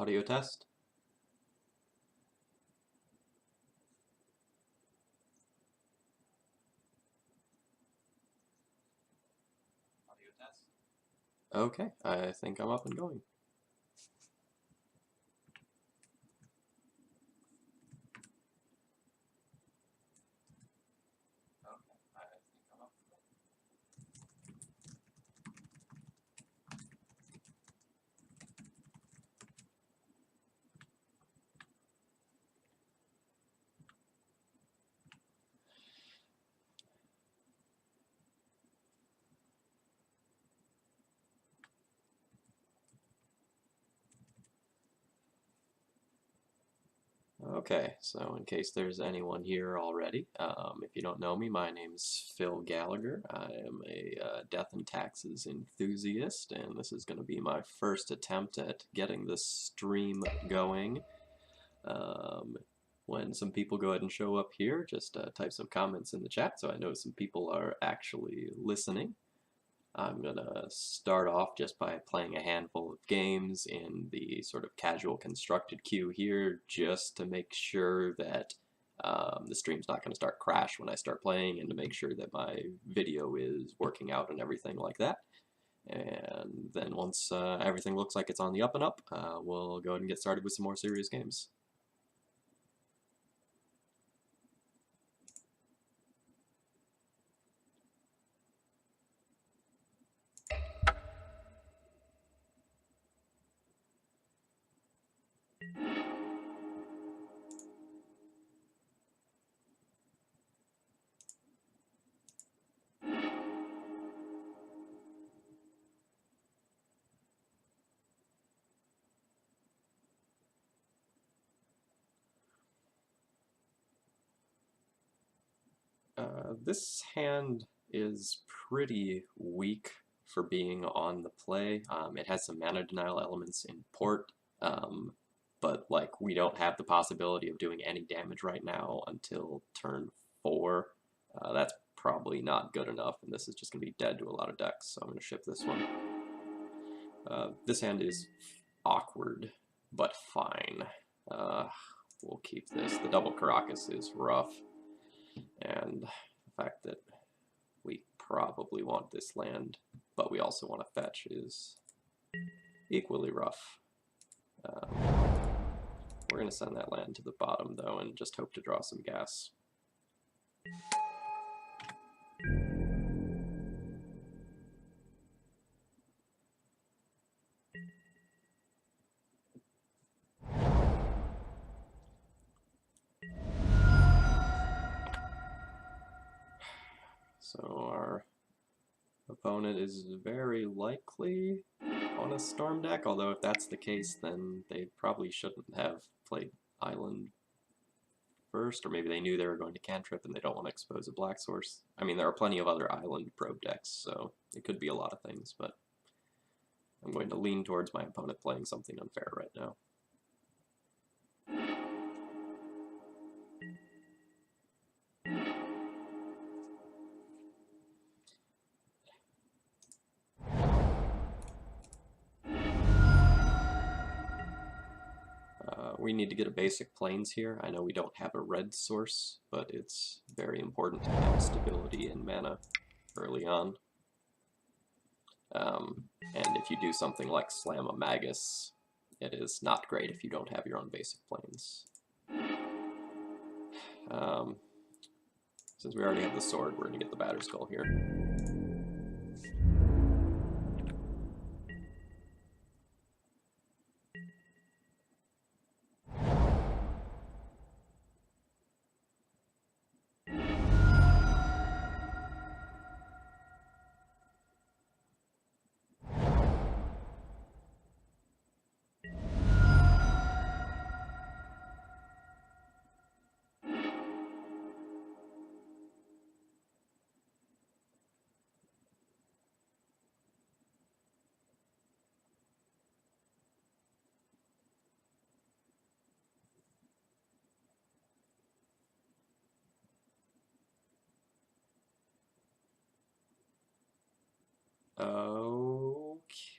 Audio test. Audio test. Okay, I think I'm up and going. Okay, so in case there's anyone here already, if you don't know me, my name's Phil Gallagher. I am a death and taxes enthusiast, and this is going to be my first attempt at getting this stream going. When some people go ahead and show up here, just type some comments in the chat so I know some people are actually listening. I'm gonna start off just by playing a handful of games in the sort of casual constructed queue here, just to make sure that the stream's not going to start crash when I start playing, and to make sure that my video is working out and everything like that. And then once everything looks like it's on the up and up, we'll go ahead and get started with some more serious games. This hand is pretty weak for being on the play. It has some mana denial elements in port, but like we don't have the possibility of doing any damage right now until turn 4. That's probably not good enough, and this is just going to be dead to a lot of decks, so I'm going to ship this one. This hand is awkward, but fine. We'll keep this. The double Caracas is rough, and the fact that we probably want this land, but we also want to fetch is equally rough. We're going to send that land to the bottom, though, and just hope to draw some gas. So our opponent is very likely on a storm deck, although if that's the case, then they probably shouldn't have played island first, or maybe they knew they were going to cantrip and they don't want to expose a black source. I mean, there are plenty of other island probe decks, so it could be a lot of things, but I'm going to lean towards my opponent playing something unfair right now. We need to get a basic plains here. I know we don't have a red source, but it's very important to have stability in mana early on. And if you do something like slam a Magus, it is not great if you don't have your own basic plains. Since we already have the sword, we're going to get the Batterskull here.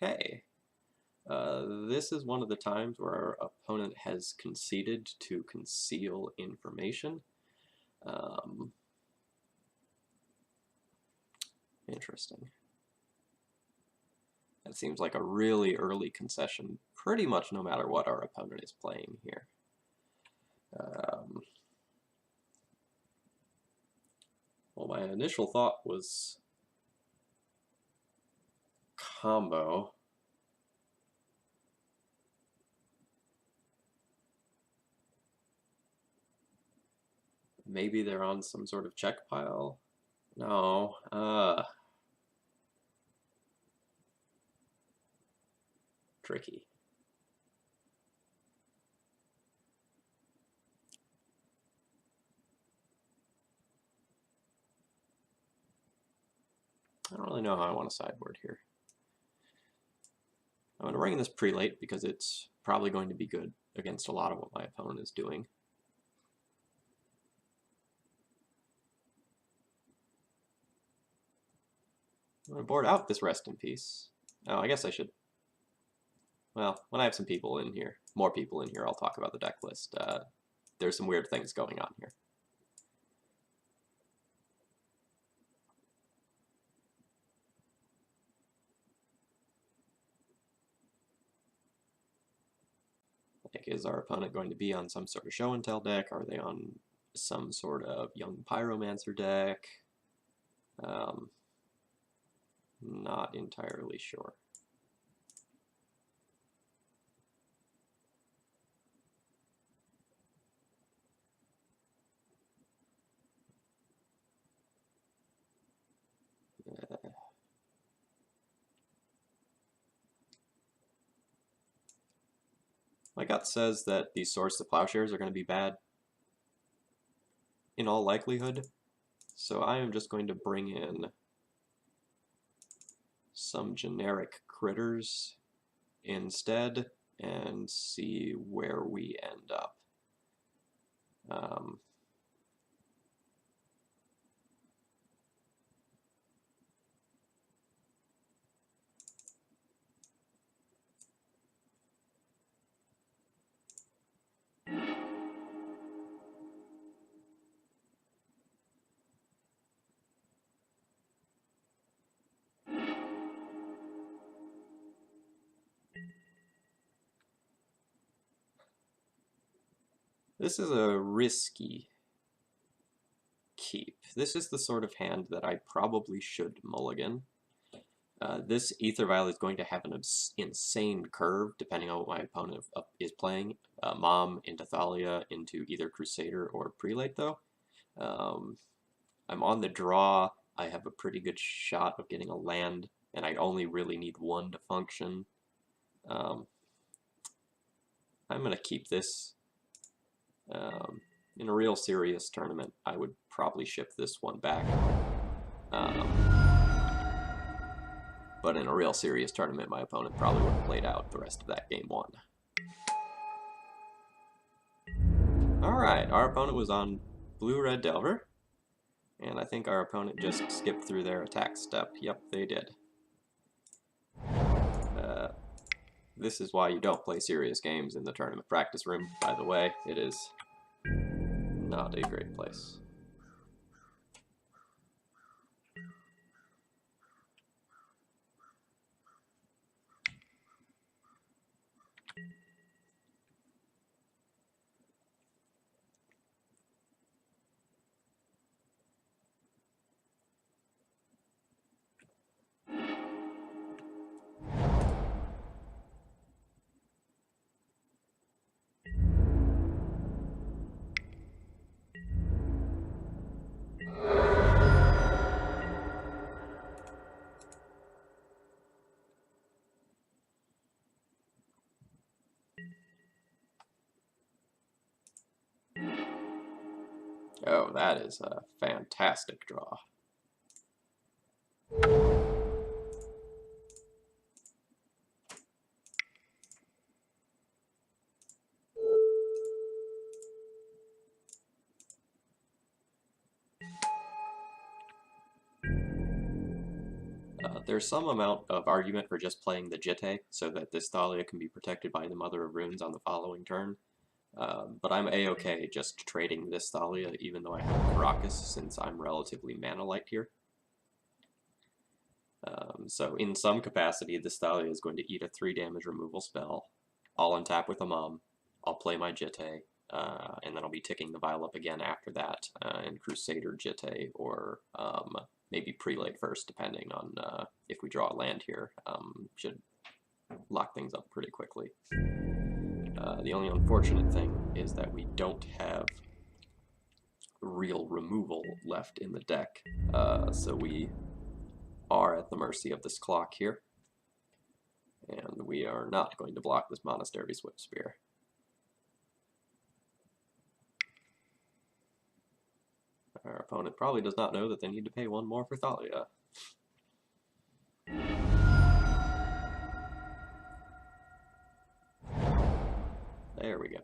Okay. This is one of the times where our opponent has conceded to conceal information. Interesting. That seems like a really early concession, pretty much no matter what our opponent is playing here. Well, my initial thought was combo. Maybe they're on some sort of check pile? No. Tricky. I don't really know how I want to sideboard here. I'm going to ring this prelate because it's probably going to be good against a lot of what my opponent is doing. I'm going to board out this rest in peace. Oh, I guess I should. Well, when I have some people in here, more people in here, I'll talk about the deck list. There's some weird things going on here. Like, is our opponent going to be on some sort of show and tell deck? Are they on some sort of young pyromancer deck? Not entirely sure. My gut says that these Swords to Plowshares are going to be bad in all likelihood, so I am just going to bring in some generic critters instead and see where we end up. This is a risky keep. This is the sort of hand that I probably should mulligan. This Ether Vial is going to have an insane curve depending on what my opponent is playing. Mom into Thalia into either Crusader or Prelate though. I'm on the draw. I have a pretty good shot of getting a land, and I only really need one to function. I'm going to keep this. In a real serious tournament, I would probably ship this one back. But in a real serious tournament, my opponent probably would have played out the rest of that game one. Alright, our opponent was on blue-red Delver. And I think our opponent just skipped through their attack step. Yep, they did. This is why you don't play serious games in the tournament practice room, by the way. It is not a great place. Oh, that is a fantastic draw. There's some amount of argument for just playing the Jitte, so that this Thalia can be protected by the Mother of Runes on the following turn. But I'm a-okay just trading this Thalia, even though I have Caracas, since I'm relatively mana light here. So in some capacity, this Thalia is going to eat a 3 damage removal spell. I'll untap with a Mum, I'll play my Jitte, and then I'll be ticking the Vial up again after that, and Crusader Jitte, or maybe Prelate first, depending on if we draw a land here. Should lock things up pretty quickly. The only unfortunate thing is that we don't have real removal left in the deck, so we are at the mercy of this clock here, and we are not going to block this Monastery Swift Spear. Our opponent probably does not know that they need to pay 1 more for Thalia. There we go.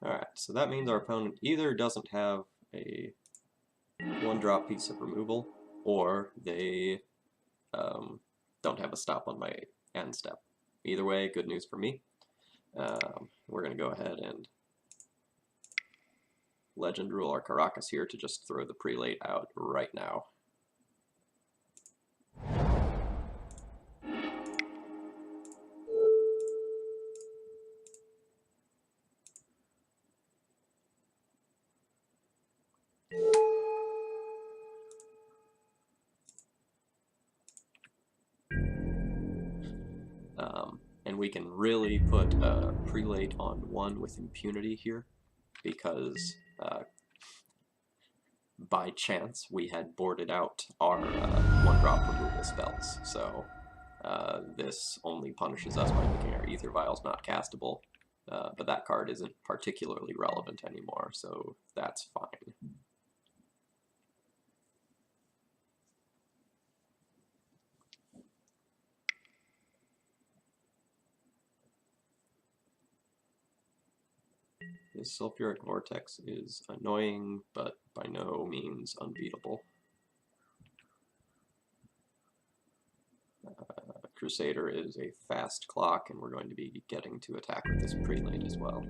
Alright, so that means our opponent either doesn't have a 1-drop piece of removal, or they don't have a stop on my end step. Either way, good news for me. We're going to go ahead and Legend Rule our Caracas here to just throw the Prelate out right now. And we can really put a Prelate on 1 with impunity here, because by chance we had boarded out our 1-drop removal spells, so this only punishes us by making our Ether Vials not castable, but that card isn't particularly relevant anymore, so that's fine. This Sulfuric Vortex is annoying, but by no means unbeatable. Crusader is a fast clock, and we're going to be getting to attack with this Prelate as well.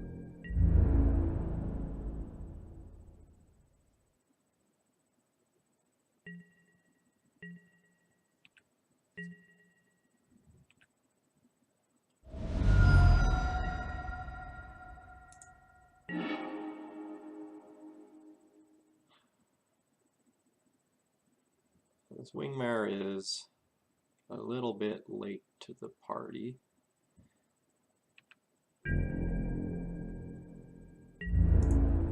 This Wingmare is a little bit late to the party.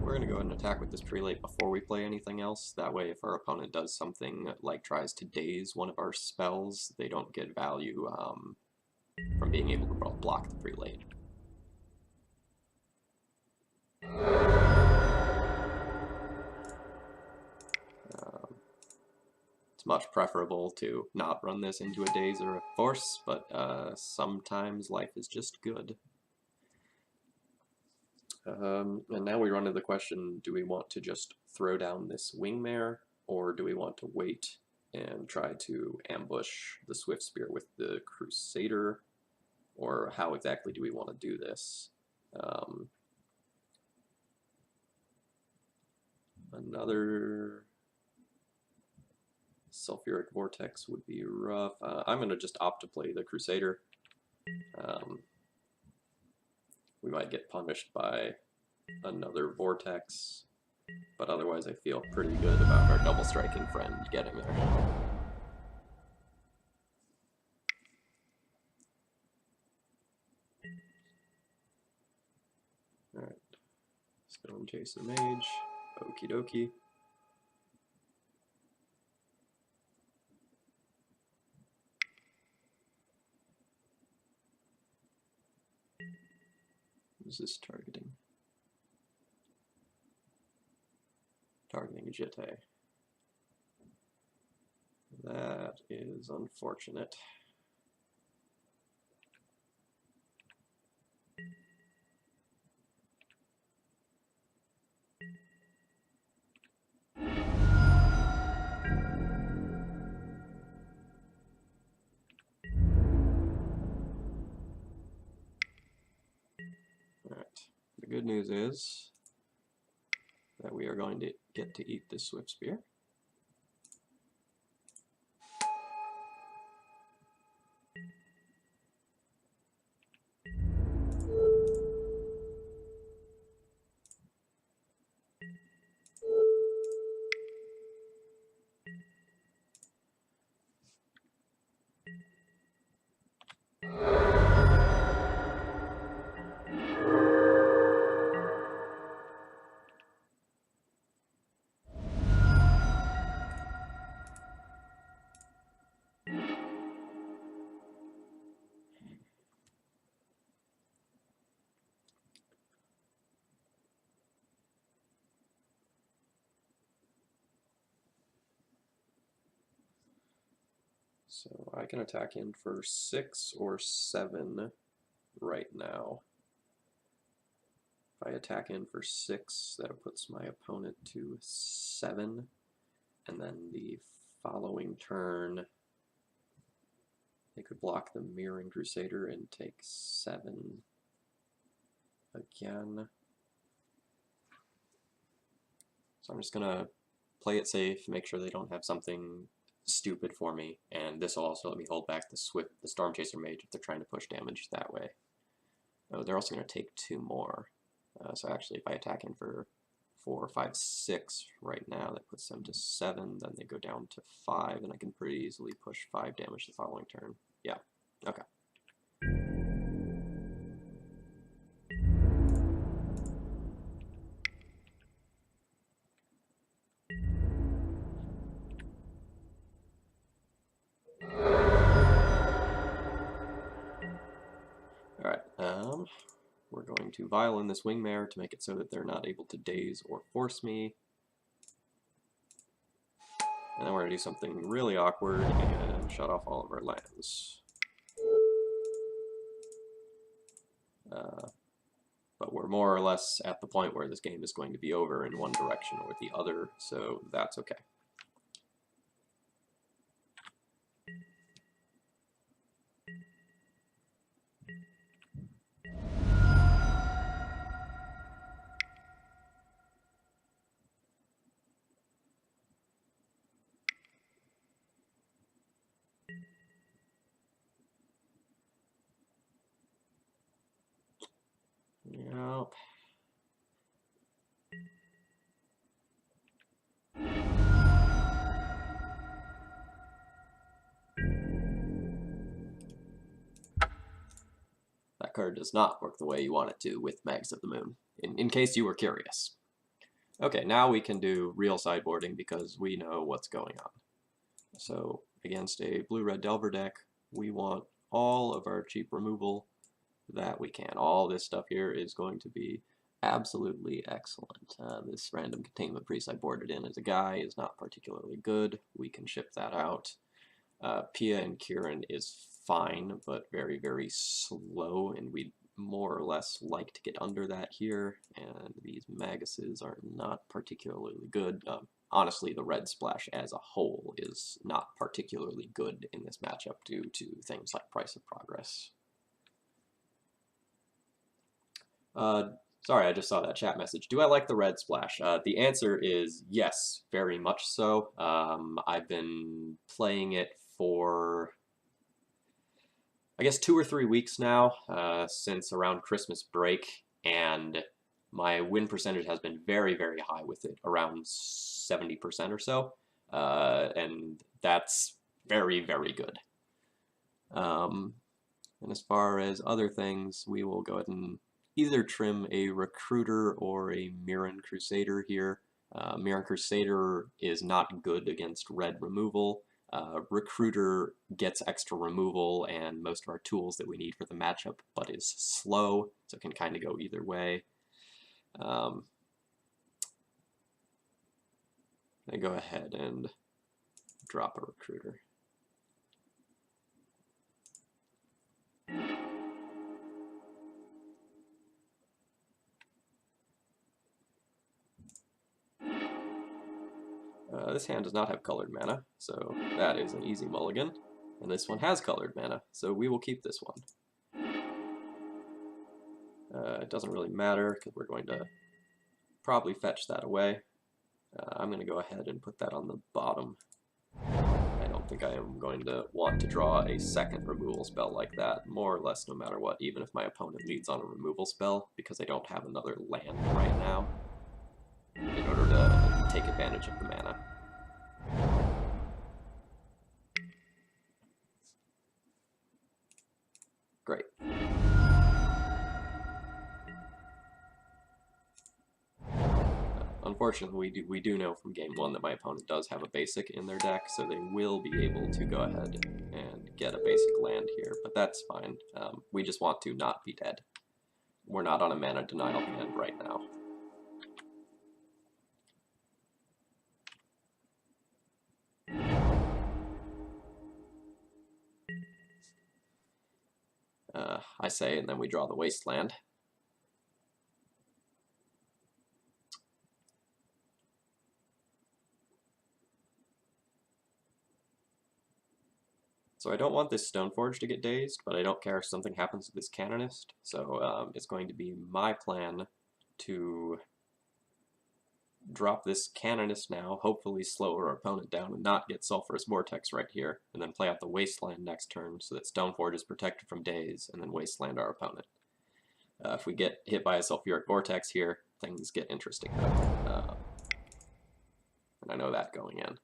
We're going to go ahead and attack with this Prelate before we play anything else. That way, if our opponent does something like tries to daze one of our spells, they don't get value from being able to block the Prelate. It's much preferable to not run this into a daze or a force, but sometimes life is just good. And now we run into the question, do we want to just throw down this Wingmare, or do we want to wait and try to ambush the Swift Spear with the Crusader, or how exactly do we want to do this? Another Sulfuric Vortex would be rough. I'm going to just opt to play the Crusader. We might get punished by another Vortex, but otherwise I feel pretty good about our double striking friend getting there. Alright, Stone Chaser Mage, okie dokie. is this targeting? Targeting Jete. That is unfortunate. Alright, the good news is that we are going to get to eat this Swift Spear. So I can attack in for 6 or 7 right now. If I attack in for 6, that puts my opponent to 7, and then the following turn they could block the Mirroring Crusader and take 7 again. So I'm just gonna play it safe, make sure they don't have something stupid for me, and this will also let me hold back the Storm Chaser Mage if they're trying to push damage that way. Oh, they're also going to take 2 more. So actually, if I attack in for 4, 5, 6 right now, that puts them to 7, then they go down to 5, and I can pretty easily push 5 damage the following turn. Yeah, okay. Alright, we're going to Violin this Wingmare to make it so that they're not able to daze or force me. And then we're going to do something really awkward and shut off all of our lands. But we're more or less at the point where this game is going to be over in one direction or the other, so that's okay. Yep. That card does not work the way you want it to with Mags of the Moon, in case you were curious. Okay, now we can do real sideboarding because we know what's going on. So against a blue-red Delver deck, we want all of our cheap removal that we can. All this stuff here is going to be absolutely excellent. This random containment priest I boarded in as a guy is not particularly good. We can ship that out. Pia and Kieran is fine, but very, very slow, and we'd more or less like to get under that here, and these Maguses are not particularly good. Honestly, the red splash as a whole is not particularly good in this matchup due to things like Price of Progress. Sorry, I just saw that chat message. Do I like the red splash? The answer is yes, very much so. I've been playing it for, I guess, 2 or 3 weeks now, since around Christmas break, and my win percentage has been very, very high with it, around 70% or so, and that's very, very good. And as far as other things, we will go ahead and either trim a Recruiter or a Mirren Crusader here. Mirren Crusader is not good against red removal. Recruiter gets extra removal and most of our tools that we need for the matchup, but is slow, so it can kind of go either way. I go ahead and drop a Recruiter. This hand does not have colored mana, so that is an easy mulligan. And this one has colored mana, so we will keep this one. It doesn't really matter, because we're going to probably fetch that away. I'm going to go ahead and put that on the bottom. I don't think I am going to want to draw a second removal spell like that, more or less no matter what, even if my opponent leads on a removal spell, because I don't have another land right now in order to take advantage of the mana. Great. Unfortunately, we do know from game 1 that my opponent does have a basic in their deck, so they will be able to go ahead and get a basic land here, but that's fine. We just want to not be dead. We're not on a mana denial hand right now. I say, and then we draw the Wasteland. So I don't want this Stoneforge to get dazed, but I don't care if something happens to this Canonist, so it's going to be my plan to drop this Canonist now, hopefully slow our opponent down and not get Sulphurous Vortex right here, and then play out the Wasteland next turn so that Stoneforge is protected from daze, and then Wasteland our opponent. If we get hit by a Sulphuric Vortex here, things get interesting though. And I know that going in.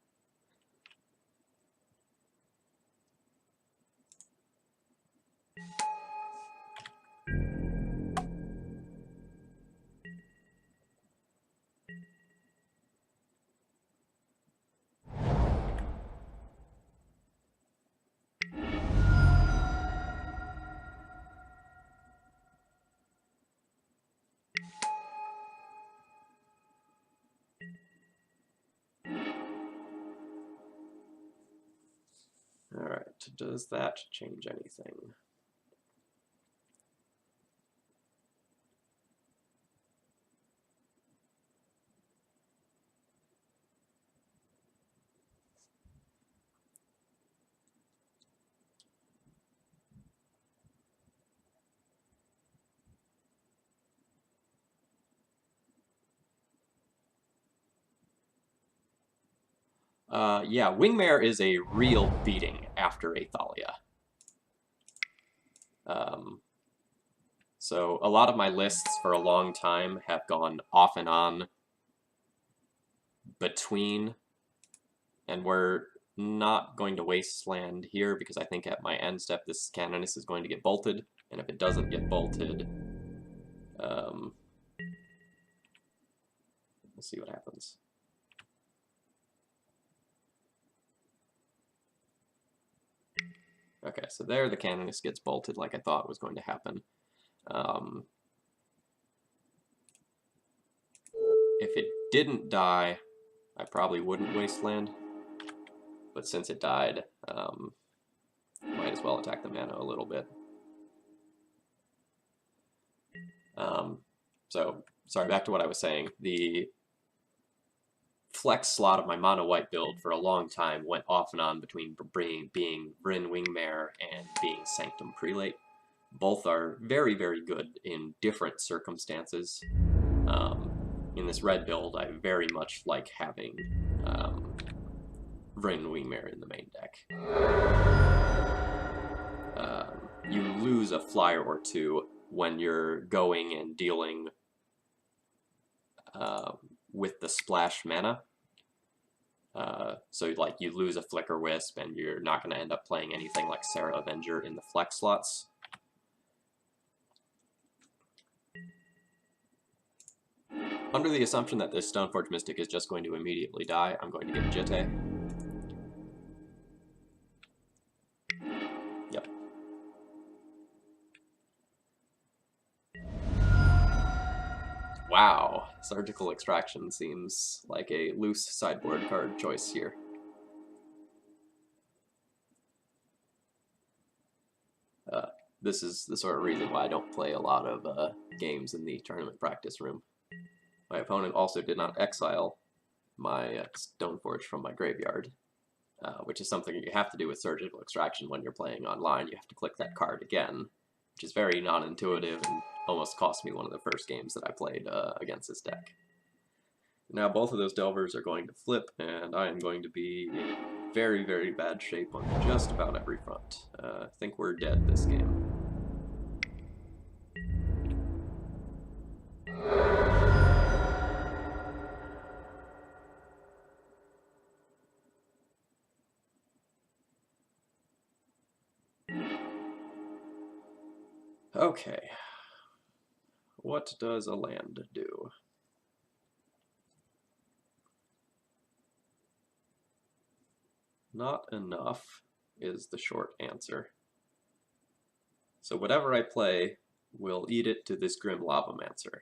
Alright, does that change anything? Yeah, Wingmare is a real beating after Athalia. So a lot of my lists for a long time have gone off and on between, and we're not going to Wasteland here because I think at my end step this Canonist is going to get bolted, and if it doesn't get bolted, we'll see what happens. Okay, so there the Canonist gets bolted like I thought was going to happen. If it didn't die, I probably wouldn't Wasteland, but since it died, might as well attack the mana a little bit. So, sorry, back to what I was saying. The flex slot of my mono white build for a long time went off and on between being Bryn Wingmare and being Sanctum Prelate. Both are very, very good in different circumstances. In this red build, I very much like having Bryn Wingmare in the main deck. You lose a flyer or two when you're going and dealing with the splash mana. So like you lose a Flicker Wisp and you're not going to end up playing anything like Sarah Avenger in the flex slots. Under the assumption that this Stoneforge Mystic is just going to immediately die, I'm going to get Jitte. Wow, Surgical Extraction seems like a loose sideboard card choice here. This is the sort of reason why I don't play a lot of games in the tournament practice room. My opponent also did not exile my Stoneforge from my graveyard, which is something you have to do with Surgical Extraction when you're playing online. You have to click that card again, which is very non-intuitive and almost cost me one of the first games that I played against this deck. Now both of those Delvers are going to flip, and I am going to be in very, very bad shape on just about every front. I think we're dead this game. Okay. What does a land do? Not enough is the short answer. So whatever I play will eat it to this Grim Lavamancer.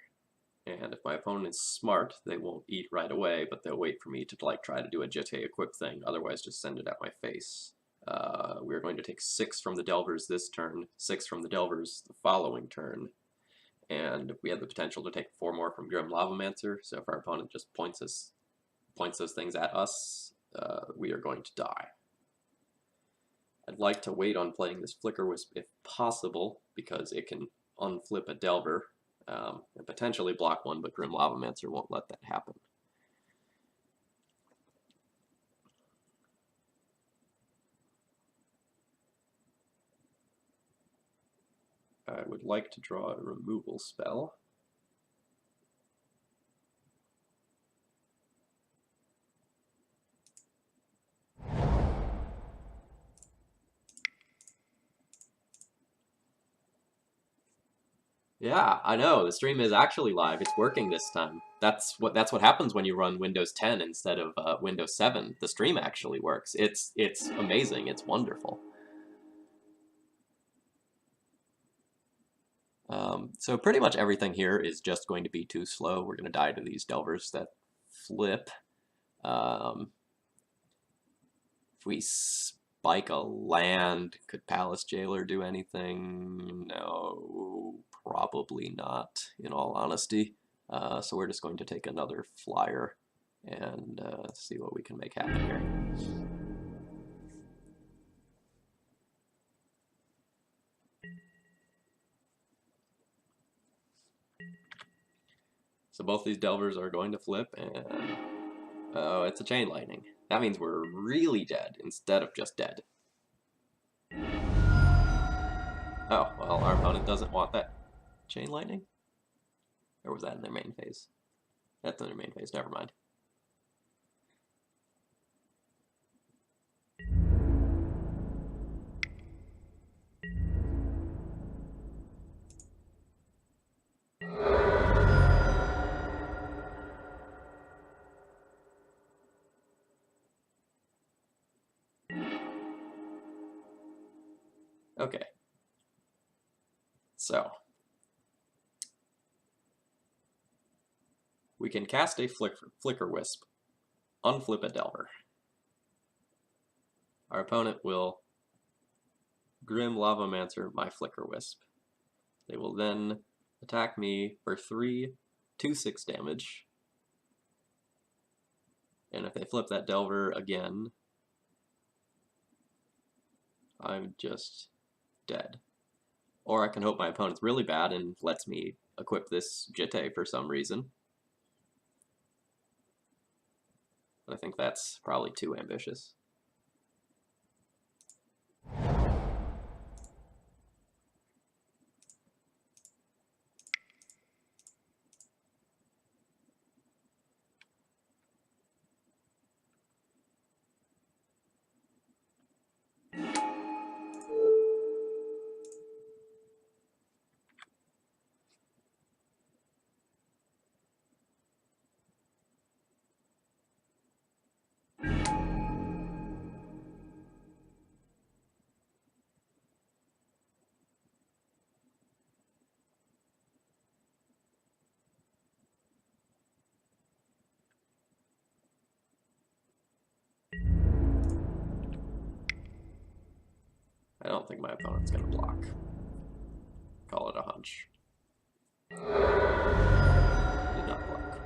And if my opponent is smart, they won't eat right away, but they'll wait for me to try to do a Jitte equip thing, otherwise just send it at my face. We're going to take 6 from the Delvers this turn, 6 from the Delvers the following turn, and we have the potential to take 4 more from Grim Lavamancer, so if our opponent just points those things at us, we are going to die. I'd like to wait on playing this Flicker Wisp if possible, because it can unflip a Delver, and potentially block one, but Grim Lavamancer won't let that happen. I would like to draw a removal spell. Yeah, I know. The stream is actually live. It's working this time. That's what happens when you run Windows 10 instead of Windows 7. The stream actually works. It's amazing. It's wonderful. So pretty much everything here is just going to be too slow. We're going to die to these Delvers that flip. If we spike a land, could Palace Jailer do anything? No, probably not, in all honesty. So we're just going to take another flyer and see what we can make happen here. So both these Delvers are going to flip, and oh, it's a Chain Lightning. That means we're really dead instead of just dead. Oh, well, our opponent doesn't want that Chain Lightning? Or was that in their main phase? That's in their main phase, never mind. Okay. So, we can cast a Flicker Wisp, unflip a Delver. Our opponent will Grim Lavamancer my Flicker Wisp. They will then attack me for 3 2/6 damage. And if they flip that Delver again, I'm just dead. Or I can hope my opponent's really bad and lets me equip this Jitte for some reason. But I think that's probably too ambitious. don't think my opponent's going to block. Call it a hunch. Did not block.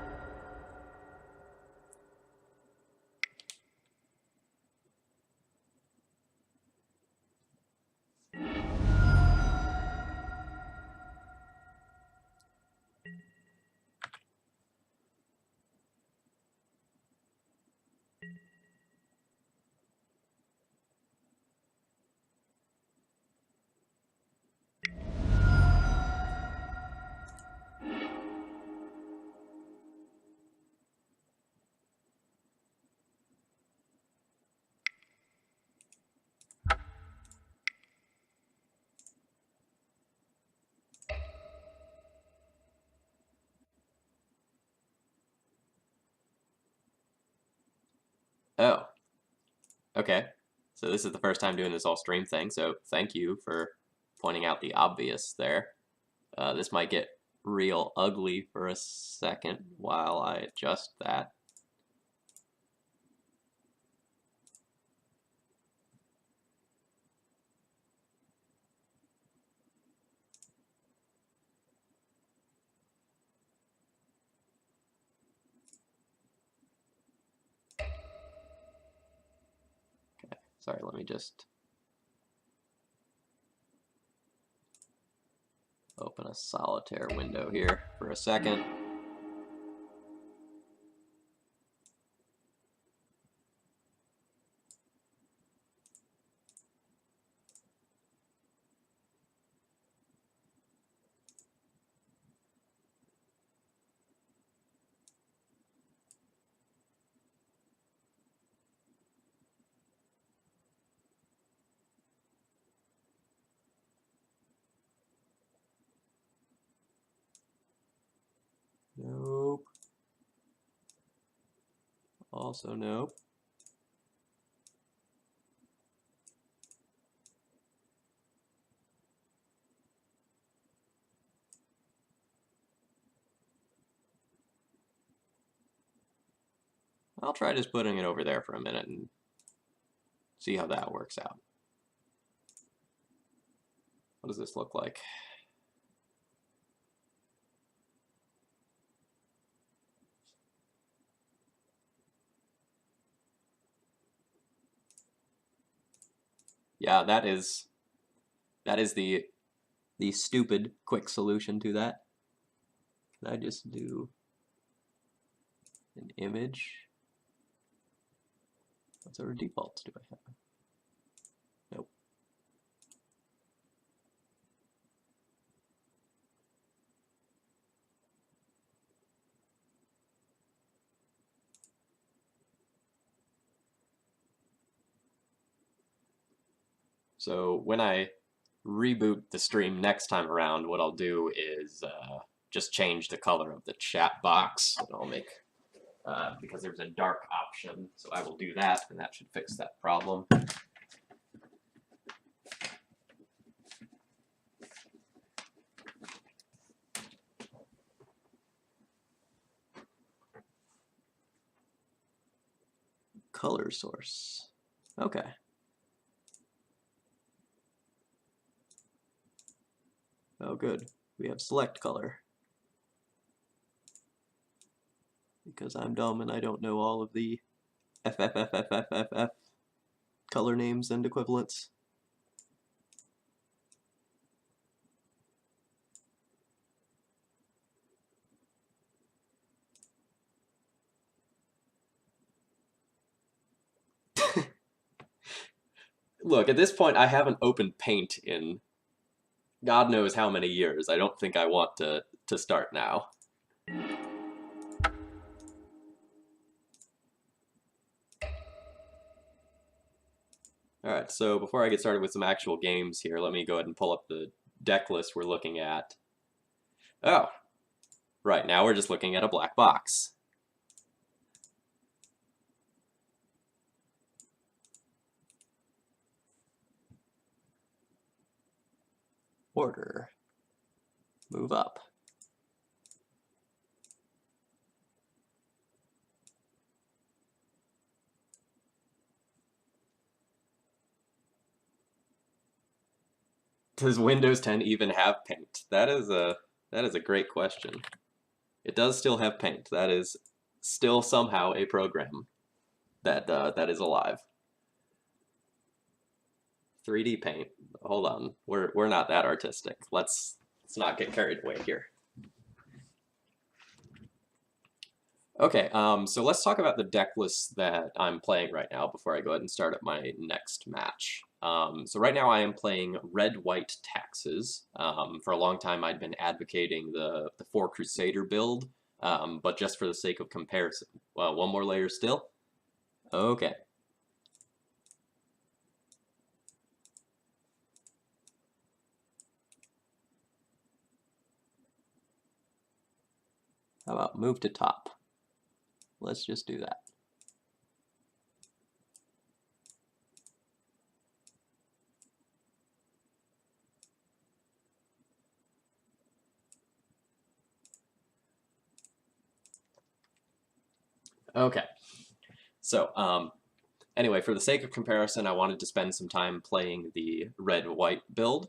Oh, okay. So this is the first time doing this all stream thing, so thank you for pointing out the obvious there. This might get real ugly for a second while I adjust that. Okay, sorry, let me just open a solitaire window here for a second. Nope. Also nope. I'll try just putting it over there for a minute and see how that works out. What does this look like? Yeah, that is the stupid quick solution to that. Can I just do an image? What sort of defaults do I have? Nope. So when I reboot the stream next time around, what I'll do is just change the color of the chat box. And I'll make, because there's a dark option, so I will do that, and that should fix that problem. Color source. Okay. Oh, good. We have select color. Because I'm dumb and I don't know all of the FFFFFFF color names and equivalents. Look, at this point, I haven't opened Paint in God knows how many years. I don't think I want to start now. Alright, so before I get started with some actual games here, let me go ahead and pull up the deck list we're looking at. Oh, right, now we're just looking at a black box. Order. Move up. Does Windows 10 even have Paint? That is a great question. It does still have Paint. That is still somehow a program that is alive. 3D Paint. Hold on. We're not that artistic. Let's not get carried away here. Okay, so let's talk about the deck list that I'm playing right now before I go ahead and start up my next match. So right now I am playing Red-White Taxes. For a long time I'd been advocating the 4 Crusader build, but just for the sake of comparison. Well, one more layer still? Okay. How about move to top? Let's just do that. Okay. So, anyway, for the sake of comparison, I wanted to spend some time playing the red-white build.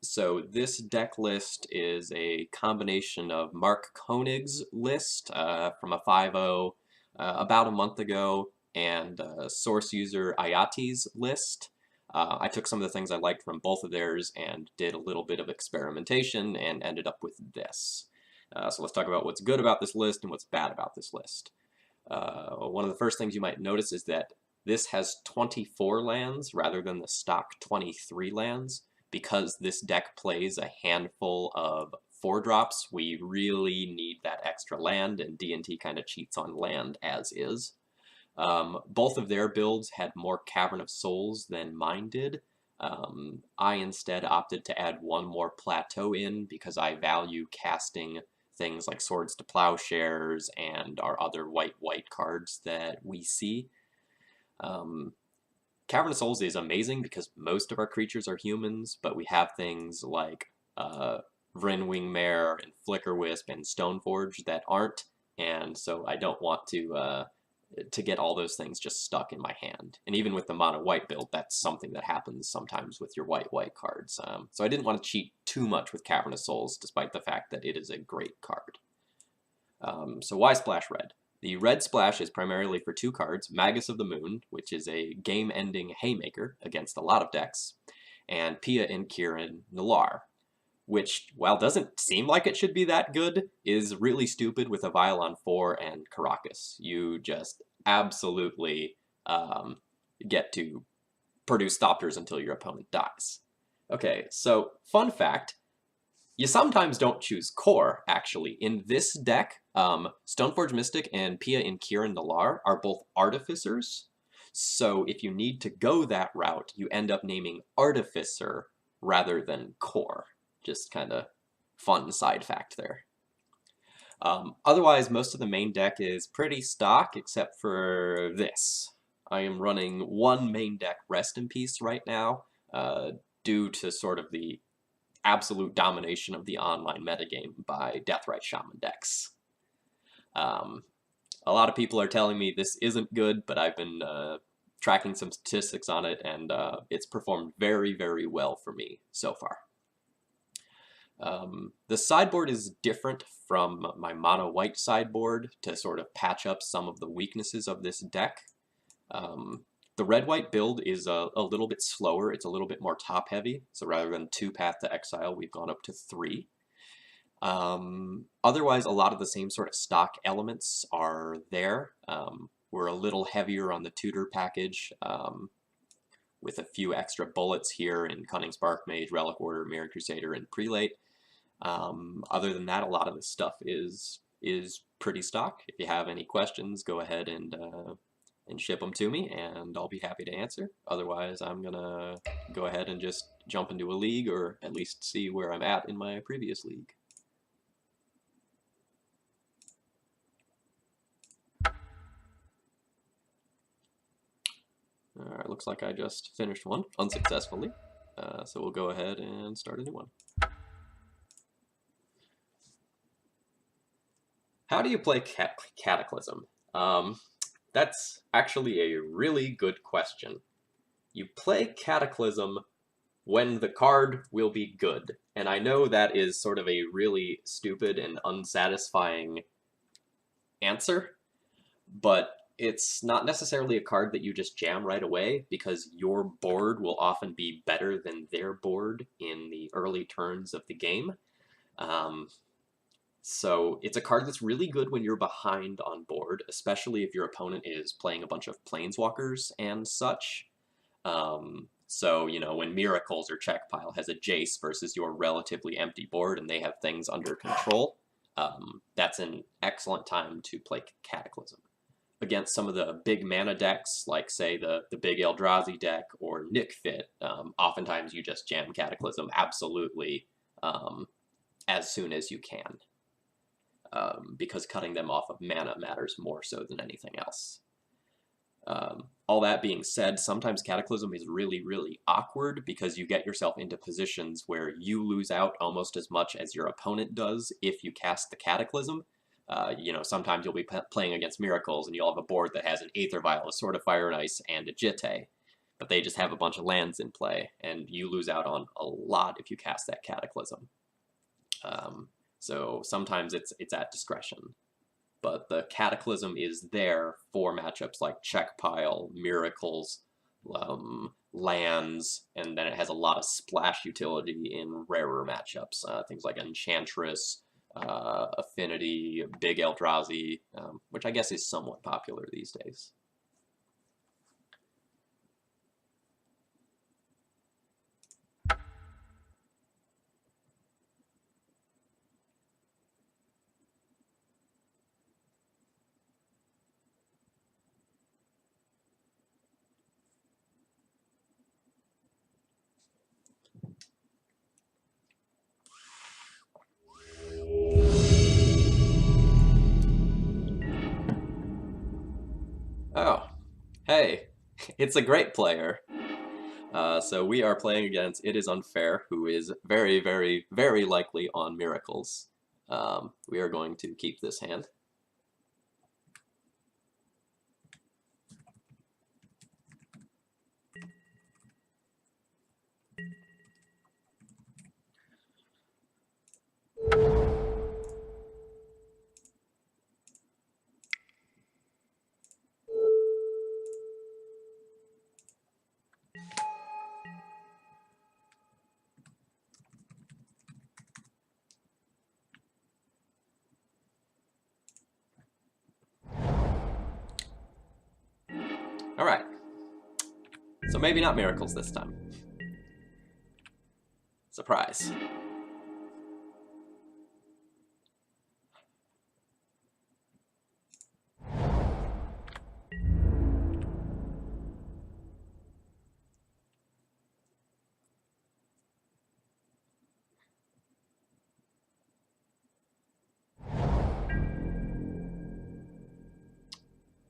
So this deck list is a combination of Mark Koenig's list from a 5.0 about a month ago, and source user Ayati's list. I took some of the things I liked from both of theirs and did a little bit of experimentation and ended up with this. So let's talk about what's good about this list and what's bad about this list. One of the first things you might notice is that this has 24 lands rather than the stock 23 lands. Because this deck plays a handful of 4-drops, we really need that extra land, and D&T kind of cheats on land as is. Both of their builds had more Cavern of Souls than mine did. I instead opted to add one more plateau in because I value casting things like Swords to Plowshares and our other white vryn that we see. Cavern of Souls is amazing because most of our creatures are humans, but we have things like Vryn Mare and Flickerwisp and Stoneforge that aren't, and so I don't want to get all those things just stuck in my hand. And even with the mono white build, that's something that happens sometimes with your white cards. So I didn't want to cheat too much with Cavern of Souls, despite the fact that it is a great card. So why Splash Red? The red splash is primarily for 2 cards, Magus of the Moon, which is a game-ending haymaker against a lot of decks, and Pia and Kieran Nalar, which, while doesn't seem like it should be that good, is really stupid with a Vial on 4 and Caracas. You just absolutely get to produce Thopters until your opponent dies. Okay, so fun fact, you sometimes don't choose core, actually. In this deck, Stoneforge Mystic and Pia and Kieran Nalar are both artificers. So if you need to go that route, you end up naming Artificer rather than core. Just kind of fun side fact there. Otherwise, most of the main deck is pretty stock, except for this. I am running 1 main deck Rest in Peace right now, due to sort of the absolute domination of the online metagame by Deathrite Shaman decks. A lot of people are telling me this isn't good, but I've been tracking some statistics on it, and it's performed very, very well for me so far. The sideboard is different from my mono white sideboard to sort of patch up some of the weaknesses of this deck. The red-white build is a little bit slower. It's a little bit more top-heavy. So rather than 2 Path to Exile, we've gone up to 3. Otherwise, a lot of the same sort of stock elements are there. We're a little heavier on the tutor package, with a few extra bullets here in Cunning Spark Mage, Relic Warrior, Mirror Crusader, and Prelate. Other than that, a lot of this stuff is pretty stock. If you have any questions, go ahead and ship them to me, and I'll be happy to answer. Otherwise, I'm gonna go ahead and just jump into a league, or at least see where I'm at in my previous league. Alright, looks like I just finished one, unsuccessfully. So we'll go ahead and start a new one. How do you play Cataclysm? That's actually a really good question. You play Cataclysm when the card will be good. And I know that is sort of a really stupid and unsatisfying answer, but it's not necessarily a card that you just jam right away, because your board will often be better than their board in the early turns of the game. Um, so it's a card that's really good when you're behind on board, especially if your opponent is playing a bunch of planeswalkers and such. So, you know, when Miracles or Checkpile has a Jace versus your relatively empty board and they have things under control, that's an excellent time to play Cataclysm. Against some of the big mana decks, like, say, the big Eldrazi deck or Nick Fit, oftentimes you just jam Cataclysm absolutely as soon as you can, because cutting them off of mana matters more so than anything else. All that being said, sometimes Cataclysm is really, really awkward because you get yourself into positions where you lose out almost as much as your opponent does if you cast the Cataclysm. You know, sometimes you'll be playing against Miracles and you'll have a board that has an Aether Vial, a Sword of Fire and Ice, and a Jitte, but they just have a bunch of lands in play, and you lose out on a lot if you cast that Cataclysm. So sometimes it's at discretion. But the Cataclysm is there for matchups like Checkpile, Miracles, lands, and then it has a lot of splash utility in rarer matchups. Things like Enchantress, Affinity, Big Eldrazi, which I guess is somewhat popular these days. Oh, hey, it's a great player. So we are playing against It Is Unfair, who is very, very, very likely on Miracles. We are going to keep this hand. Alright. So maybe not Miracles this time. Surprise.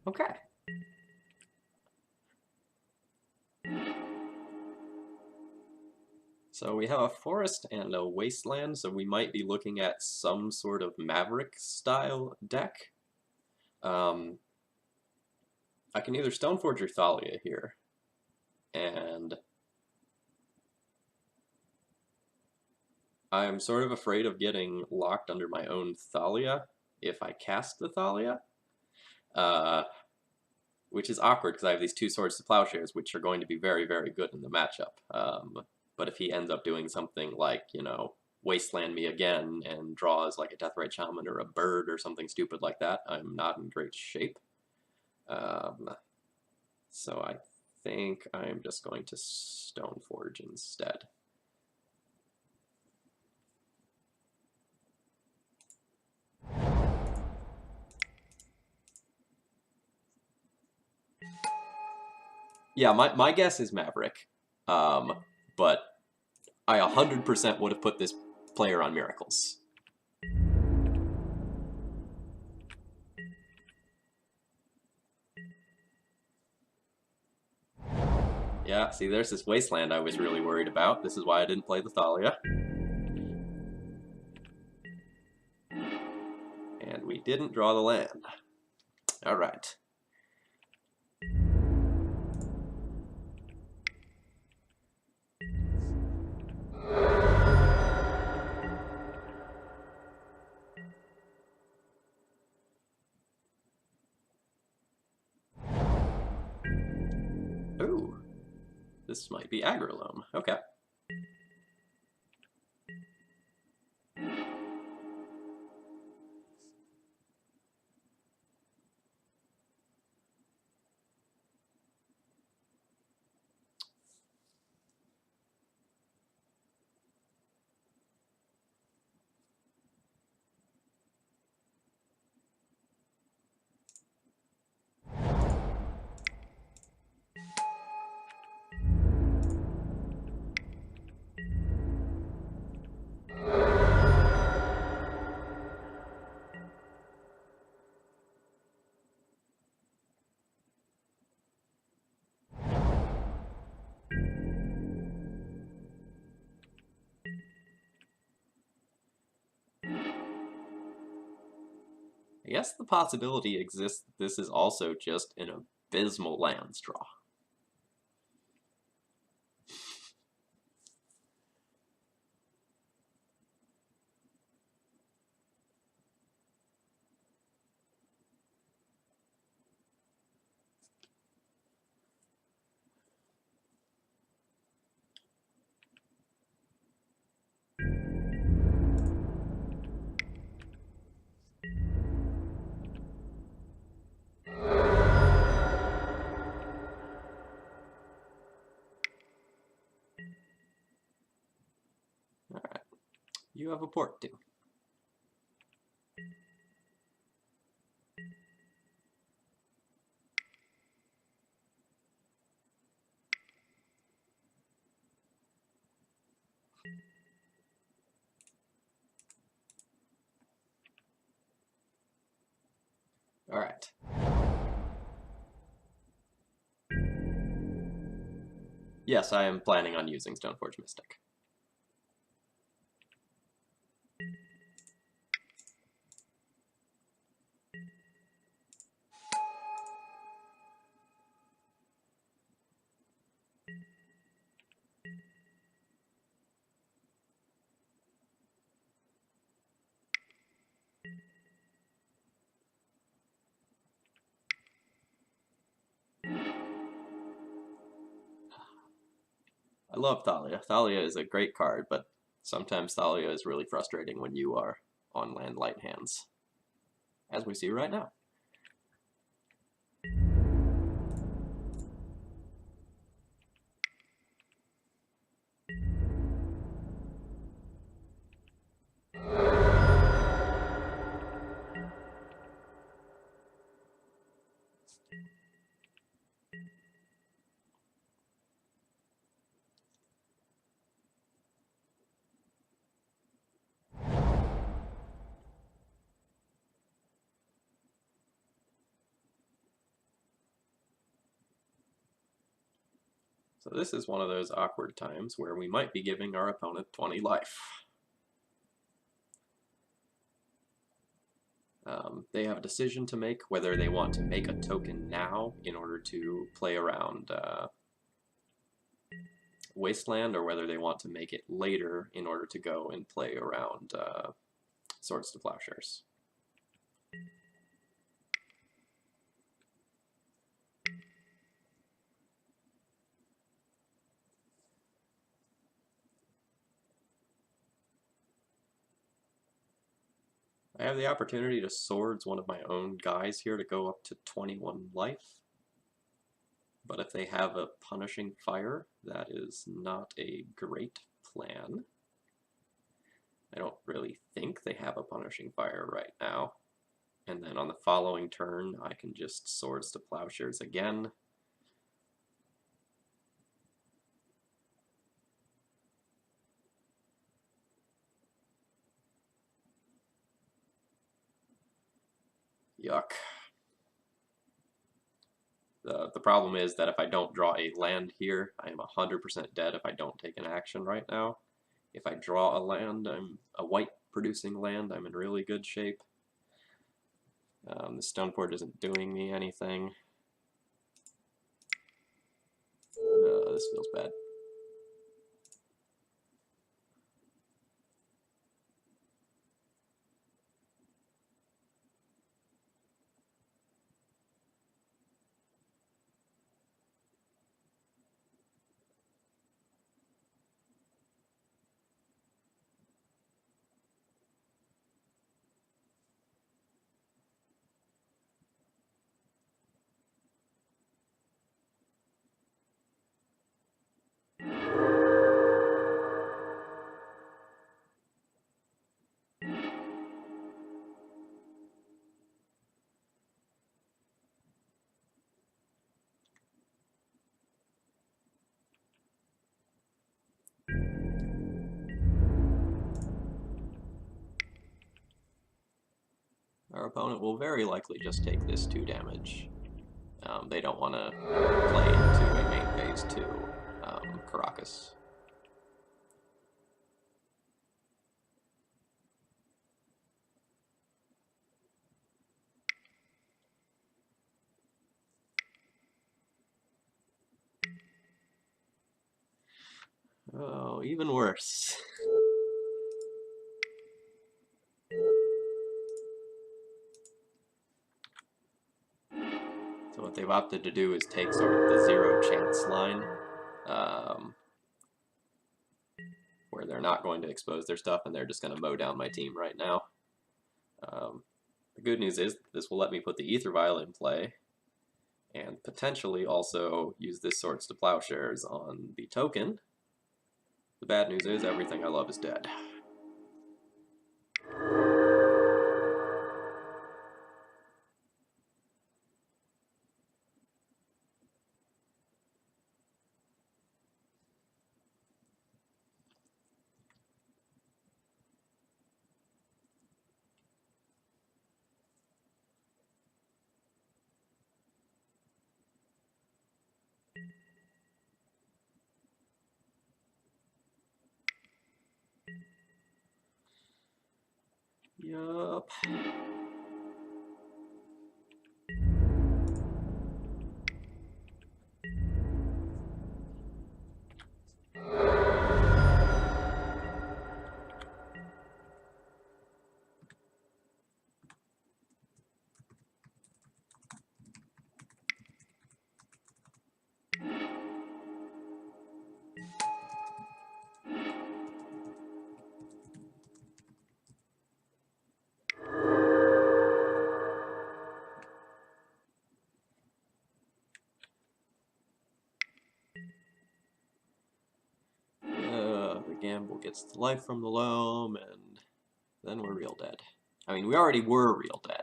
Okay. So we have a forest and a wasteland, so we might be looking at some sort of Maverick-style deck. I can either Stoneforge or Thalia here, and I'm sort of afraid of getting locked under my own Thalia if I cast the Thalia, which is awkward because I have these two Swords to Plowshares, which are going to be very, very good in the matchup. But if he ends up doing something like, you know, Wasteland me again and draws like a Deathrite Shaman or a bird or something stupid like that, I'm not in great shape. So I think I'm just going to Stoneforge instead. Yeah, my guess is Maverick, but I 100% would have put this player on Miracles. Yeah, see, there's this Wasteland I was really worried about. This is why I didn't play the Thalia. And we didn't draw the land. Alright. This might be agrolome. Okay. I guess the possibility exists that this is also just an abysmal lands draw. Alright. You have a port too. Alright. Yes, I am planning on using Stoneforge Mystic. I love Thalia. Thalia is a great card, but sometimes Thalia is really frustrating when you are on land light hands, as we see right now. So this is one of those awkward times where we might be giving our opponent 20 life. They have a decision to make whether they want to make a token now in order to play around Wasteland, or whether they want to make it later in order to go and play around Swords to Plowshares. I have the opportunity to Swords one of my own guys here to go up to 21 life. But if they have a Punishing Fire, that is not a great plan. I don't really think they have a Punishing Fire right now. And then on the following turn, I can just Swords to Plowshares again. Yuck. The problem is that if I don't draw a land here, I am 100% dead if I don't take an action right now. If I draw a land, I'm a white producing land, I'm in really good shape. The Stoneport isn't doing me anything. This feels bad. Our opponent will very likely just take this 2 damage. They don't want to play into a main phase 2 Caracas. Oh, even worse. So what they've opted to do is take sort of the 0 chance line, where they're not going to expose their stuff and they're just going to mow down my team right now. The good news is this will let me put the Ether Vial in play and potentially also use this Swords to Plowshares on the token. The bad news is everything I love is dead. Yup. The gamble gets the life from the loam, and then we're real dead. I mean, we already were real dead.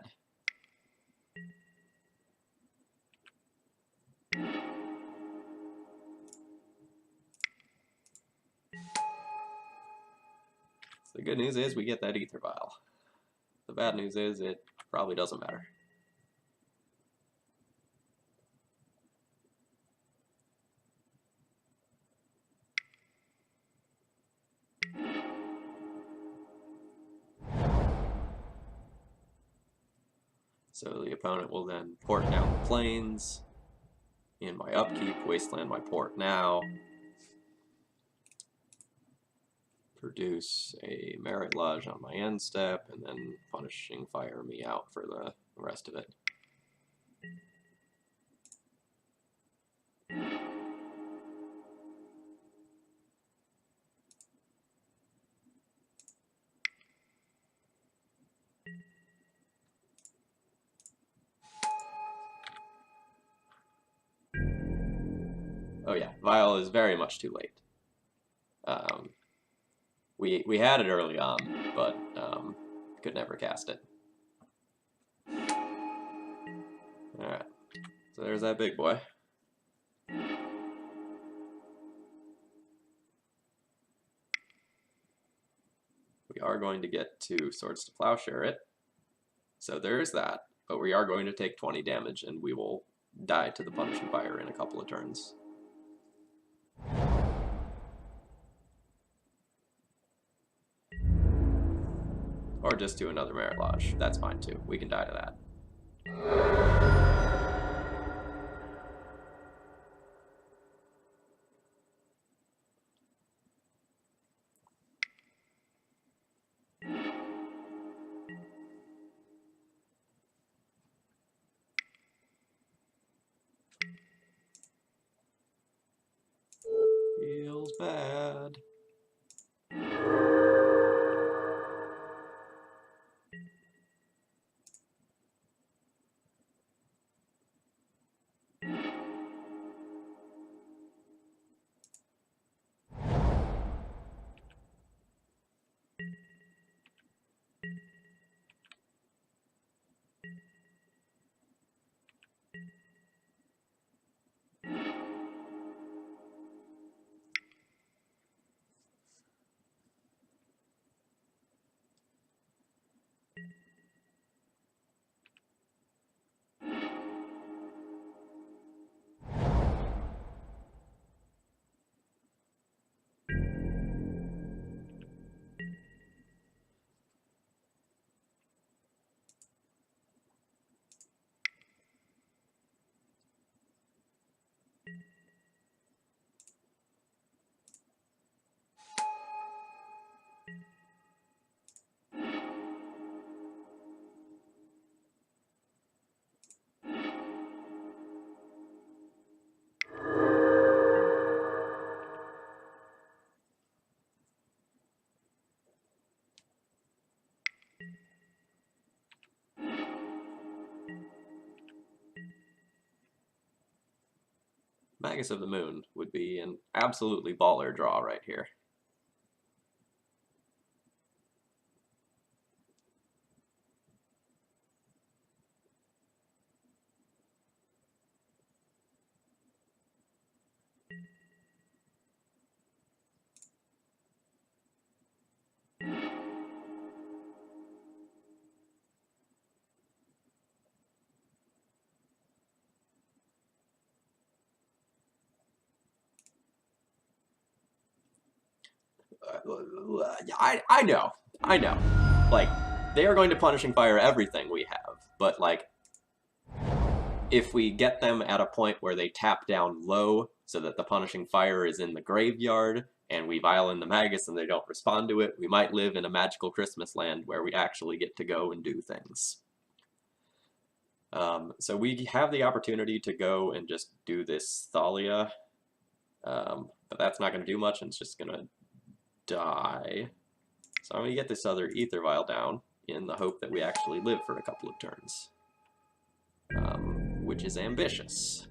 So the good news is we get that Ether Vial. The bad news is it probably doesn't matter. So the opponent will then port down the plains. In my upkeep, wasteland my port now. Produce a Merit Lodge on my end step, and then Punishing Fire me out for the rest of it. Oh yeah, Vial is very much too late. We had it early on, but could never cast it. Alright, so there's that big boy. We are going to get to Swords to Plowshare it, so there's that, but we are going to take 20 damage and we will die to the Punishing Fire in a couple of turns. Or just do another Merit Lodge. That's fine too. We can die to that. Feels bad. Magus of the Moon would be an absolutely baller draw right here. I know, I know. Like, they are going to Punishing Fire everything we have, but like, if we get them at a point where they tap down low so that the Punishing Fire is in the graveyard and we violin the Magus and they don't respond to it, we might live in a magical Christmas land where we actually get to go and do things. So we have the opportunity to go and just do this Thalia, but that's not going to do much and it's just going to die. So I'm going to get this other Ether Vial down in the hope that we actually live for a couple of turns, which is ambitious.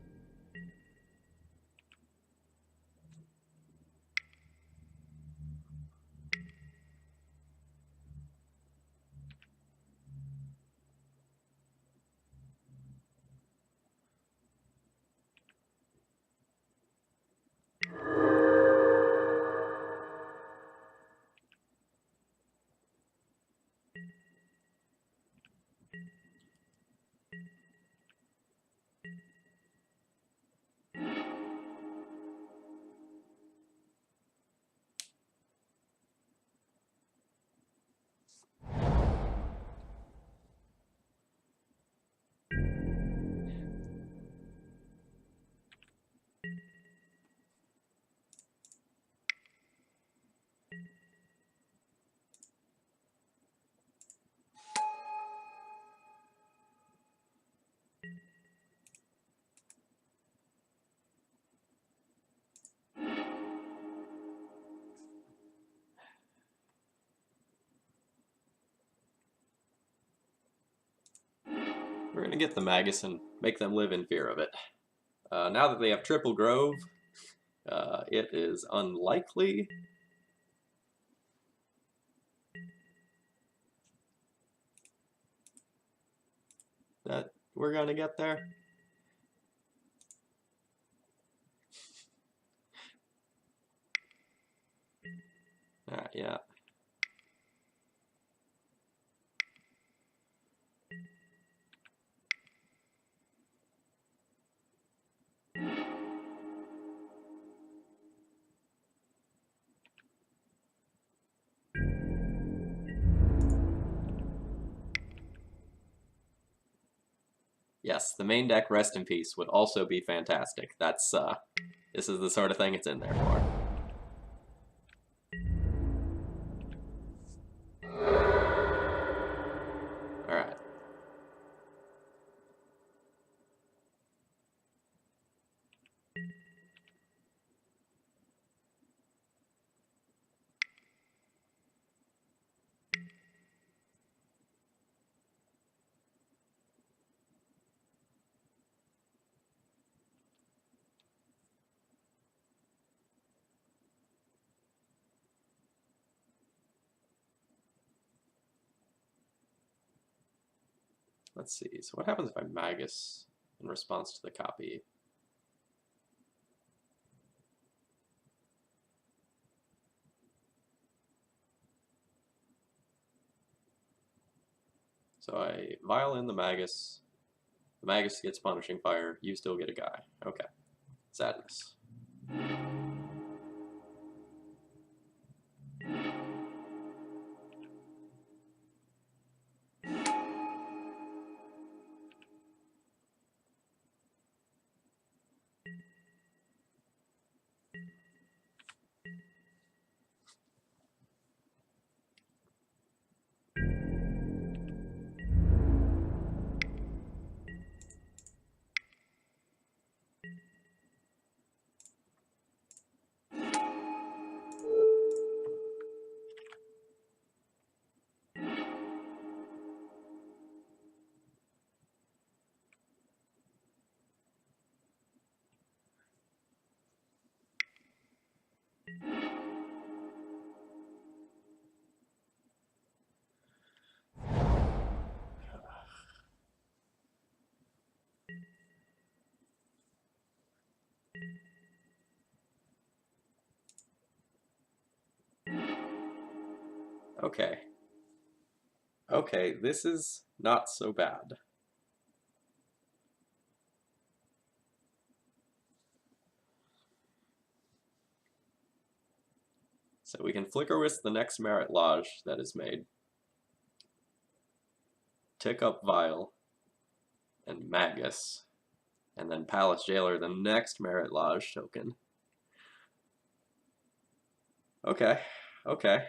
We're going to get the Magus and make them live in fear of it. Now that they have Triple Grove, it is unlikely that we're going to get there. Yeah. Yes, the main deck Rest in Peace would also be fantastic. That's, this is the sort of thing it's in there for. Alright. Let's see. So what happens if I Magus in response to the copy? So I violin the Magus gets Punishing Fire, you still get a guy. Okay. Sadness. Okay. Okay, this is not so bad. So we can Flicker Wisp the next Merit Lodge that is made, tick up Vile and Magus, and then Palace Jailer the next Merit Lodge token. Okay, okay.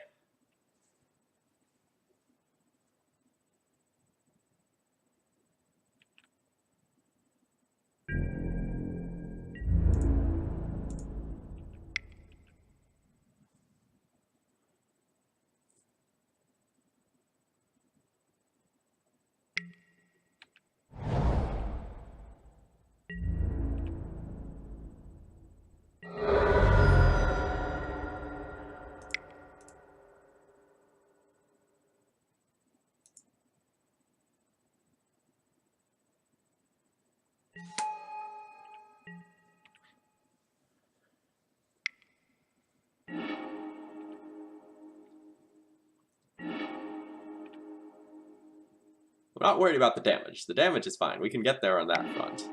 I'm not worried about the damage. The damage is fine. We can get there on that front.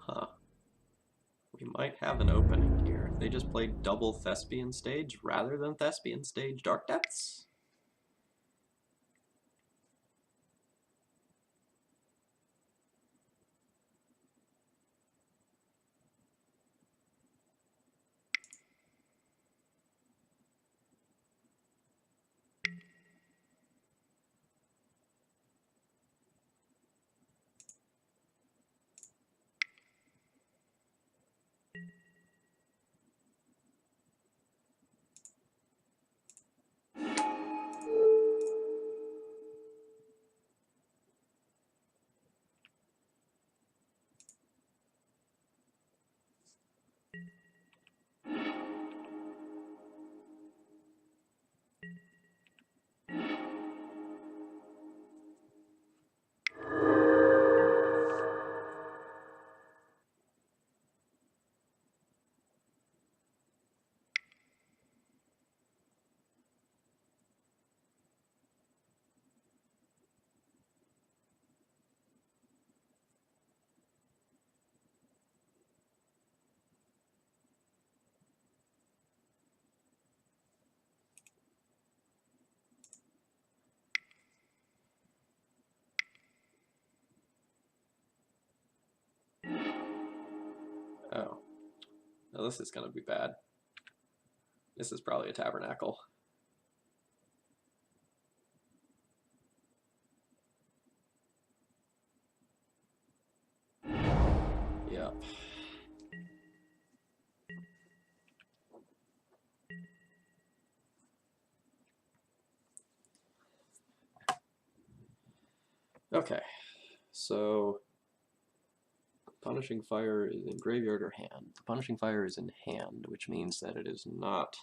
Huh. We might have an opening here. They just played double Thespian Stage rather than Thespian Stage Dark Depths? Oh. No, this is gonna be bad. This is probably a Tabernacle. Yep. Okay, so Punishing Fire is in graveyard or hand. The Punishing Fire is in hand, which means that it is not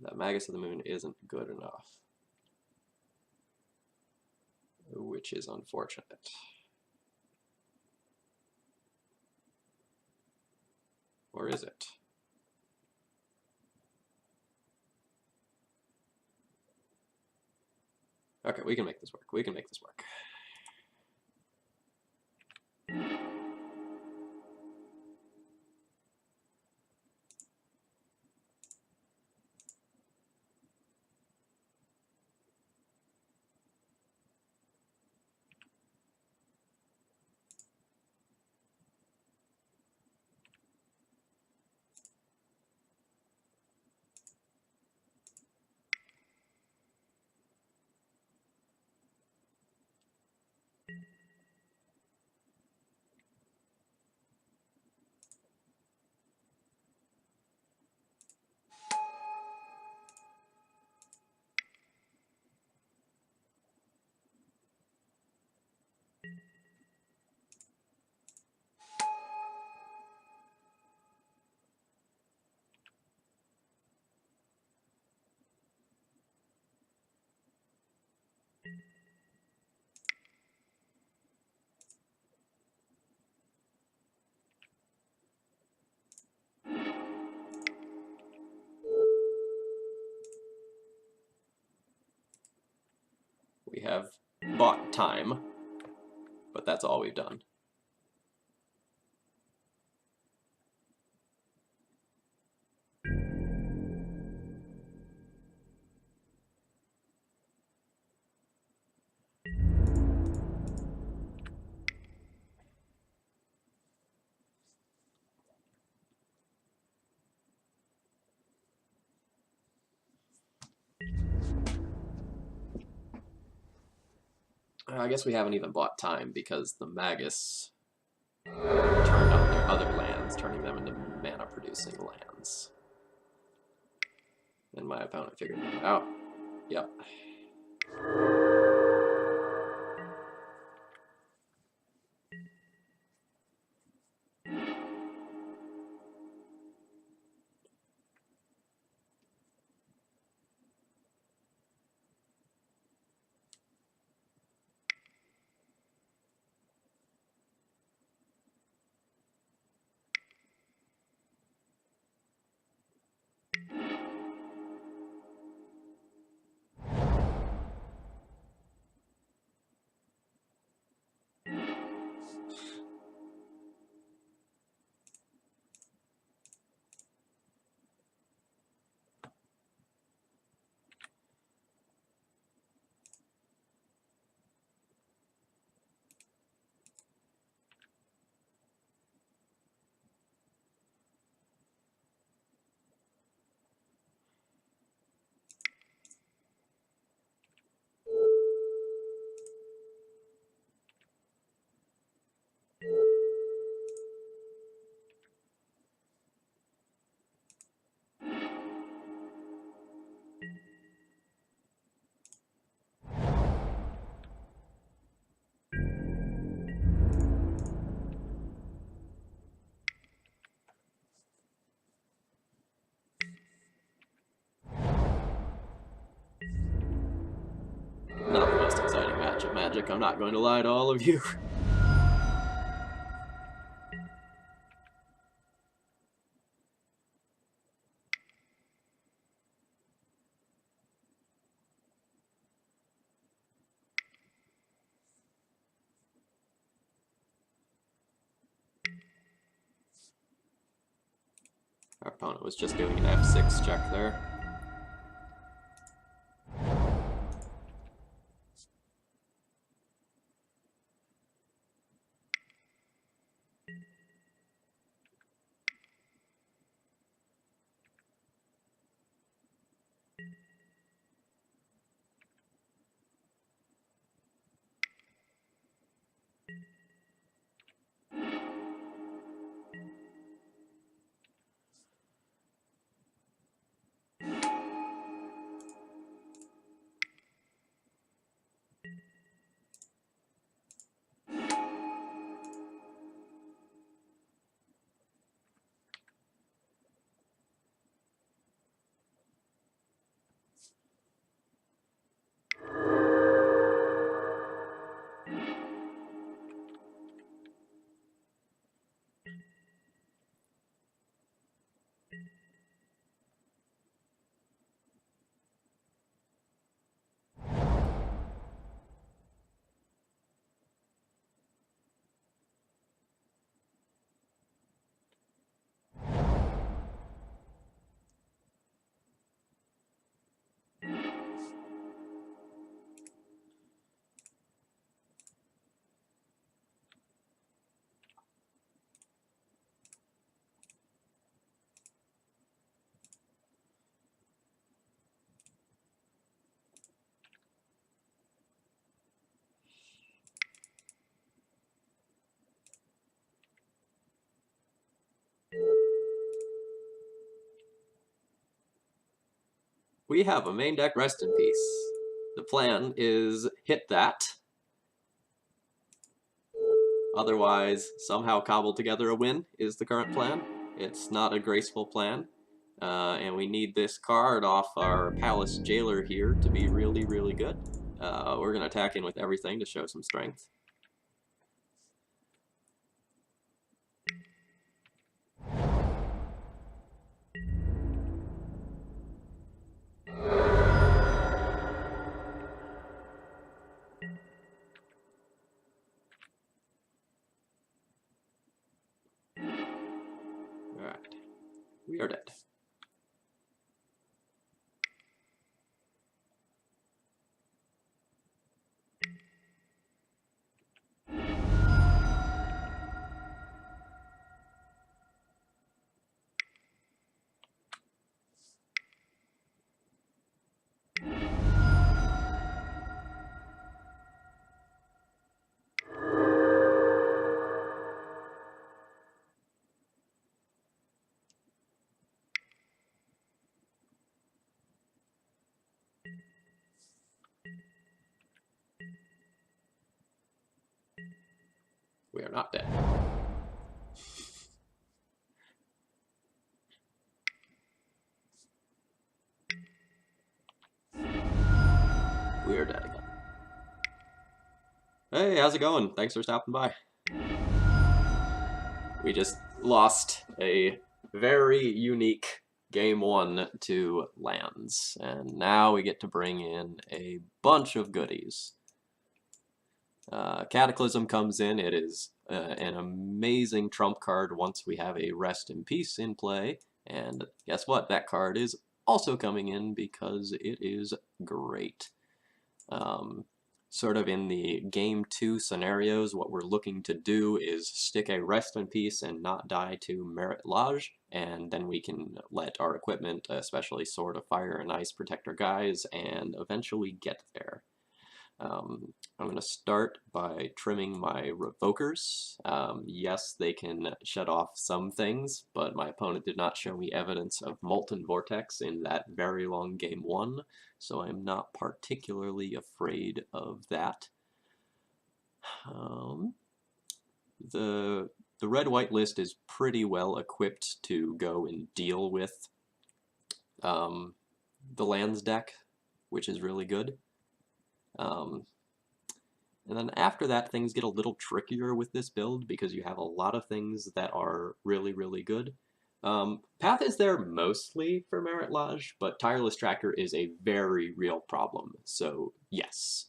That Magus of the Moon isn't good enough, which is unfortunate. Or is it? Okay, we can make this work. We can make this work. We have bought time, but that's all we've done. I guess we haven't even bought time because the Magus turned on their other lands, turning them into mana-producing lands. And my opponent figured that out. Yep. Not the most exciting match of Magic, I'm not going to lie to all of you. Our opponent was just doing an F6 check there. We have a main deck rest in peace. The plan is hit that. Otherwise, somehow cobble together a win is the current plan. It's not a graceful plan. And we need this card off our Palace Jailer here to be really, really good. We're going to attack in with everything to show some strength. Alright, we are dead. We are not dead. We are dead again. Hey, how's it going? Thanks for stopping by. We just lost a very unique game 1 to lands, and now we get to bring in a bunch of goodies. Cataclysm comes in. It is an amazing trump card once we have a Rest in Peace in play, and guess what? That card is also coming in because it is great. Sort of in the game 2 scenarios, what we're looking to do is stick a Rest in Peace and not die to Merit Lodge, and then we can let our equipment, especially Sword of Fire and Ice, protect our guys, and eventually get there. I'm going to start by trimming my Revokers. Yes, they can shut off some things, but my opponent did not show me evidence of Molten Vortex in that very long game 1, so I'm not particularly afraid of that. The red-white list is pretty well equipped to go and deal with the lands deck, which is really good. And then after that, things get a little trickier with this build because you have a lot of things that are really, really good. Path is there mostly for Merit Lodge, but Tireless Tracker is a very real problem, so yes.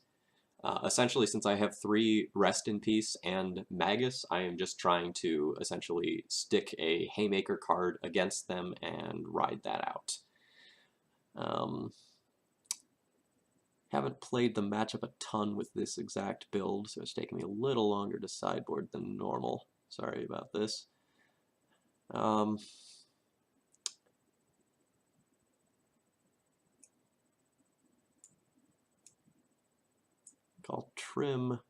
Essentially, since I have 3 Rest in Peace and Magus, I am just trying to essentially stick a Haymaker card against them and ride that out. Haven't played the matchup a ton with this exact build, so it's taking me a little longer to sideboard than normal. Sorry about this. I'll trim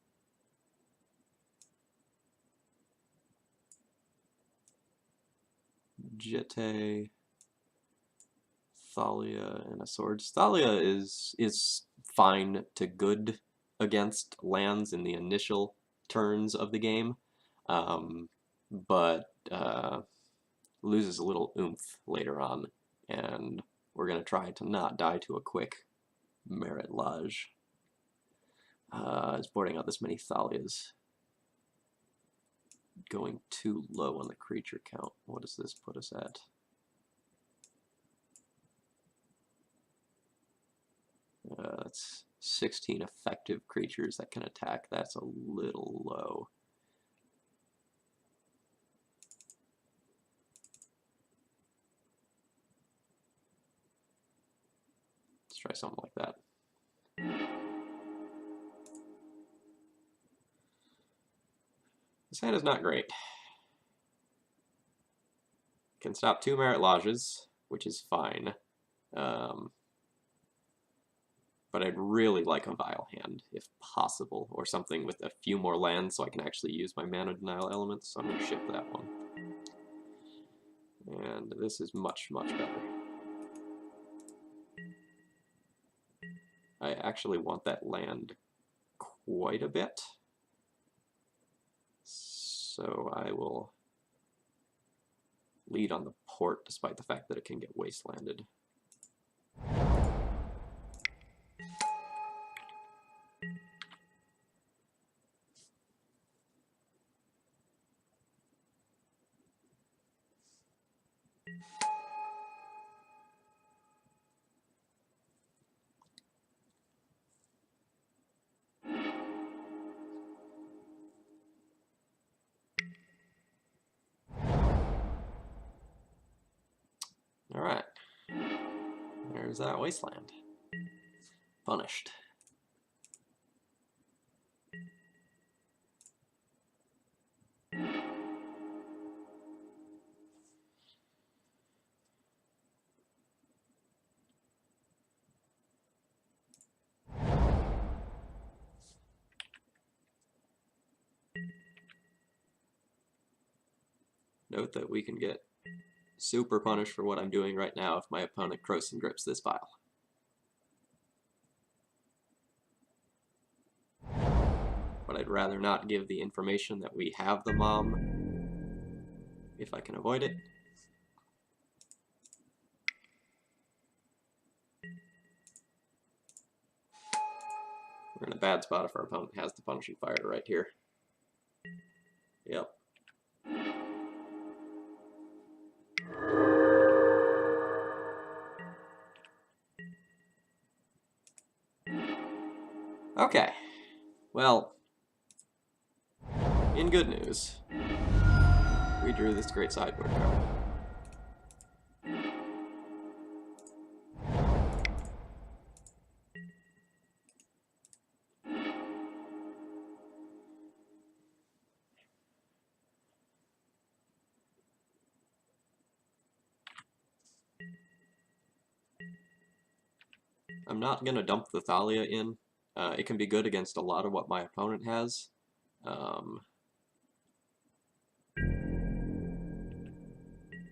Jete, Thalia, and a sword. Thalia is fine to good against lands in the initial turns of the game, but loses a little oomph later on, and we're going to try to not die to a quick Merit Lodge. It's boarding out this many Thalias. Going too low on the creature count. What does this put us at? That's 16 effective creatures that can attack. That's a little low. Let's try something like that. This hand is not great. Can stop 2 Merit Lodges, which is fine. But I'd really like a Vile hand, if possible, or something with a few more lands so I can actually use my Mana Denial elements, so I'm going to ship that one. And this is much, much better. I actually want that land quite a bit. So I will lead on the port despite the fact that it can get wastelanded. Alright, there's that wasteland. Punished. Note that we can get super punished for what I'm doing right now if my opponent crows and grips this pile. But I'd rather not give the information that we have the mom, if I can avoid it. We're in a bad spot if our opponent has the punishing fire right here. Yep. Okay. Well, in good news, we drew this great sideboard card. I'm not going to dump the Thalia in. It can be good against a lot of what my opponent has.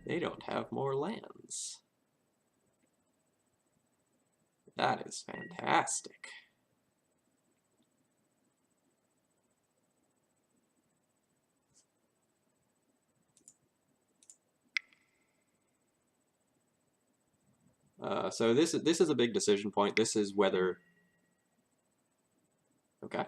They don't have more lands. That is fantastic. So this is a big decision point. This is whether... Okay.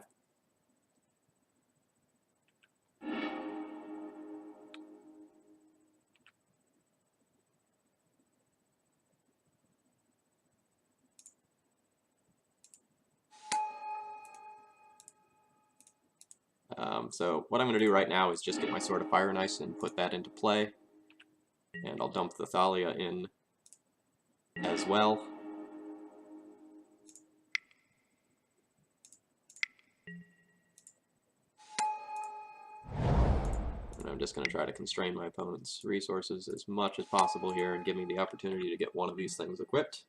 So what I'm going to do right now is just get my Sword of Fire and Ice and put that into play. And I'll dump the Thalia in as well. And I'm just going to try to constrain my opponent's resources as much as possible here and give me the opportunity to get one of these things equipped.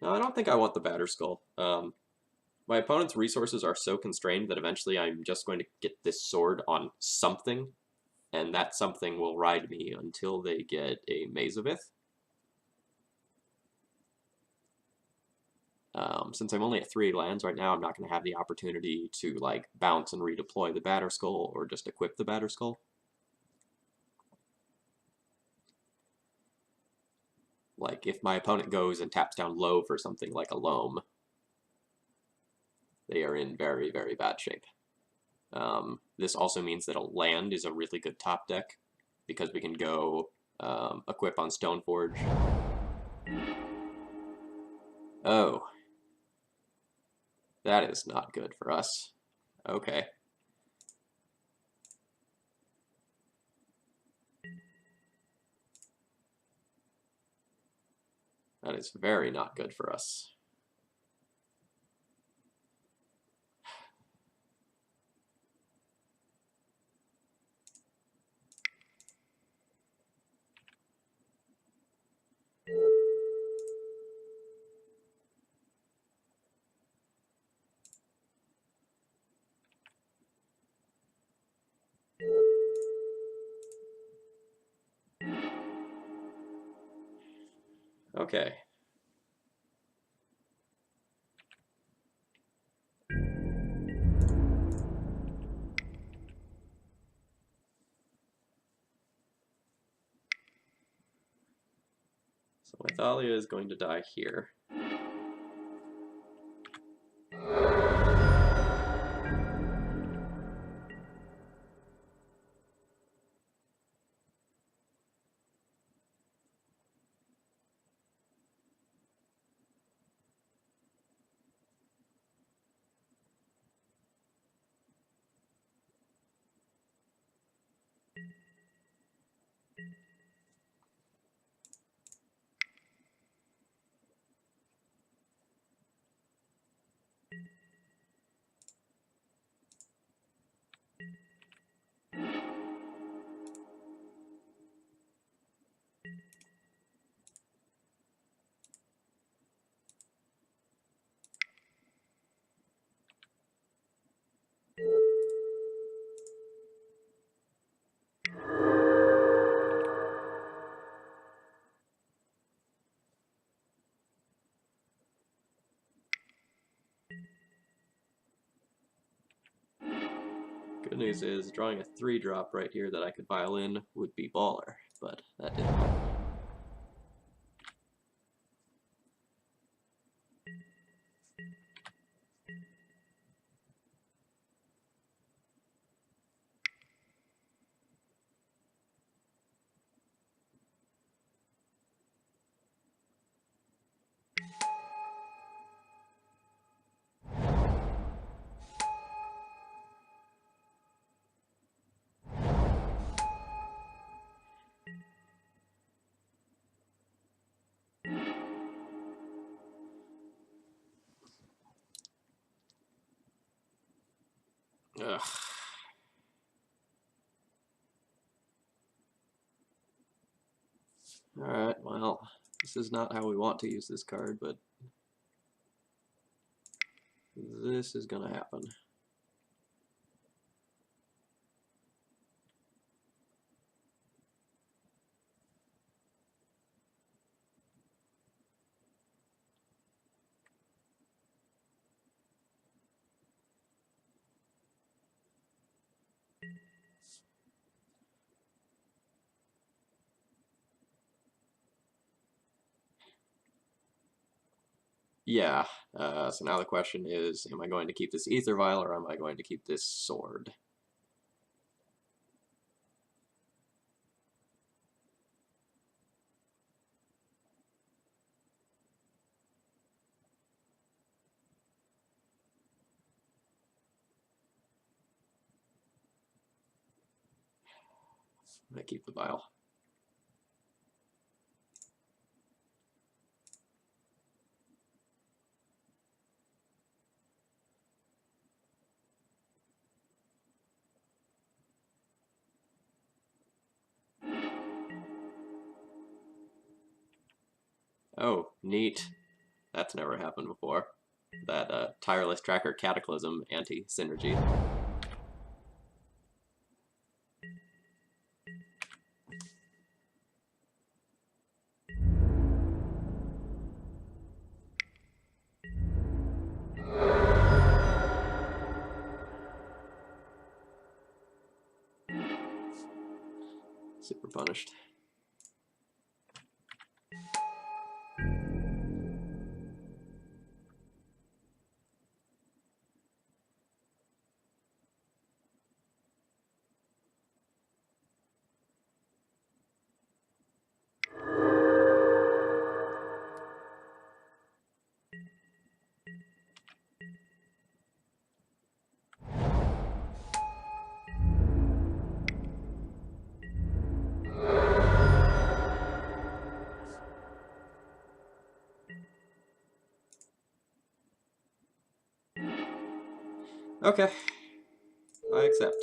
No, I don't think I want the Batter Skull. My opponent's resources are so constrained that eventually I'm just going to get this sword on something, and that something will ride me until they get a Mazavith. Since I'm only at 3 lands right now, I'm not going to have the opportunity to like bounce and redeploy the Batter Skull or just equip the Batter Skull. Like, if my opponent goes and taps down low for something like a Loam, they are in very, very bad shape. This also means that a land is a really good top deck, because we can go equip on Stoneforge. Oh. That is not good for us. Okay. That is very not good for us. Okay. So my Thalia is going to die here. Good news is, drawing a 3-drop right here that I could violin would be baller, but that didn't happen. Ugh. Alright, well, this is not how we want to use this card, but this is gonna happen. Yeah, so now the question is, am I going to keep this Ether Vial or am I going to keep this sword? I'm going to keep the vial. Oh, neat. That's never happened before. That Tireless Tracker Cataclysm anti-synergy. Super punished. Okay, I accept.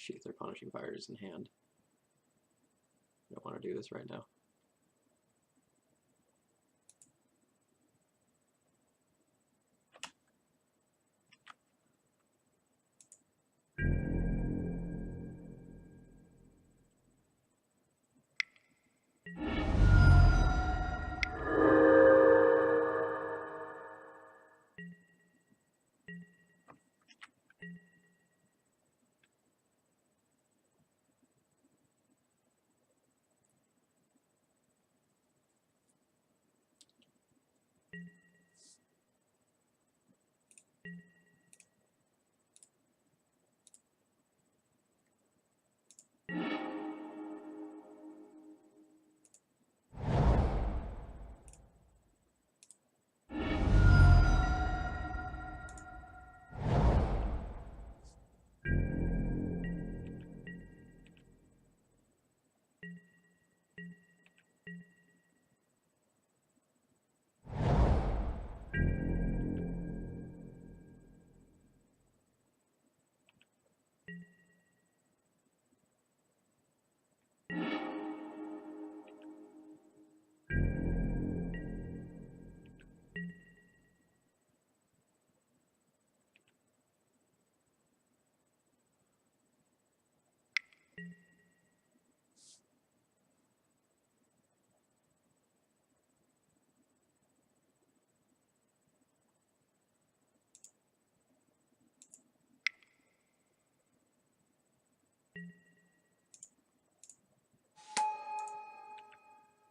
Shoot, their punishing fire is in hand. I don't want to do this right now.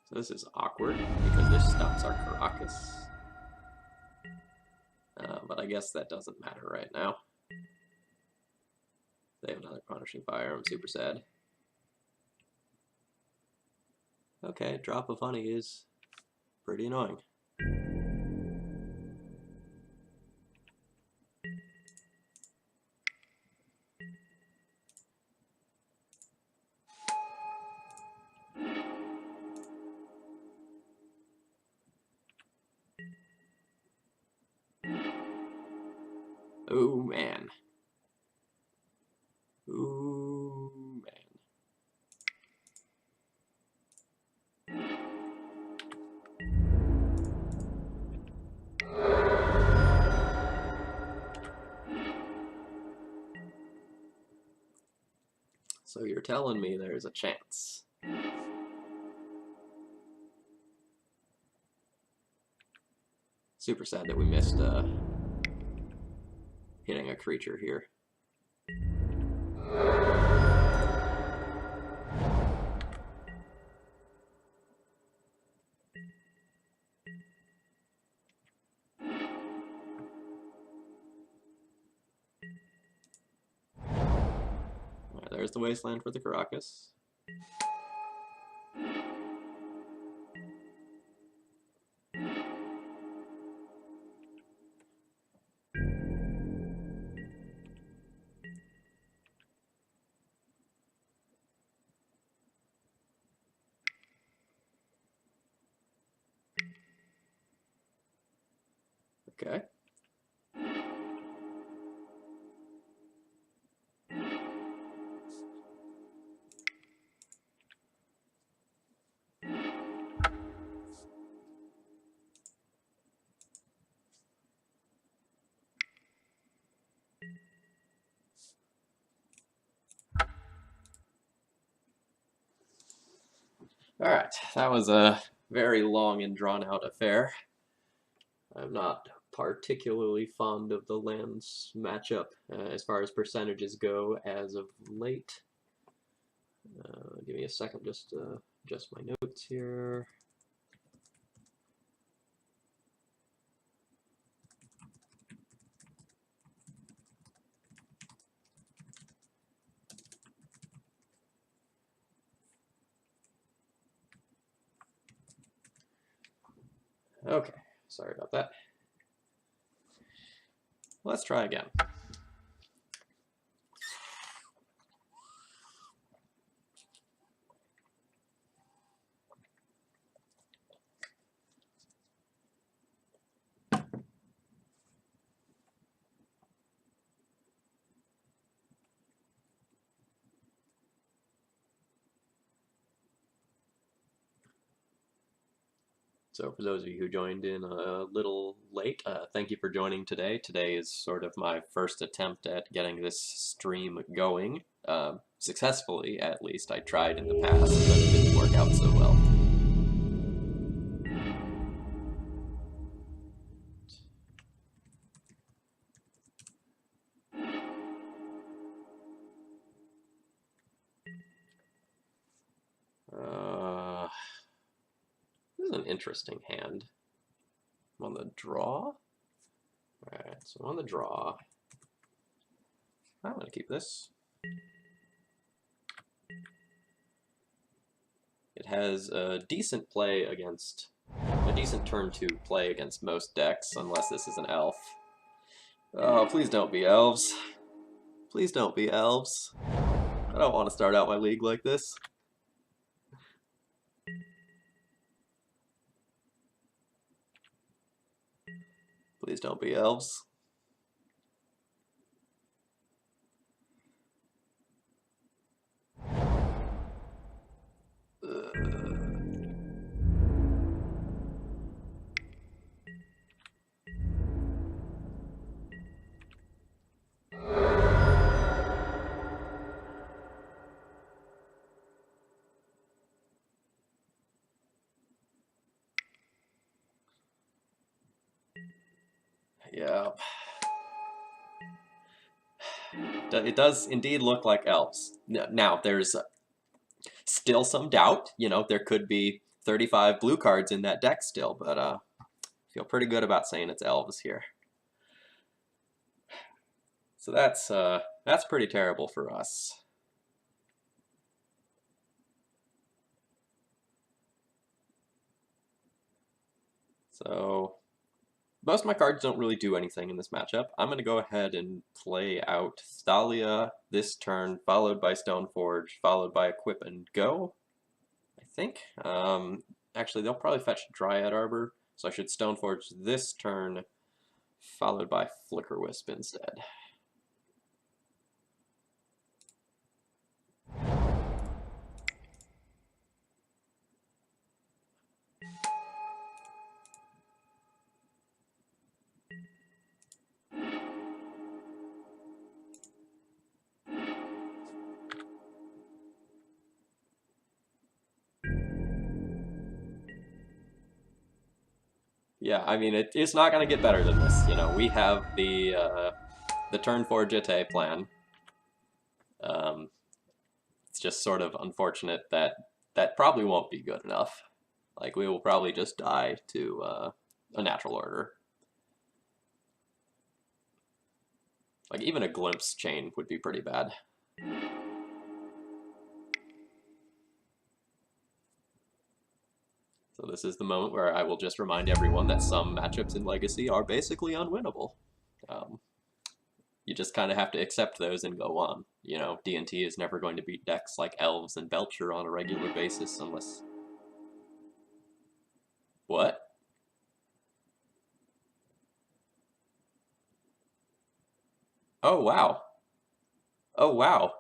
So this is awkward because this stops our Caracas. But I guess that doesn't matter right now. They have another punishing fire. I'm super sad. Okay, drop of honey is pretty annoying. Oh man. Ooh man. So you're telling me there's a chance. Super sad that we missed hitting a creature here. Alright, there's the wasteland for the Caracas. Okay. Alright, that was a very long and drawn out affair. I'm not particularly fond of the lands matchup as far as percentages go as of late. Give me a second just to adjust my notes here. Okay, sorry about that. Let's try again. So for those of you who joined in a little late, thank you for joining today. Today is sort of my first attempt at getting this stream going. Successfully, at least. I tried in the past, but it didn't work out so well. This is an interesting hand. I'm on the draw. Alright, so on the draw. I'm going to keep this. It has a decent play against, a decent turn to play against most decks, unless this is an elf. Oh, please don't be elves. Please don't be elves. I don't want to start out my league like this. Please don't be elves. Yeah. It does indeed look like elves. Now, there's still some doubt. You know, there could be 35 blue cards in that deck still, but I feel pretty good about saying it's elves here. So that's pretty terrible for us. So most of my cards don't really do anything in this matchup. I'm going to go ahead and play out Thalia this turn, followed by Stoneforge, followed by Equip and Go, I think. Actually, they'll probably fetch Dryad Arbor, so I should Stoneforge this turn, followed by Flicker Wisp instead. Yeah, I mean, it's not going to get better than this. You know, we have the turn 4 Jitte plan. It's just sort of unfortunate that that probably won't be good enough. Like, we will probably just die to a natural order. Like, even a glimpse chain would be pretty bad. So this is the moment where I will just remind everyone that some matchups in Legacy are basically unwinnable. You just kind of have to accept those and go on. You know, D&T is never going to beat decks like Elves and Belcher on a regular basis unless... What? Oh, wow. Oh, wow.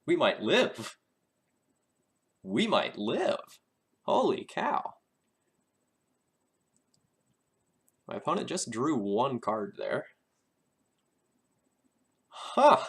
We might live. We might live. Holy cow. My opponent just drew one card there. Huh.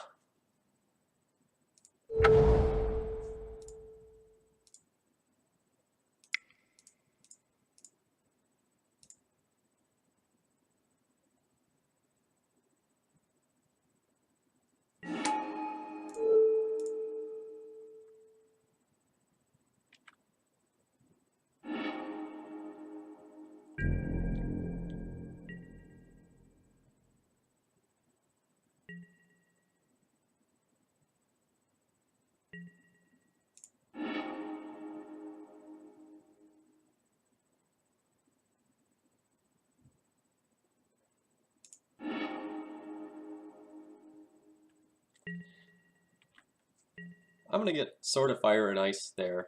I'm going to get Sword of Fire and Ice there.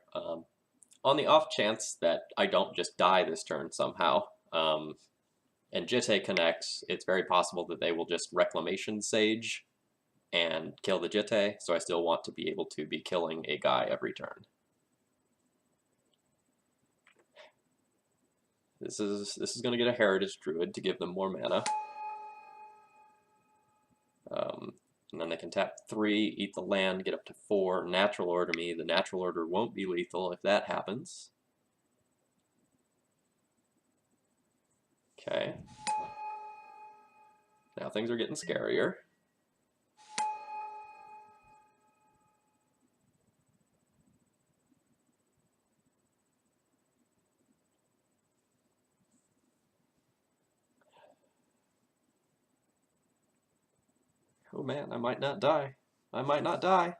On the off chance that I don't just die this turn somehow, and Jitte connects, it's very possible that they will just Reclamation Sage and kill the Jitte, so I still want to be able to be killing a guy every turn. This is going to get a Heritage Druid to give them more mana. And then they can tap 3, eat the land, get up to 4, natural order me. The natural order won't be lethal if that happens. Okay. Now things are getting scarier. Oh man, I might not die. I might not die.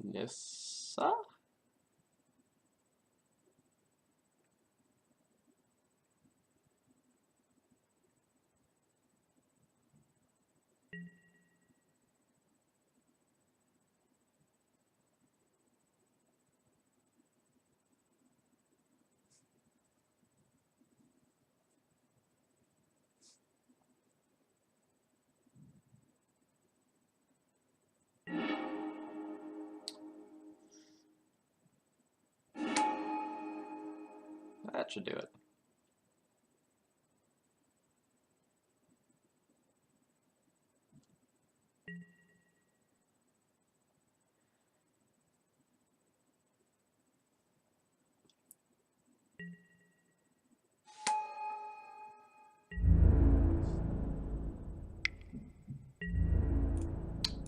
Nissa? That should do it.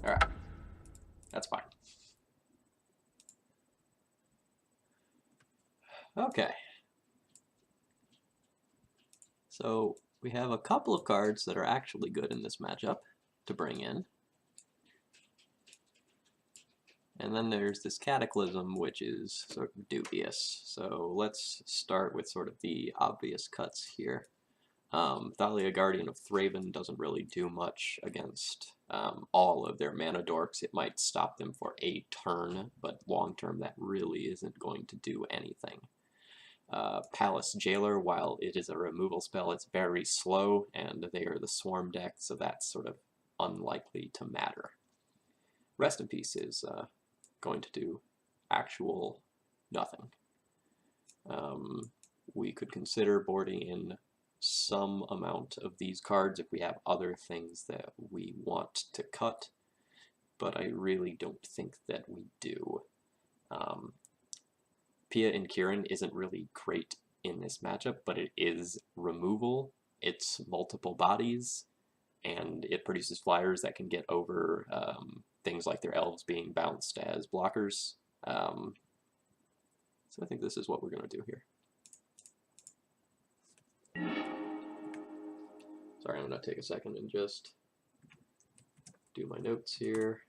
Alright. That's fine. Okay. So we have a couple of cards that are actually good in this matchup to bring in. And then there's this Cataclysm, which is sort of dubious. So let's start with sort of the obvious cuts here. Thalia, Guardian of Thraben, doesn't really do much against all of their mana dorks. It might stop them for a turn, but long term that really isn't going to do anything. Palace Jailer, while it is a removal spell, it's very slow, and they are the Swarm deck, so that's sort of unlikely to matter. Rest in Peace is going to do actual nothing. We could consider boarding in some amount of these cards if we have other things that we want to cut, but I really don't think that we do. Pia and Kieran isn't really great in this matchup, but it is removal, it's multiple bodies, and it produces flyers that can get over things like their elves being bounced as blockers. So I think this is what we're going to do here. Sorry, I'm going to take a second and just do my notes here.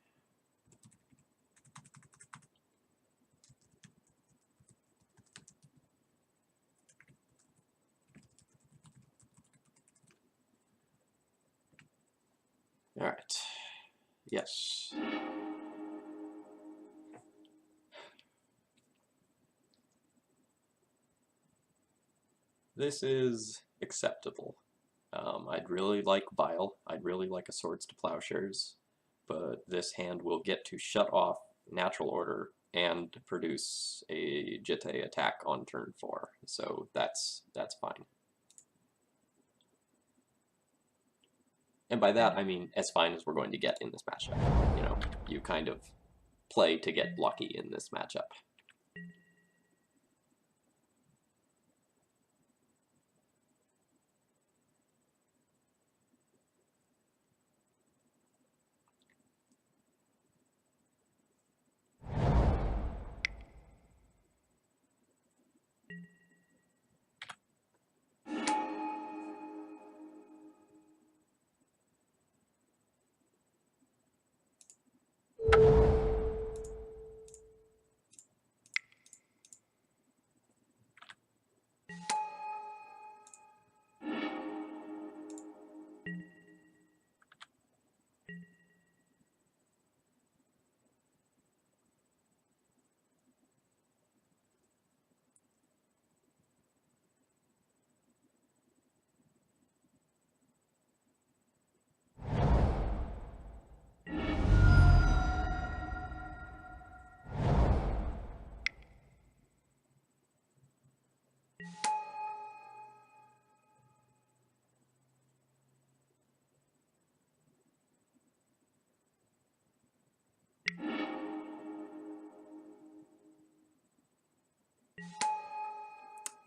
All right. Yes. This is acceptable. I'd really like Vile. I'd really like a Swords to Plowshares, but this hand will get to shut off Natural Order and produce a Jitte attack on turn 4, so that's fine. And by that, I mean as fine as we're going to get in this matchup. You know, you kind of play to get lucky in this matchup.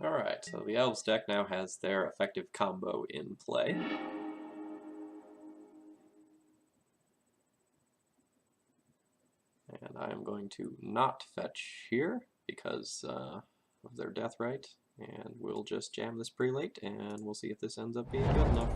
Alright, so the Elves deck now has their effective combo in play. And I am going to not fetch here because of their death right, and we'll just jam this prelate, and we'll see if this ends up being good enough.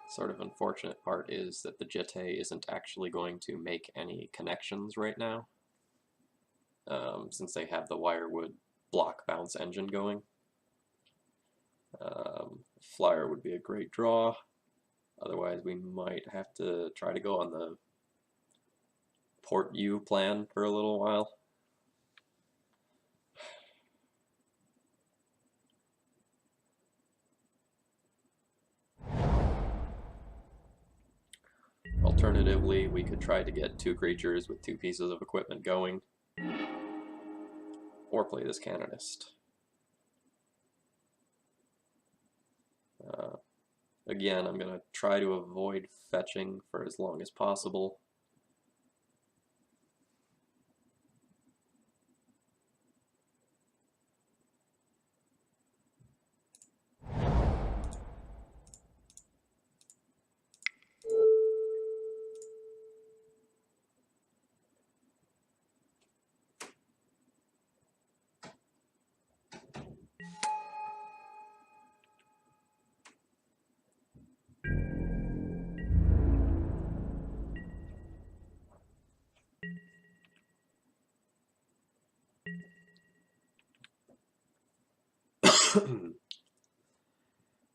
Sort of unfortunate part is that the Jetay isn't actually going to make any connections right now, since they have the Wirewood block bounce engine going. Flyer would be a great draw, otherwise we might have to try to go on the Port U plan for a little while. Alternatively, we could try to get 2 creatures with 2 pieces of equipment going, or play this Canonist. Again, I'm going to try to avoid fetching for as long as possible.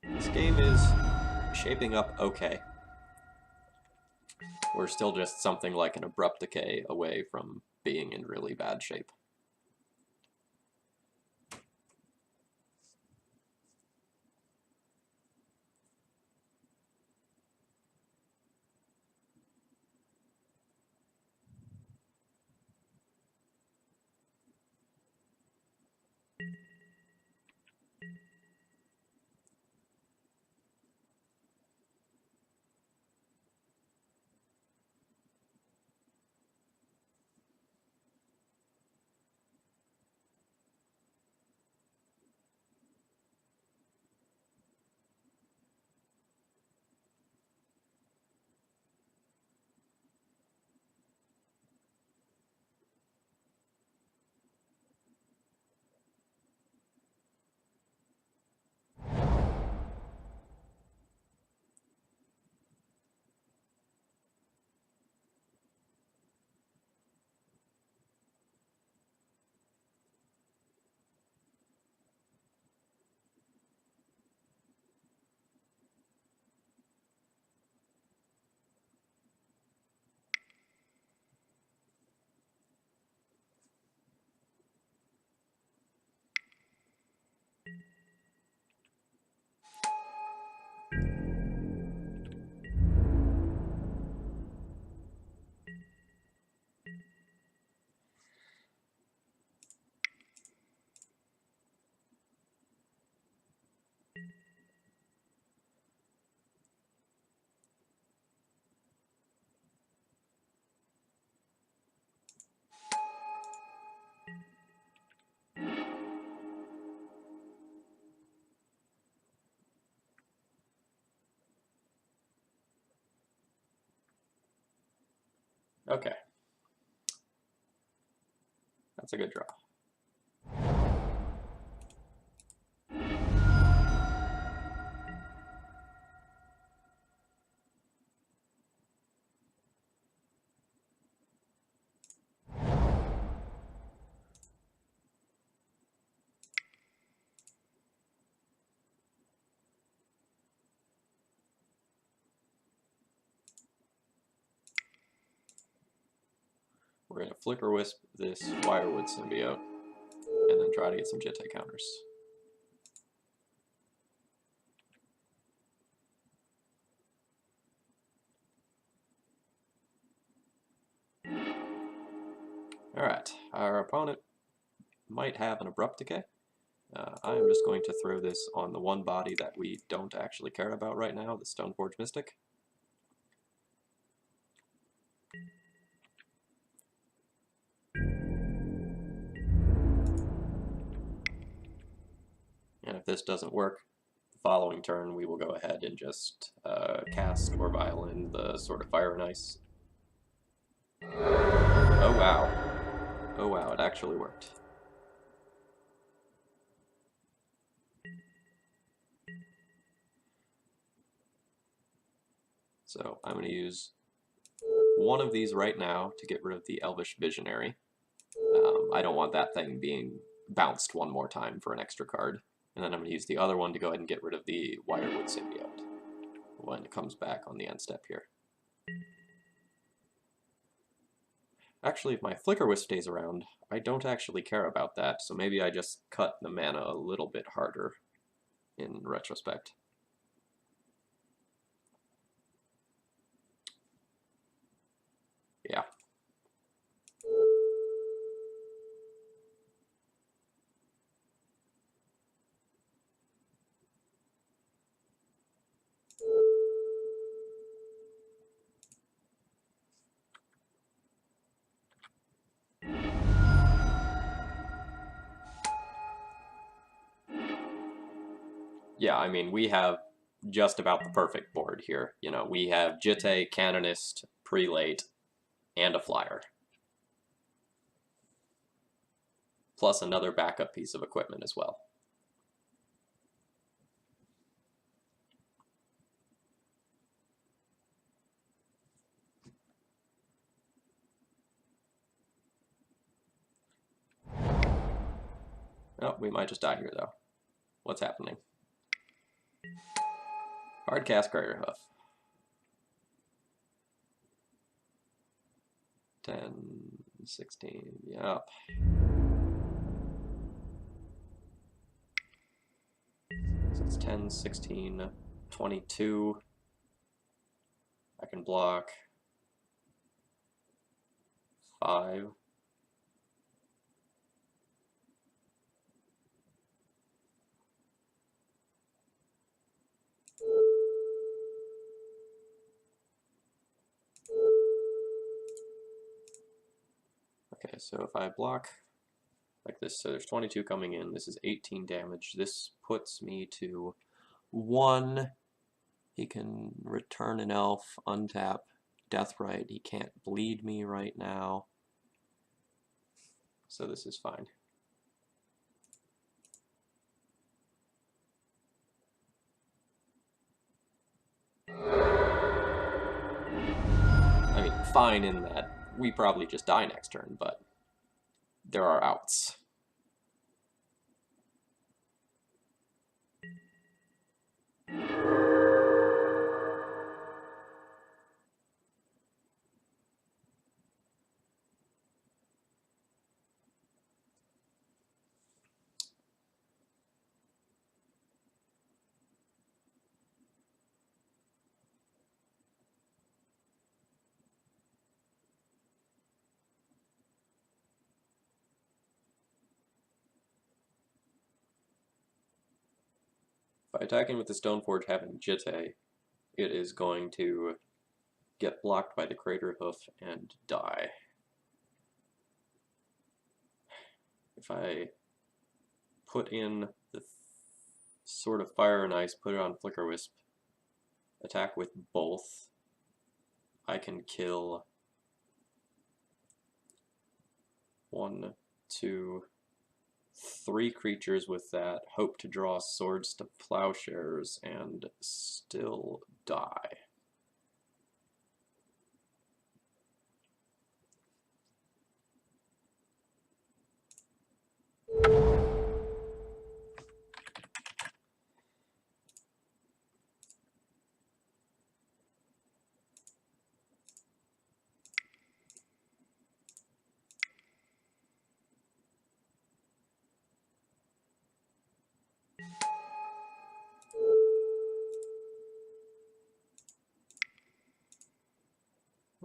This game is shaping up okay. We're still just something like an abrupt decay away from being in really bad shape. Okay. That's a good draw. We're going to Flicker Wisp this Wirewood symbiote, and then try to get some Jitte counters. Alright, our opponent might have an Abrupt Decay. I am just going to throw this on the one body that we don't actually care about right now, the Stoneforge Mystic. And if this doesn't work, the following turn we will go ahead and just cast or violin the Sword of Fire and Ice. Oh wow. Oh wow, it actually worked. So I'm going to use one of these right now to get rid of the Elvish Visionary. I don't want that thing being bounced one more time for an extra card. And then I'm going to use the other one to go ahead and get rid of the Wirewood symbiote when it comes back on the end step here. Actually, if my Flicker Wisp stays around, I don't actually care about that, so maybe I just cut the mana a little bit harder in retrospect. Yeah. Yeah, I mean, we have just about the perfect board here. You know, we have Jitte, Canonist, Prelate, and a Flyer. Plus another backup piece of equipment as well. Oh, we might just die here, though. What's happening? Hard cast Crater Hoof. 10, 16, yep. So it's 10, 16, 22. I can block 5. Okay, so if I block like this, so there's 22 coming in, this is 18 damage. This puts me to 1. He can return an elf, untap, Deathrite. He can't bleed me right now. So this is fine. I mean, fine in that we probably just die next turn, but there are outs. By attacking with the Stoneforge having Jitte, it is going to get blocked by the Crater Hoof and die. If I put in the Sword of Fire and Ice, put it on Flicker Wisp, attack with both, I can kill 1, 2, 3 creatures with that, hope to draw Swords to Plowshares, and still die.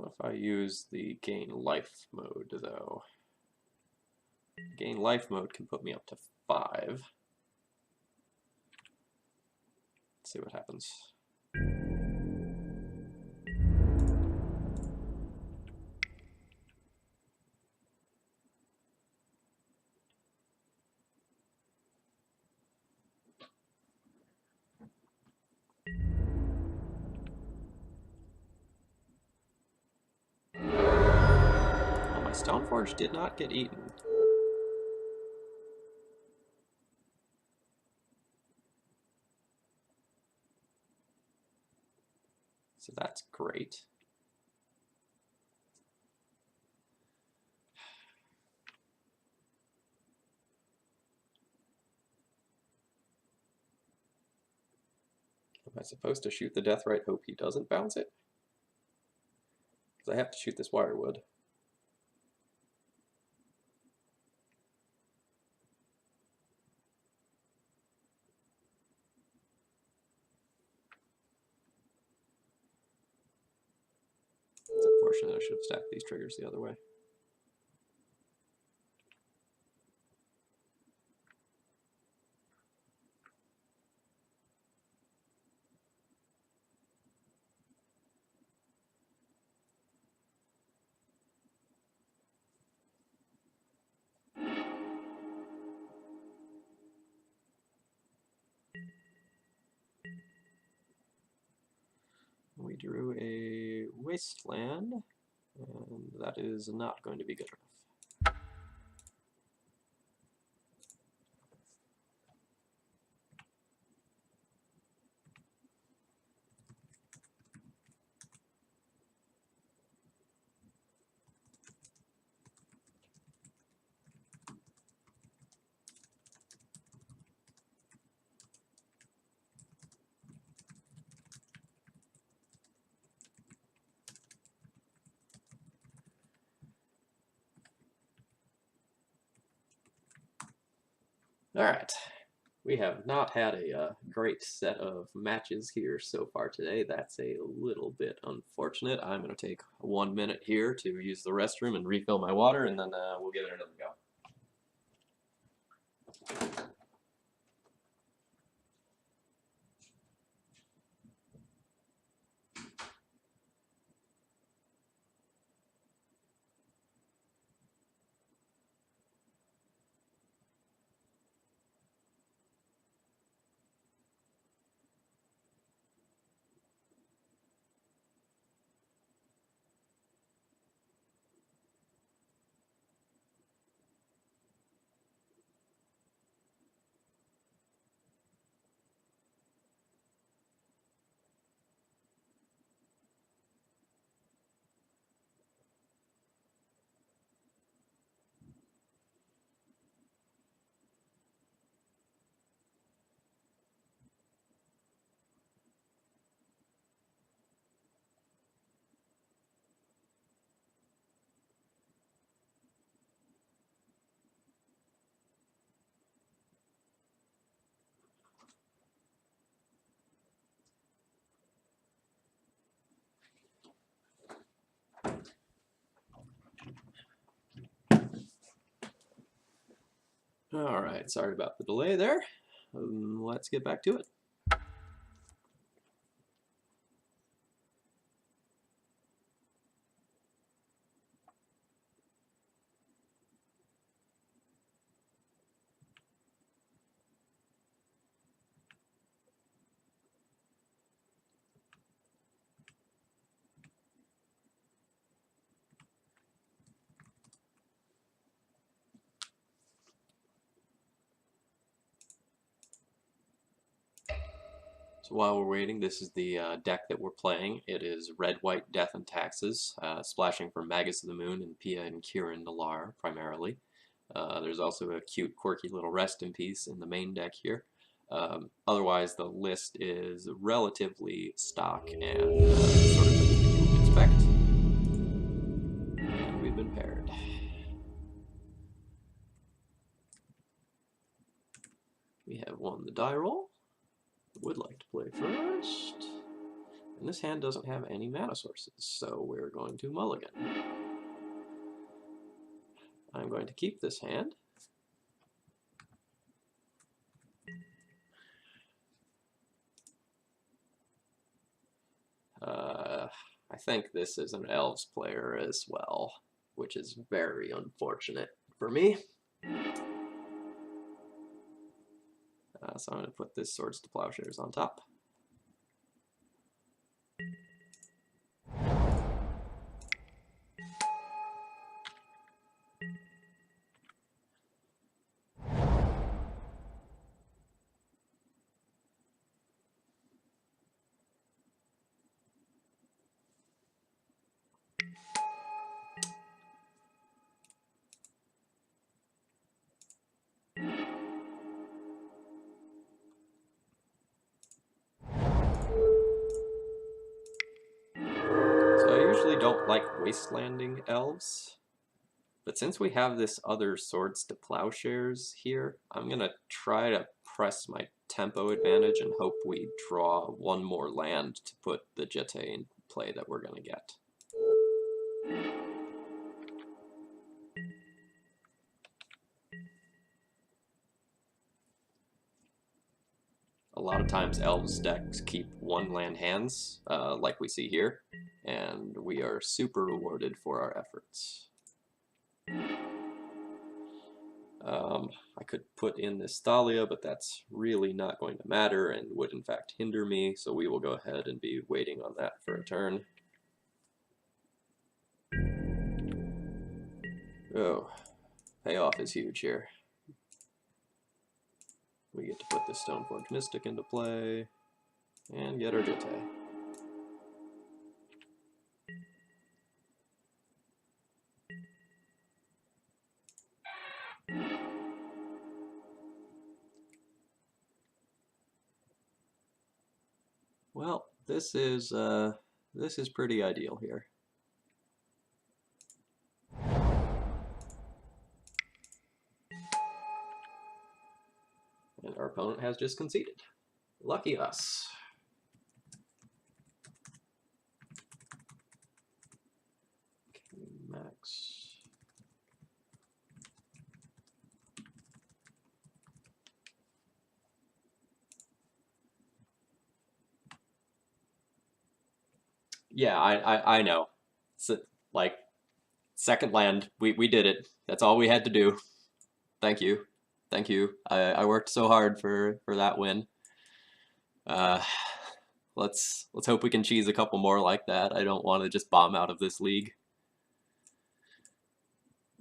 If I use the gain life mode, though, gain life mode can put me up to 5. Let's see what happens. Well, my Stoneforge did not get eaten. So that's great. Am I supposed to shoot the Deathrite, hope he doesn't bounce it? Because I have to shoot this Wirewood. It's unfortunate. I should have stacked these triggers the other way. We drew a Wasteland, and that is not going to be good enough. Alright, we have not had a great set of matches here so far today. That's a little bit unfortunate. I'm going to take 1 minute here to use the restroom and refill my water, and then we'll give it another go. Alright, sorry about the delay there. Let's get back to it. So while we're waiting, this is the deck that we're playing. It is Red, White, Death, and Taxes, splashing for Magus of the Moon and Pia and Kieran Nalar, primarily. There's also a cute, quirky little Rest in Peace in the main deck here. Otherwise, the list is relatively stock and sort of things that you would expect. And we've been paired. We have won the die roll. Would like to play first. And this hand doesn't have any mana sources, so we're going to mulligan. I'm going to keep this hand. I think this is an Elves player as well, which is very unfortunate for me. So I'm going to put this Swords to Plowshares on top. So I usually don't like wastelanding elves, but since we have this other Swords to Plowshares here, I'm gonna try to press my tempo advantage and hope we draw one more land to put the Jetée in play that we're gonna get. A lot of times Elves decks keep one land hands, like we see here, and we are super rewarded for our efforts. I could put in this Thalia, but that's really not going to matter and would in fact hinder me, so we will go ahead and be waiting on that for a turn. Oh, payoff is huge here. We get to put this Stoneforge Mystic into play and get our Jetée. Well, this is pretty ideal here. And our opponent has just conceded. Lucky us. Okay, max. Yeah, I know. So, like, second land, we did it. That's all we had to do. Thank you. Thank you. I worked so hard for that win. Let's hope we can cheese a couple more like that. I don't want to just bomb out of this league.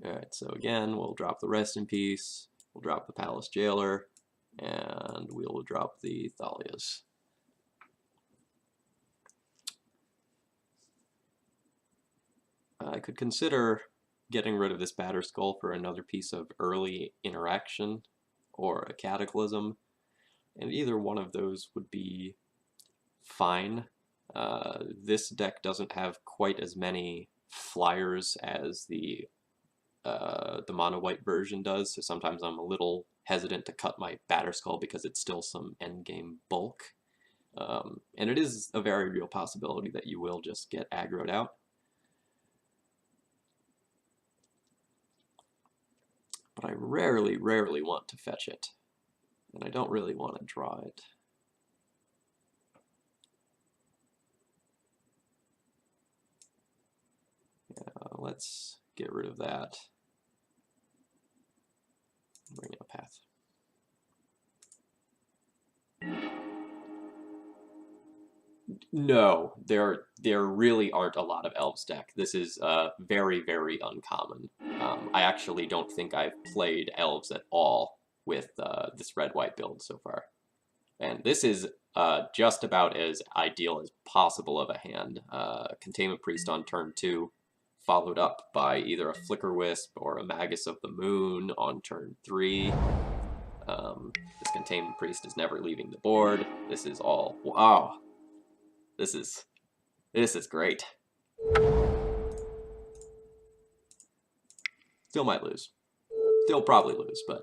Alright, so again, we'll drop the Rest in Peace, we'll drop the Palace Jailer, and we'll drop the Thalias. I could consider getting rid of this Batterskull for another piece of early interaction or a Cataclysm, and either one of those would be fine. This deck doesn't have quite as many flyers as the mono white version does, so sometimes I'm a little hesitant to cut my Batterskull because it's still some endgame bulk. And it is a very real possibility that you will just get aggroed out. But I rarely want to fetch it, and I don't really want to draw it. Let's get rid of that. Bring in a path. No, there really aren't a lot of Elves deck. This is very uncommon. I actually don't think I've played Elves at all with this red-white build so far. And this is just about as ideal as possible of a hand. Containment Priest on turn 2, followed up by either a Flicker Wisp or a Magus of the Moon on turn 3. This Containment Priest is never leaving the board. This is all... Wow! This is great. Still might lose. Still probably lose, but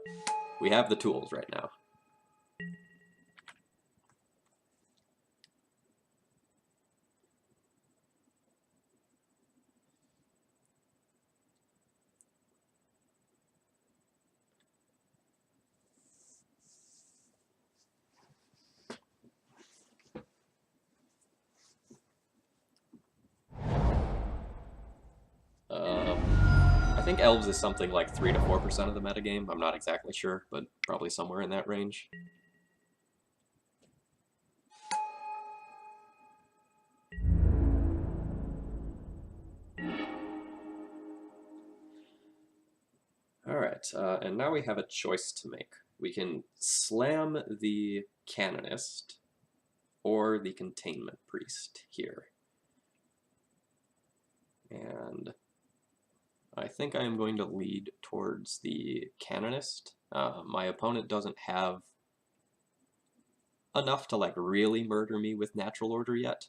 we have the tools right now. think elves is something like 3 to 4% of the metagame. I'm not exactly sure, but probably somewhere in that range. Alright, and now we have a choice to make. We can slam the Canonist or the Containment Priest here. And I think I am going to lead towards the Canonist. My opponent doesn't have enough to like really murder me with Natural Order yet.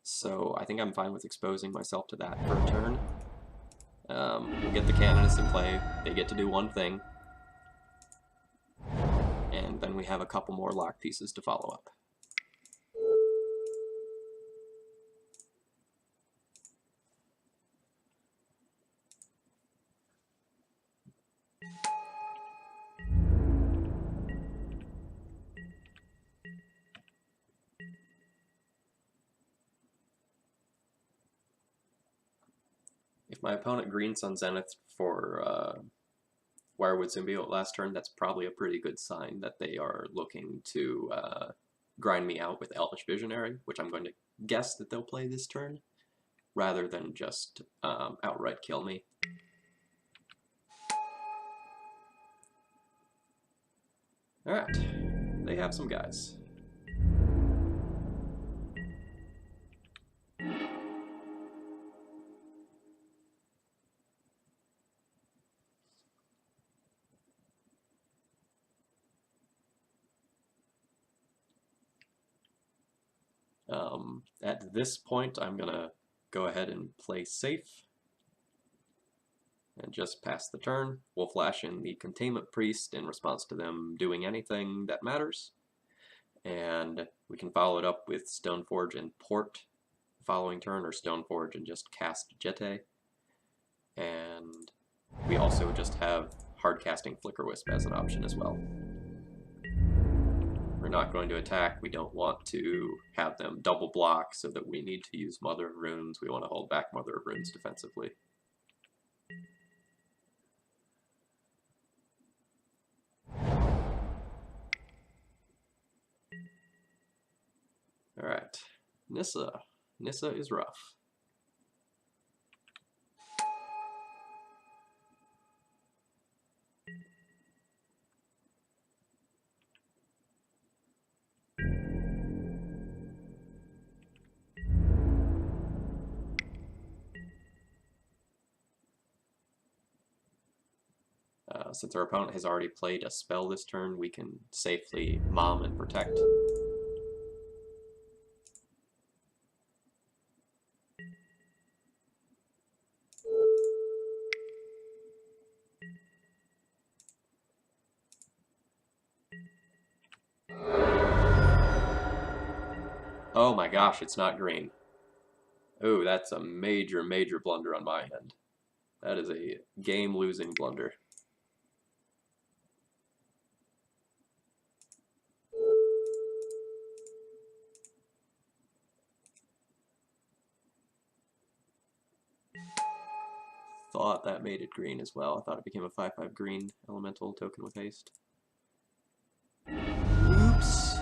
So I think I'm fine with exposing myself to that for a turn. We'll get the Canonist in play. They get to do one thing. And then we have a couple more lock pieces to follow up. If my opponent Green Sun Zenith for Wirewood Symbiote last turn, that's probably a pretty good sign that they are looking to grind me out with Elvish Visionary, which I'm going to guess that they'll play this turn, rather than just outright kill me. Alright, they have some guys. At this point, I'm going to go ahead and play safe and just pass the turn. We'll flash in the Containment Priest in response to them doing anything that matters. And we can follow it up with Stoneforge and Port the following turn, or Stoneforge and just cast Jete. And we also just have hard casting Flicker Wisp as an option as well. We're not going to attack. We don't want to have them double block so that we need to use Mother of Runes. We want to hold back Mother of Runes defensively. Alright, Nissa. Nissa is rough. Since our opponent has already played a spell this turn, we can safely Mom and Protect. Oh my gosh, it's not green. Oh, that's a major, major blunder on my end. That is a game-losing blunder. Thought that made it green as well. I thought it became a 5/5 green elemental token with haste. Oops.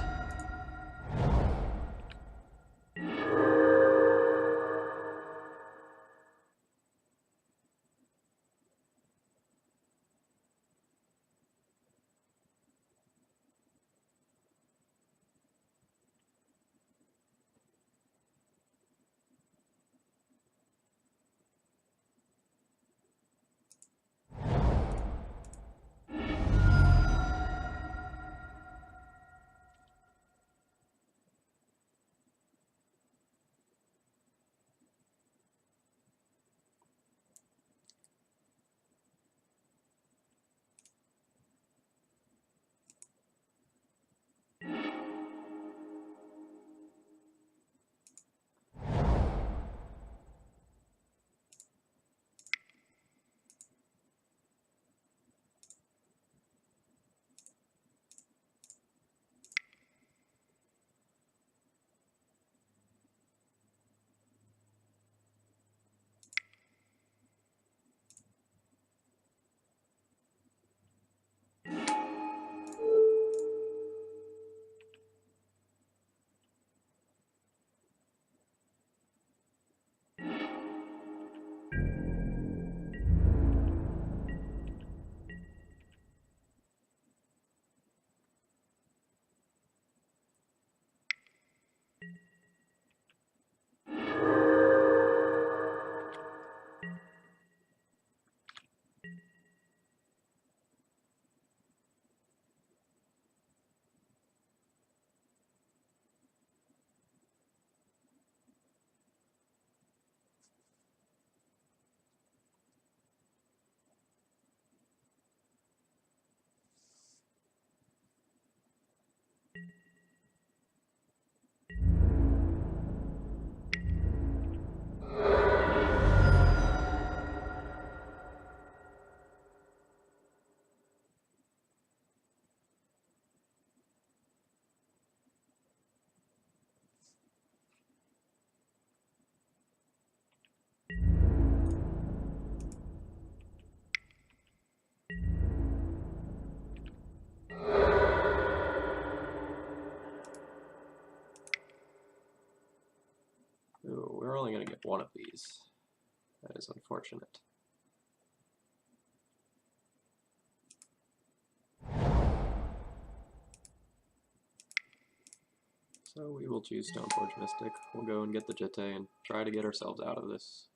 one of these. That is unfortunate. So we will choose Stoneforge Mystic. We'll go and get the Jitte and try to get ourselves out of this.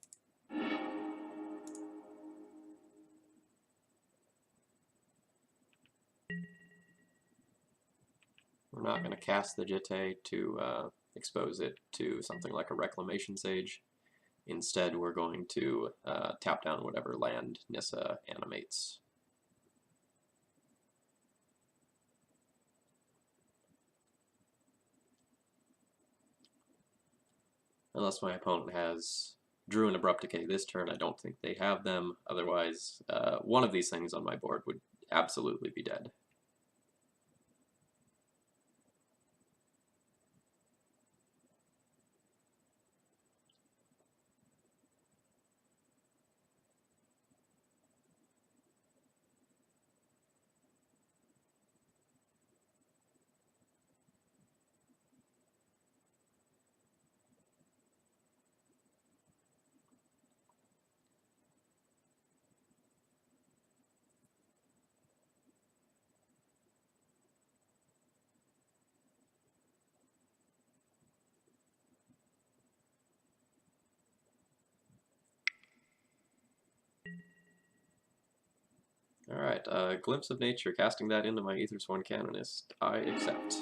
We're not going to cast the Jitte to expose it to something like a Reclamation Sage. Instead, we're going to tap down whatever land Nissa animates. Unless my opponent has Drew and Abrupt Decay this turn, I don't think they have them. Otherwise, one of these things on my board would absolutely be dead. Alright, Glimpse of Nature, casting that into my Aethersworn Canonist. I accept.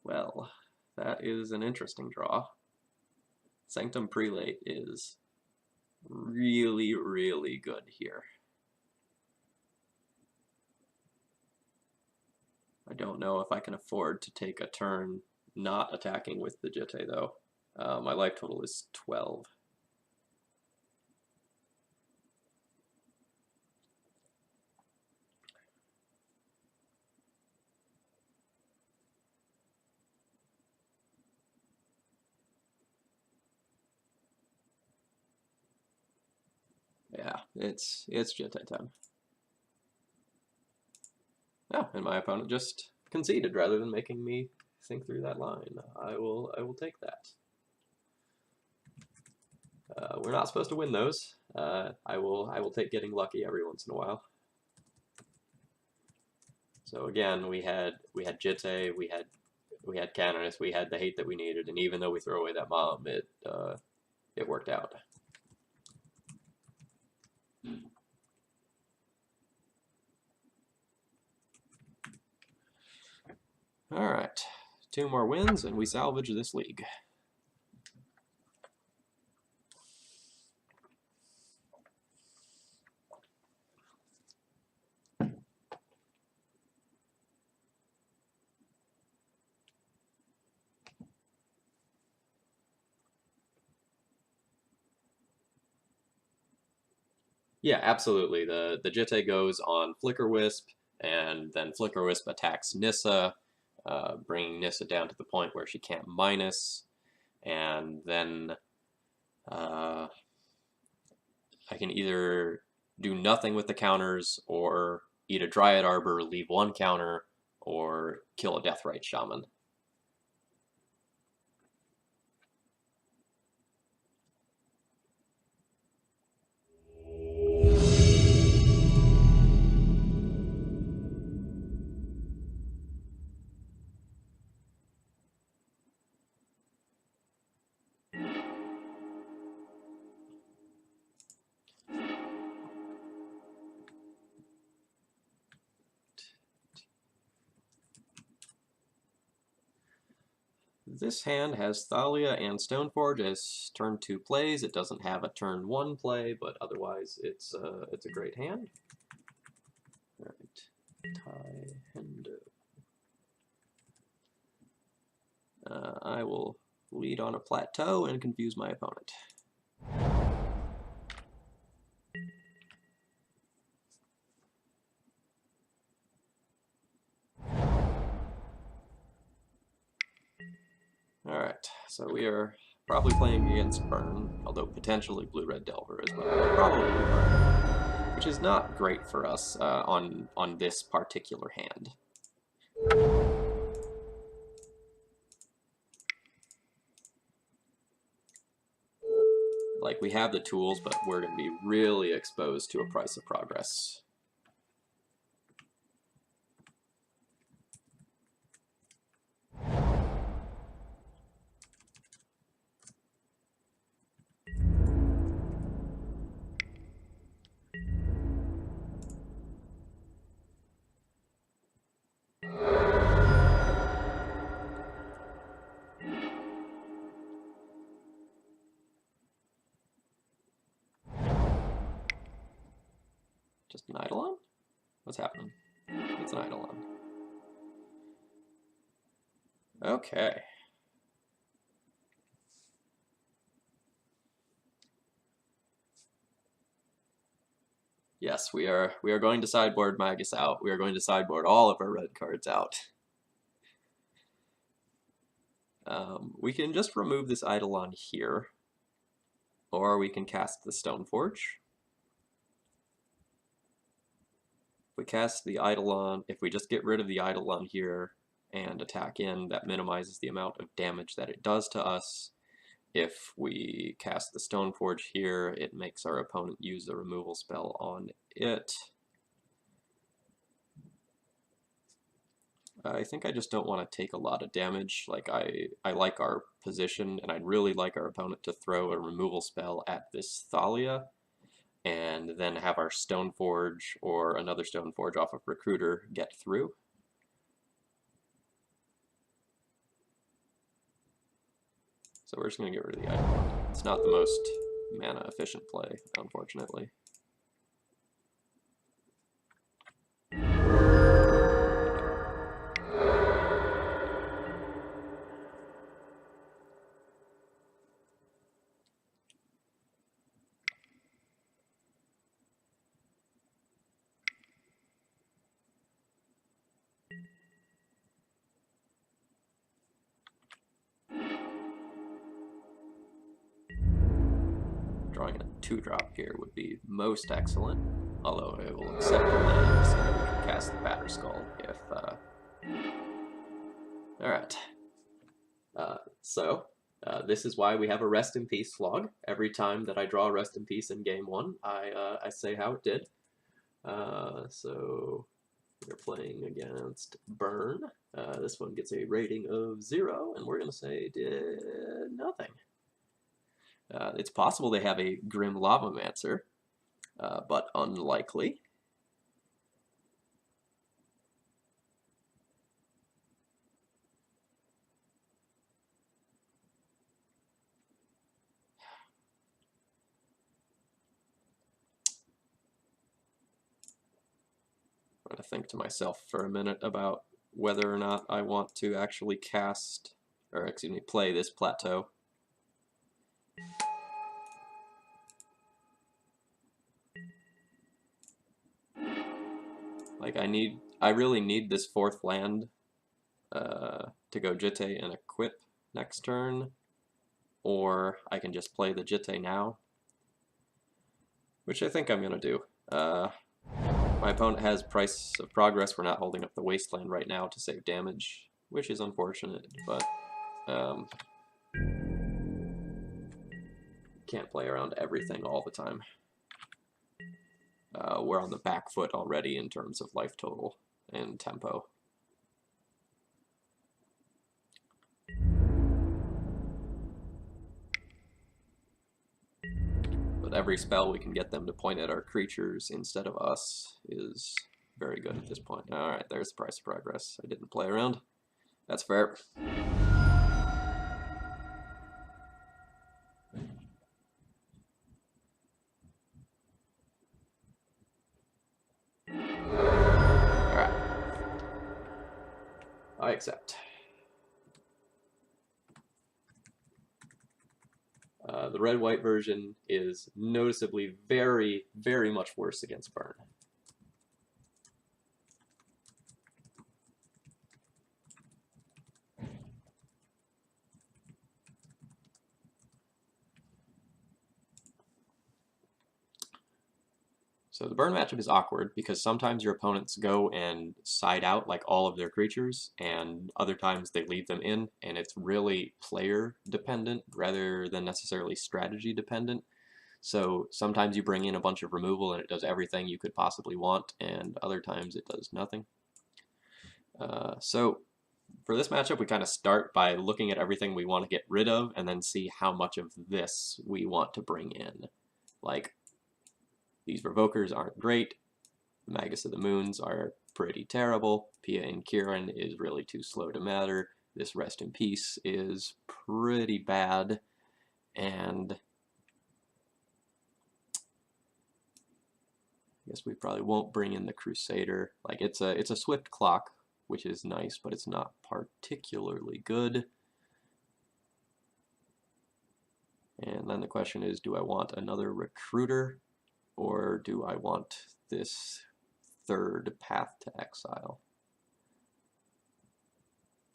Well, that is an interesting draw. Sanctum Prelate is really, really good here. I don't know if I can afford to take a turn not attacking with the Jitte, though. My life total is 12. Yeah, it's Jitte time. Yeah, and my opponent just conceded rather than making me think through that line. I will take that. We're not supposed to win those. I will take getting lucky every once in a while. So again, we had Jitte, we had Canonist, we had the hate that we needed, and even though we throw away that mom, it worked out. All right, 2 more wins, and we salvage this league. Yeah, absolutely. The Jitte goes on Flicker Wisp, and then Flicker Wisp attacks Nissa, bringing Nissa down to the point where she can't minus, and then I can either do nothing with the counters, or eat a Dryad Arbor, leave 1 counter, or kill a Deathrite Shaman. This hand has Thalia and Stoneforge as turn 2 plays. It doesn't have a turn 1 play, but otherwise it's a great hand. Alright, ThrabenU. I will lead on a plateau and confuse my opponent. Alright, so we are probably playing against Burn, although potentially Blue-Red Delver as well. Probably Burn, which is not great for us on this particular hand. Like, we have the tools, but we're going to be really exposed to a price of progress. Just an Eidolon? What's happening? It's an Eidolon. Okay. Yes, we are going to sideboard Magus out. We are going to sideboard all of our red cards out. We can just remove this Eidolon here, or we can cast the Stoneforge. If we cast the Eidolon, if we just get rid of the Eidolon here and attack in, that minimizes the amount of damage that it does to us. If we cast the Stoneforge here, it makes our opponent use the removal spell on it. I think I just don't want to take a lot of damage. Like, I like our position, and I'd really like our opponent to throw a removal spell at this Thalia, and then have our Stoneforge or another Stoneforge off of Recruiter get through. So we're just going to get rid of the item. It's not the most mana efficient play, unfortunately. Drawing a 2-drop here would be most excellent, although I will accept the land so that we can cast the Batterskull if... Alright. This is why we have a Rest in Peace log. Every time that I draw a Rest in Peace in Game 1, I say how it did. So we're playing against Burn. This one gets a rating of 0, and we're going to say did nothing. It's possible they have a Grim Lavamancer, but unlikely. I'm going to think to myself for a minute about whether or not I want to actually cast, or excuse me, play this plateau. Like, I really need this 4th land to go Jitte and equip next turn, or I can just play the Jitte now, which I think I'm going to do. My opponent has Price of Progress. We're not holding up the Wasteland right now to save damage, which is unfortunate, but can't play around everything all the time. We're on the back foot already in terms of life total and tempo. But every spell we can get them to point at our creatures instead of us is very good at this point. Alright, there's the Price of Progress. I didn't play around. That's fair. accept. The red-white version is noticeably very, very much worse against burn. So the burn matchup is awkward because sometimes your opponents go and side out like all of their creatures, and other times they leave them in, and it's really player dependent rather than necessarily strategy dependent. So sometimes you bring in a bunch of removal and it does everything you could possibly want, and other times it does nothing. So for this matchup, we kind of start by looking at everything we want to get rid of and then see how much of this we want to bring in. Like, these Revokers aren't great. The Magus of the Moons are pretty terrible. Pia and Kieran is really too slow to matter. This Rest in Peace is pretty bad. And I guess we probably won't bring in the Crusader. Like, it's a swift clock, which is nice, but it's not particularly good. And then the question is, do I want another Recruiter, or do I want this third Path to Exile?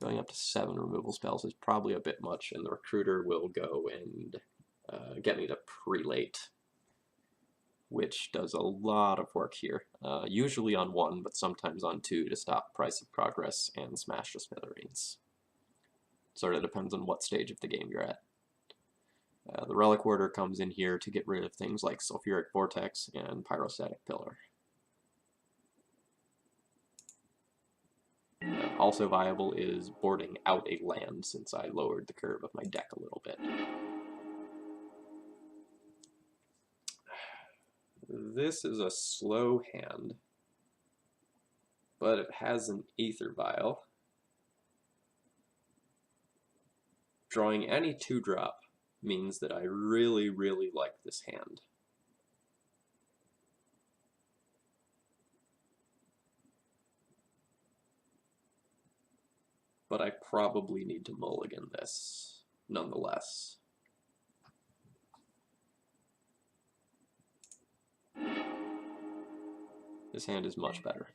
Going up to 7 removal spells is probably a bit much, and the Recruiter will go and get me to Prelate, which does a lot of work here. Usually on 1, but sometimes on 2 to stop Price of Progress and Smash to Smithereens. Sort of depends on what stage of the game you're at. The Relic Warder comes in here to get rid of things like Sulfuric Vortex and Pyrostatic Pillar. Also viable is boarding out a land, since I lowered the curve of my deck a little bit. This is a slow hand, but it has an Aether Vial. Drawing any 2-drop means that I really, really like this hand. But I probably need to mulligan this, nonetheless. This hand is much better.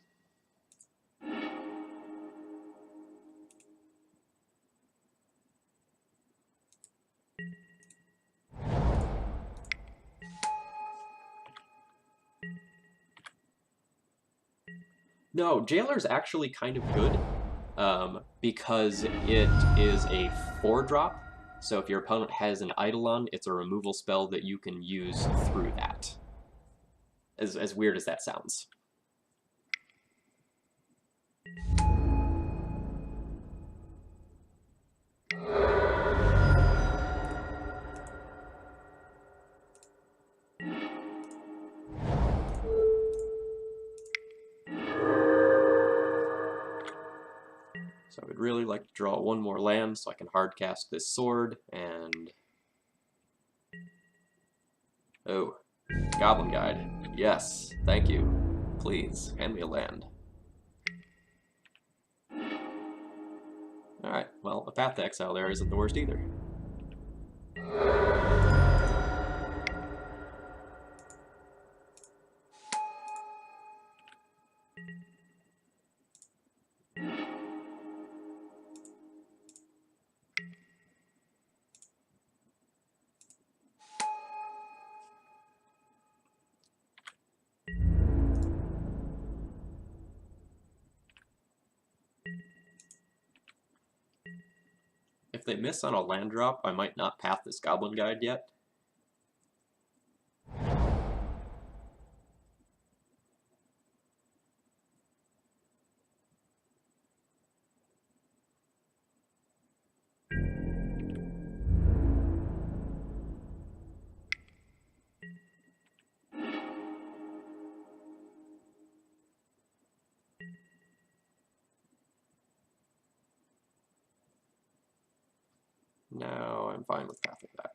No, Jailer's actually kind of good, because it is a 4-drop, so if your opponent has an Eidolon, it's a removal spell that you can use through that. As weird as that sounds. So I would really like to draw 1 more land so I can hardcast this sword, and... Oh, Goblin Guide. Yes, thank you. Please, hand me a land. Alright, well, a Path to Exile there isn't the worst either. If they miss on a land drop, I might not path this Goblin Guide yet. No, I'm fine with pathing that.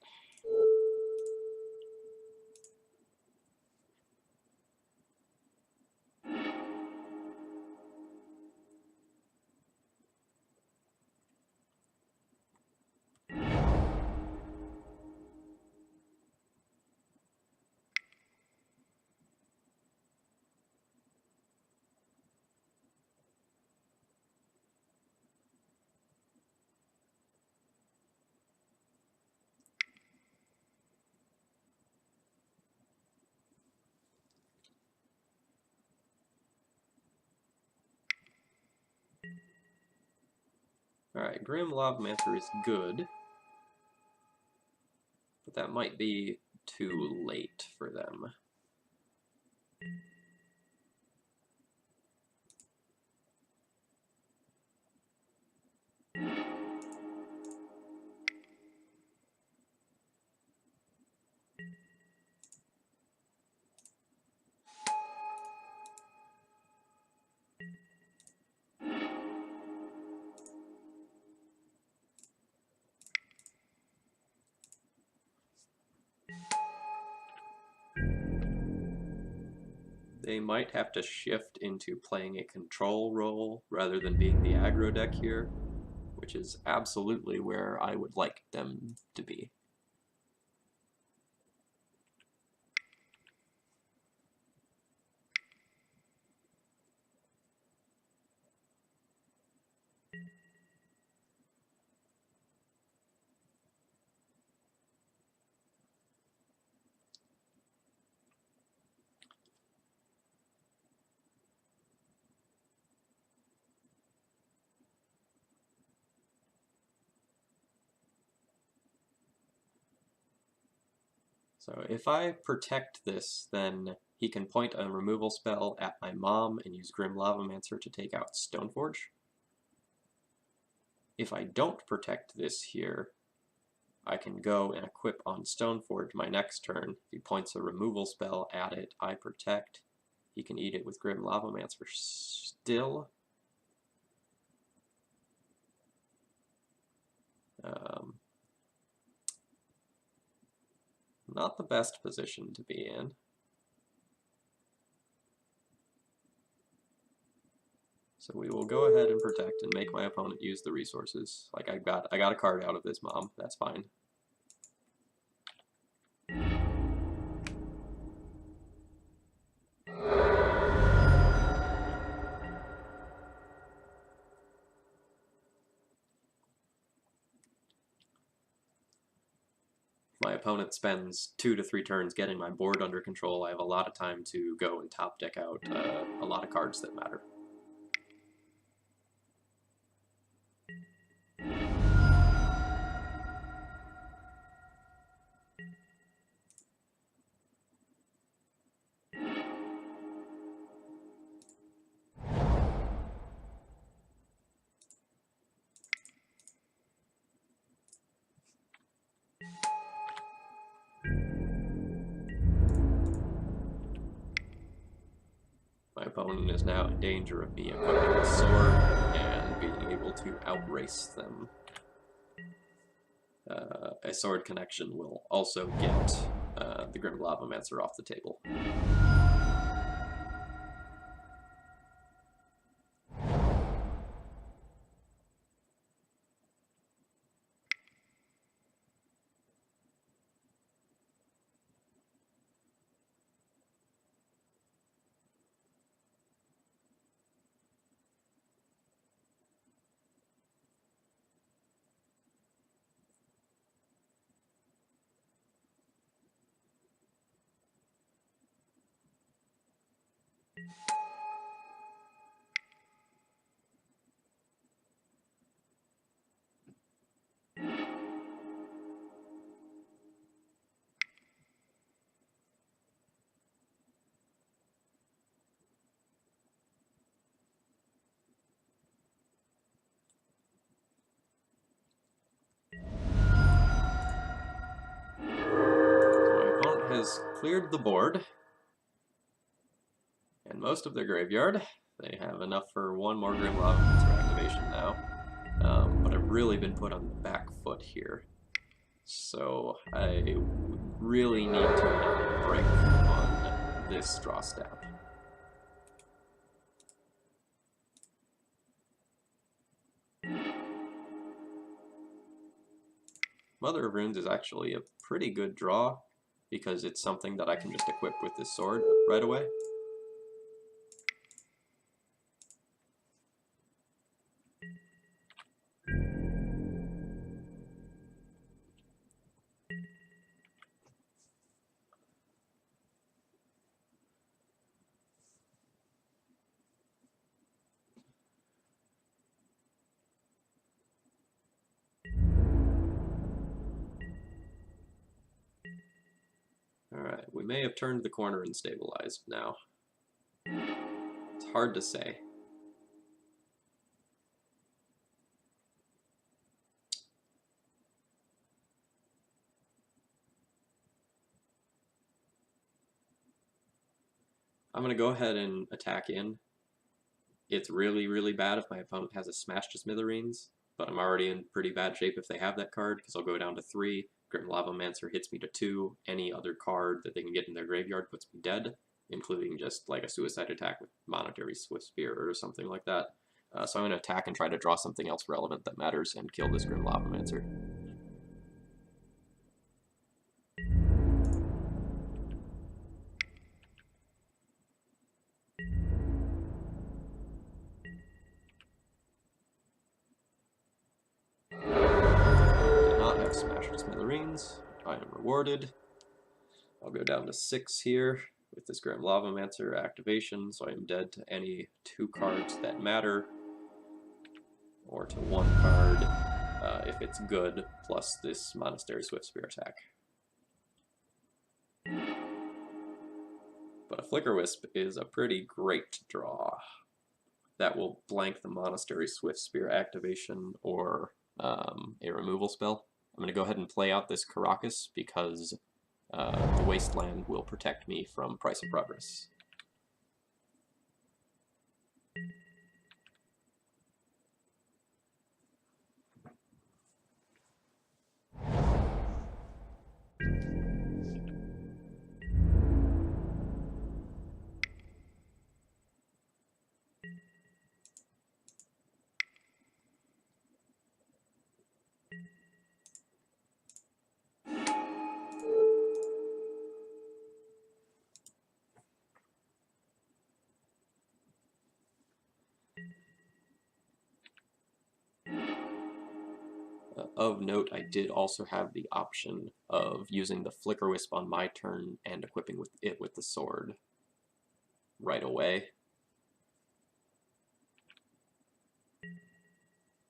Alright, Grim Lavamancer is good, but that might be too late for them. They might have to shift into playing a control role rather than being the aggro deck here, which is absolutely where I would like them to be. So if I protect this, then he can point a removal spell at my mom and use Grim Lavamancer to take out Stoneforge. If I don't protect this here, I can go and equip on Stoneforge my next turn. If he points a removal spell at it, I protect. He can eat it with Grim Lavamancer still. Not the best position to be in. So we will go ahead and protect and make my opponent use the resources. Like I got a card out of this mom, that's fine. My opponent spends 2 to 3 turns getting my board under control. I have a lot of time to go and top deck out a lot of cards that matter. My opponent is now in danger of me equipping a sword and being able to outrace them. A sword connection will also get the Grim Lavamancer off the table. Has cleared the board and most of their graveyard. They have enough for one more Grim Lavamancer activation now, but I've really been put on the back foot here, so I really need to not break on this draw step. Mother of Runes is actually a pretty good draw because it's something that I can just equip with this sword right away. Alright, we may have turned the corner and stabilized now. It's hard to say. I'm going to go ahead and attack in. It's really, really bad if my opponent has a Smash to Smithereens, but I'm already in pretty bad shape if they have that card, because I'll go down to 3, Grim Lavamancer hits me to 2, any other card that they can get in their graveyard puts me dead, including just like a suicide attack with Monetary Swift Spear or something like that. So I'm going to attack and try to draw something else relevant that matters and kill this Grim Lavamancer. Did not have Smash to Smithereens. I am rewarded. I'll go down to 6 here with this Grim Lavamancer activation, so I am dead to any 2 cards that matter, or to 1 card if it's good, plus this Monastery Swift Spear attack. But a Flicker Wisp is a pretty great draw. That will blank the Monastery Swift Spear activation or a removal spell. I'm going to go ahead and play out this Caracas because the Wasteland will protect me from Price of Progress. Of note, I did also have the option of using the Flicker Wisp on my turn and equipping it with the sword right away.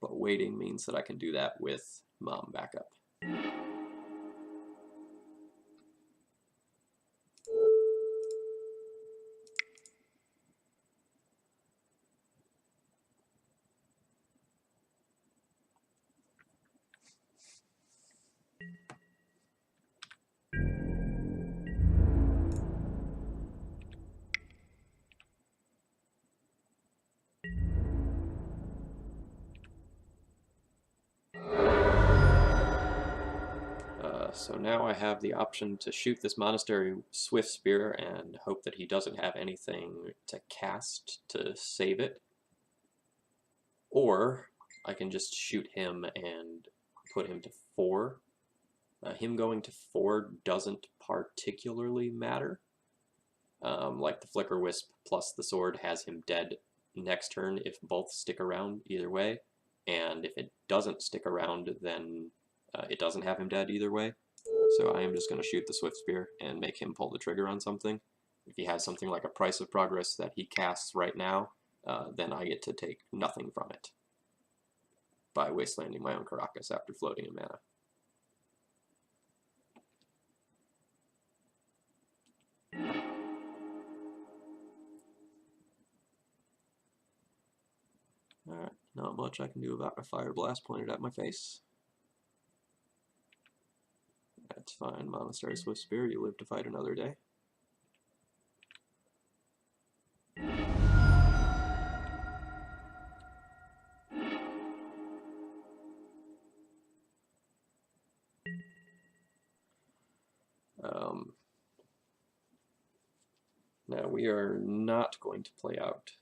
But waiting means that I can do that with Mom backup. So now I have the option to shoot this Monastery Swift Spear and hope that he doesn't have anything to cast to save it. Or I can just shoot him and put him to 4. Him going to 4 doesn't particularly matter. Like the Flicker Wisp plus the sword has him dead next turn if both stick around either way. And if it doesn't stick around, then it doesn't have him dead either way. So I am just going to shoot the Swift Spear and make him pull the trigger on something. If he has something like a Price of Progress that he casts right now, then I get to take nothing from it by wastelanding my own Caracas after floating a mana. Alright, not much I can do about a Fire Blast pointed at my face. That's fine, Monastery Swift Spear, you live to fight another day. Now we are not going to play out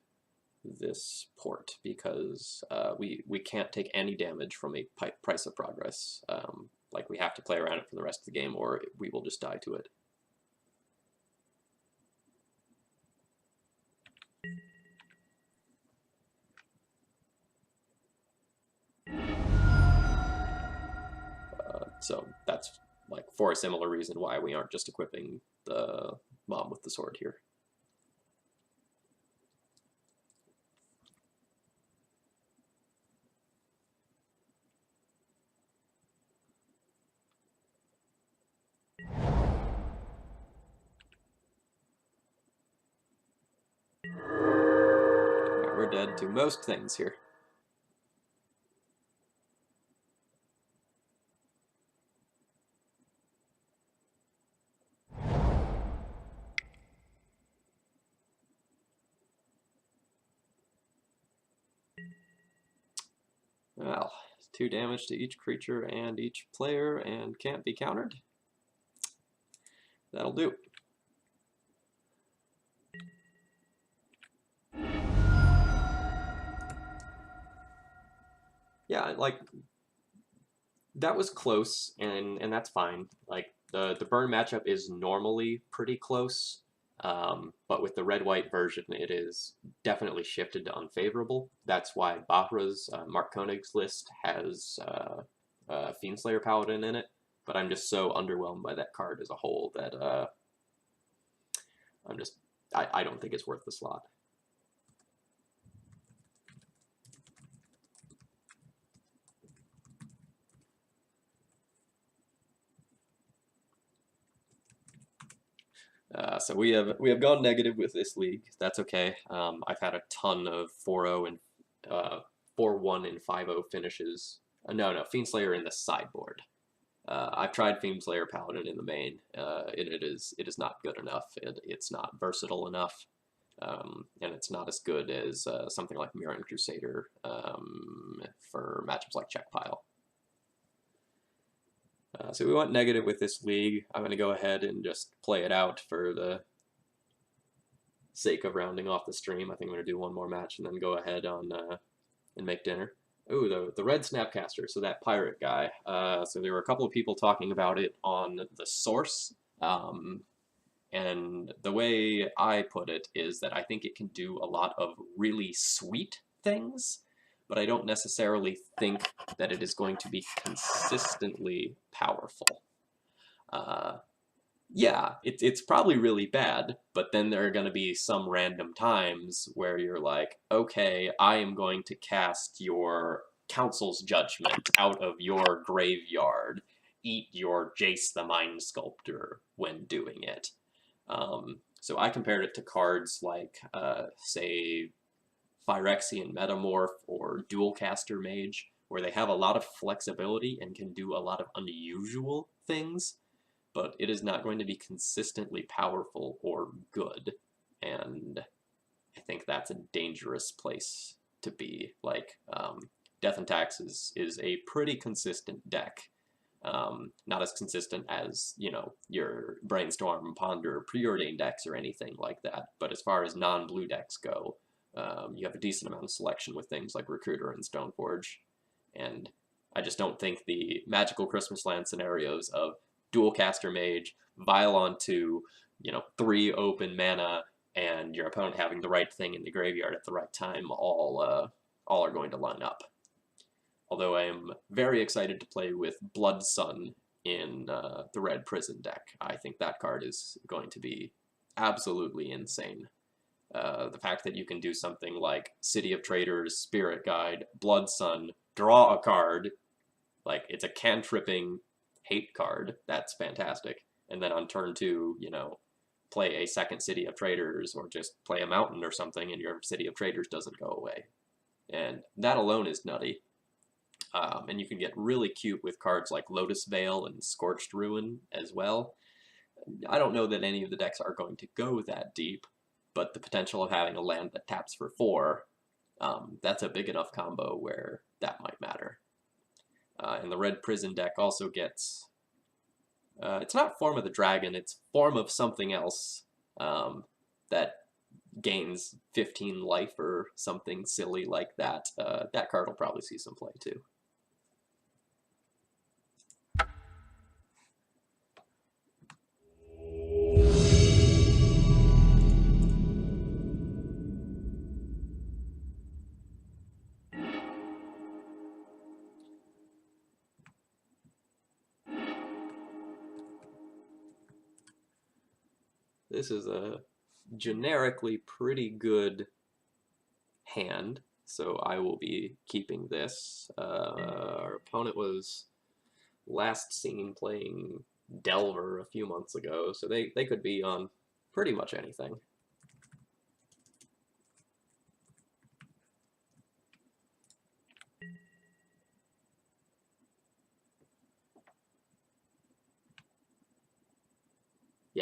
this port because we can't take any damage from a Price of Progress. Like we have to play around it for the rest of the game or we will just die to it. So that's like for a similar reason why we aren't just equipping the Mom with the sword here. dead to most things here. Well, 2 damage to each creature and each player, and can't be countered. That'll do. Yeah, like, that was close, and that's fine. Like, the burn matchup is normally pretty close, but with the red-white version, it is definitely shifted to unfavorable. That's why Bahra's Mark Koenig's list has Fiendslayer Paladin in it, but I'm just so underwhelmed by that card as a whole that I don't think it's worth the slot. So we have gone negative with this league. That's okay. I've had a ton of 4-0 and 4-1 and 5-0 finishes. No, Fiendslayer in the sideboard. I've tried Fiendslayer Paladin in the main, and it is not good enough. It's not versatile enough, and it's not as good as something like Mirran Crusader for matchups like Check Pile. So we went negative with this league. I'm going to go ahead and just play it out for the sake of rounding off the stream. I think I'm going to do one more match and then go ahead on and make dinner. Ooh, the red Snapcaster, so that pirate guy. So there were a couple of people talking about it on the source, and the way I put it is that I think it can do a lot of really sweet things, but I don't necessarily think that it is going to be consistently powerful. Yeah, it's probably really bad, but then there are going to be some random times where you're like, okay, I am going to cast your Council's Judgment out of your graveyard, eat your Jace the Mind Sculptor when doing it. So I compared it to cards like, say, Phyrexian Metamorph or Dualcaster Mage, where they have a lot of flexibility and can do a lot of unusual things, but it is not going to be consistently powerful or good, and I think that's a dangerous place to be. Like, Death and Taxes is a pretty consistent deck. Not as consistent as, you know, your Brainstorm, Ponder, Preordained decks or anything like that, but as far as non-blue decks go, you have a decent amount of selection with things like Recruiter and Stoneforge, and I just don't think the magical Christmas Land scenarios of Dualcaster Mage, Violon 2, you know, 3 open mana, and your opponent having the right thing in the graveyard at the right time all are going to line up. Although I am very excited to play with Blood Sun in the red prison deck. I think that card is going to be absolutely insane. The fact that you can do something like City of Traders, Spirit Guide, Blood Sun, draw a card, like it's a cantripping hate card, that's fantastic. And then on turn 2, you know, play a second City of Traders or just play a mountain or something and your City of Traders doesn't go away. And that alone is nutty. And you can get really cute with cards like Lotus Veil and Scorched Ruin as well. I don't know that any of the decks are going to go that deep, but the potential of having a land that taps for 4, that's a big enough combo where that might matter. And the red prison deck also gets, it's not Form of the Dragon, it's Form of something else that gains 15 life or something silly like that. That card will probably see some play too. This is a generically pretty good hand, so I will be keeping this. Our opponent was last seen playing Delver a few months ago, so they could be on pretty much anything.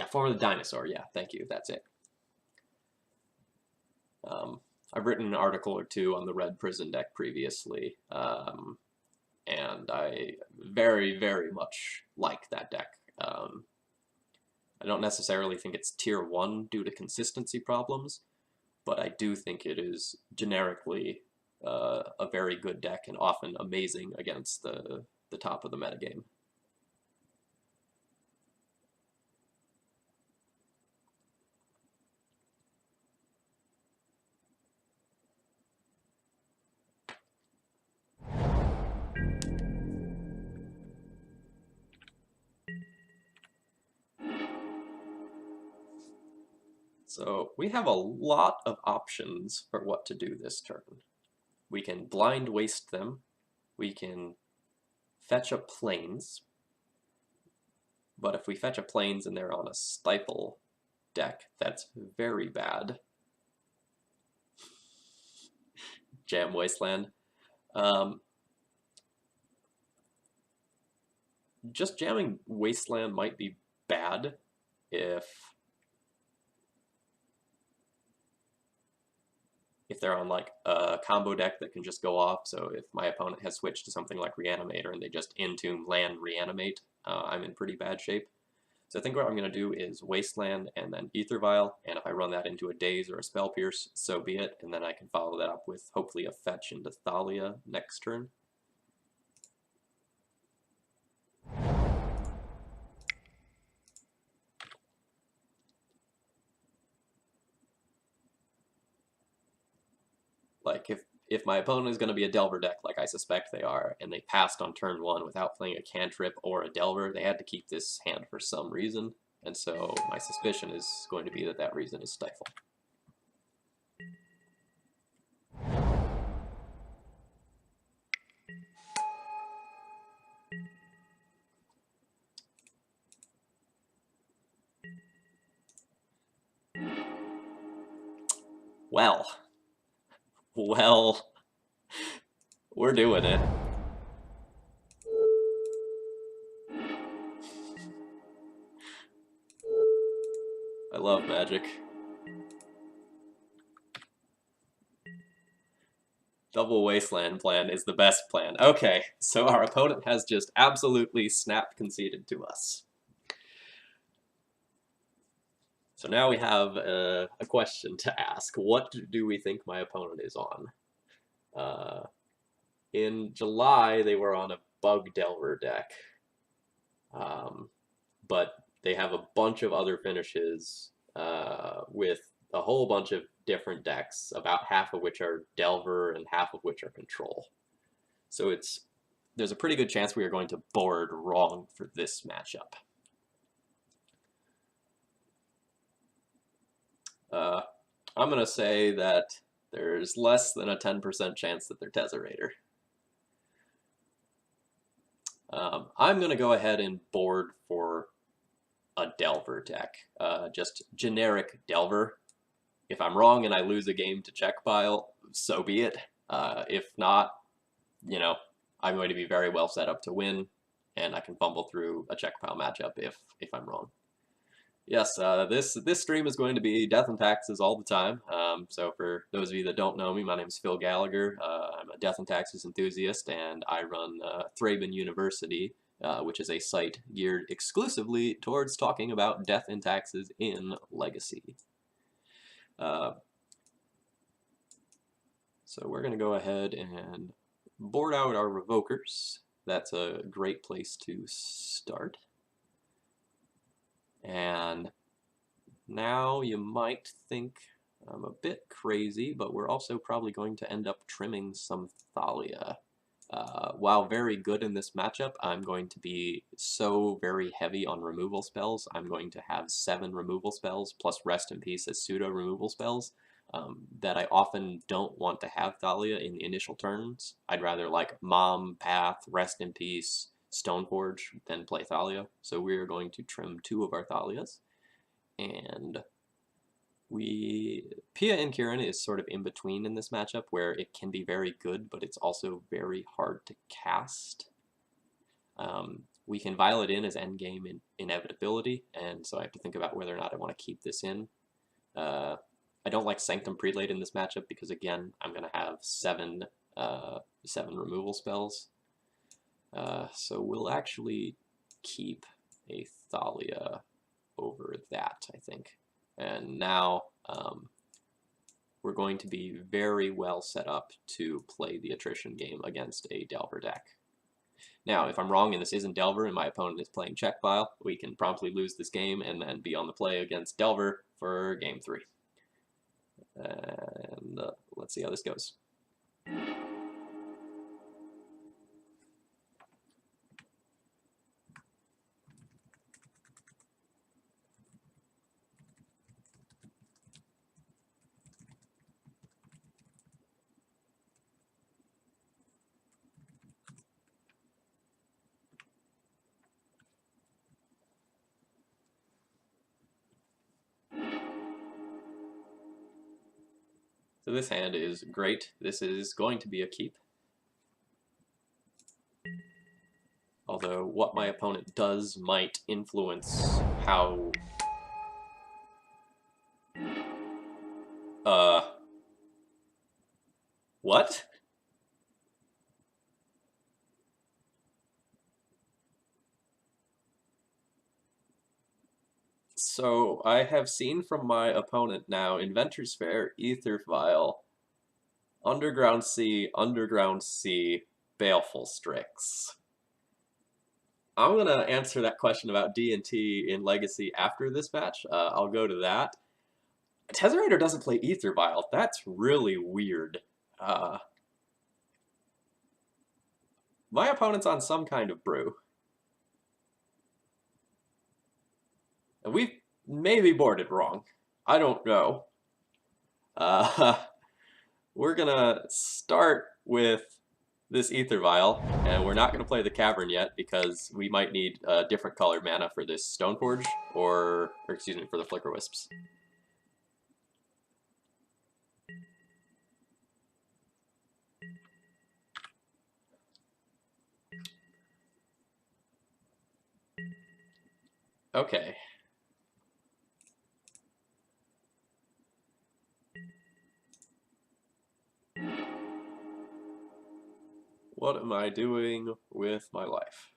Yeah, Form of the Dinosaur. Yeah, thank you. That's it. I've written an article or two on the Red Prison deck previously, and I very, very much like that deck. I don't necessarily think it's tier 1 due to consistency problems, but I do think it is generically a very good deck and often amazing against the top of the metagame. So we have a lot of options for what to do this turn. We can blind waste them, we can fetch a plains, but if we fetch a plains and they're on a stifle deck, that's very bad. Jam Wasteland. Just jamming Wasteland might be bad if they're on like a combo deck that can just go off. So if my opponent has switched to something like Reanimator and they just Entomb, land, reanimate, I'm in pretty bad shape. So I think what I'm going to do is Wasteland and then Ether Vial, and if I run that into a Daze or a Spell Pierce, so be it, and then I can follow that up with hopefully a fetch into Thalia next turn. Like if my opponent is going to be a Delver deck, like I suspect they are, and they passed on turn 1 without playing a Cantrip or a Delver, they had to keep this hand for some reason, and so my suspicion is going to be that that reason is Stifle. Well, we're doing it. I love Magic. Double Wasteland plan is the best plan. Okay, so our opponent has just absolutely snap conceded to us. So now we have a question to ask. What do we think my opponent is on? In July, they were on a Bug Delver deck. But they have a bunch of other finishes with a whole bunch of different decks, about half of which are Delver and half of which are Control. So there's a pretty good chance we are going to board wrong for this matchup. I'm going to say that there's less than a 10% chance that they're Tezzerator. I'm going to go ahead and board for a Delver deck, just generic Delver. If I'm wrong and I lose a game to check pile, so be it. If not, you know, I'm going to be very well set up to win, and I can fumble through a check pile matchup if I'm wrong. Yes, this stream is going to be Death and Taxes all the time. So for those of you that don't know me, my name is Phil Gallagher. I'm a Death and Taxes enthusiast, and I run Thraben University, which is a site geared exclusively towards talking about Death and Taxes in Legacy. So we're going to go ahead and board out our Revokers. That's a great place to start. And now you might think I'm a bit crazy, but we're also probably going to end up trimming some Thalia. While very good in this matchup, I'm going to be so very heavy on removal spells. I'm going to have 7 removal spells plus Rest in Peace as pseudo removal spells that I often don't want to have Thalia in the initial turns. I'd rather like Mom, Path, Rest in Peace, Stoneforge than play Thalia. So we're going to trim 2 of our Thalias. And Pia and Kieran is sort of in between in this matchup where it can be very good, but it's also very hard to cast. we can Violet in as endgame inevitability, and so I have to think about whether or not I want to keep this in. I don't like Sanctum Prelate in this matchup because, again, I'm going to have seven removal spells. So we'll actually keep a Thalia over that, I think. And now we're going to be very well set up to play the attrition game against a Delver deck. Now, if I'm wrong and this isn't Delver and my opponent is playing Check File, we can promptly lose this game and then be on the play against Delver for game 3. And let's see how this goes. So this hand is great. This is going to be a keep. Although what my opponent does might influence how... What? So I have seen from my opponent now Inventor's Fair, Ether Vial, Underground C, Baleful Strix. I'm going to answer that question about D&T in Legacy after this match. I'll go to that. Tezzerator doesn't play Ether Vial. That's really weird. My opponent's on some kind of brew. And we've maybe boarded wrong. I don't know. We're gonna start with this Ether Vial, and we're not gonna play the Cavern yet because we might need a different colored mana for this Stoneforge, or excuse me, for the Flicker Wisps. Okay. What am I doing with my life?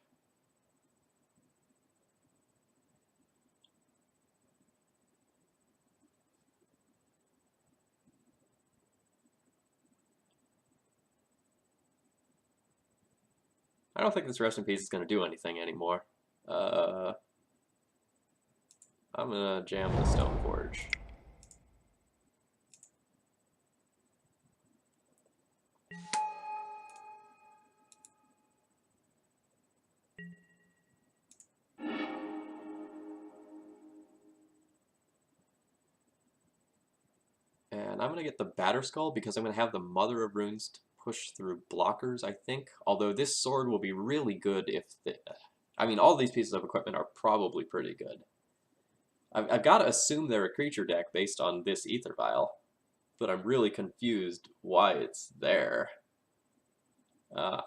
I don't think this Rest in Peace is going to do anything anymore. I'm going to jam the Stoneforge. And I'm going to get the Batterskull because I'm going to have the Mother of Runes to push through blockers, I think. Although this sword will be really good if the... I mean, all these pieces of equipment are probably pretty good. I've got to assume they're a creature deck based on this Ether Vial, but I'm really confused why it's there.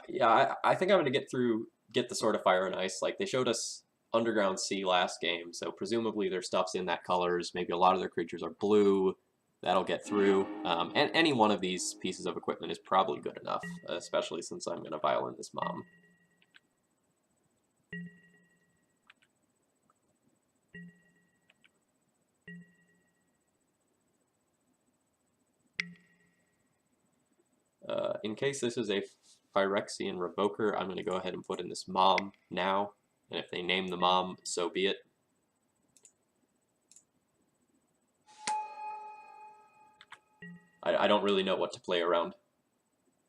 Yeah, I think I'm going to get the Sword of Fire and Ice. Like, they showed us Underground Sea last game, so presumably their stuff's in that colors. Maybe a lot of their creatures are blue. That'll get through. And any one of these pieces of equipment is probably good enough, especially since I'm going to Violin this Mom. In case this is a Phyrexian Revoker, I'm going to go ahead and put in this Mom now. And if they name the Mom, so be it. I don't really know what to play around.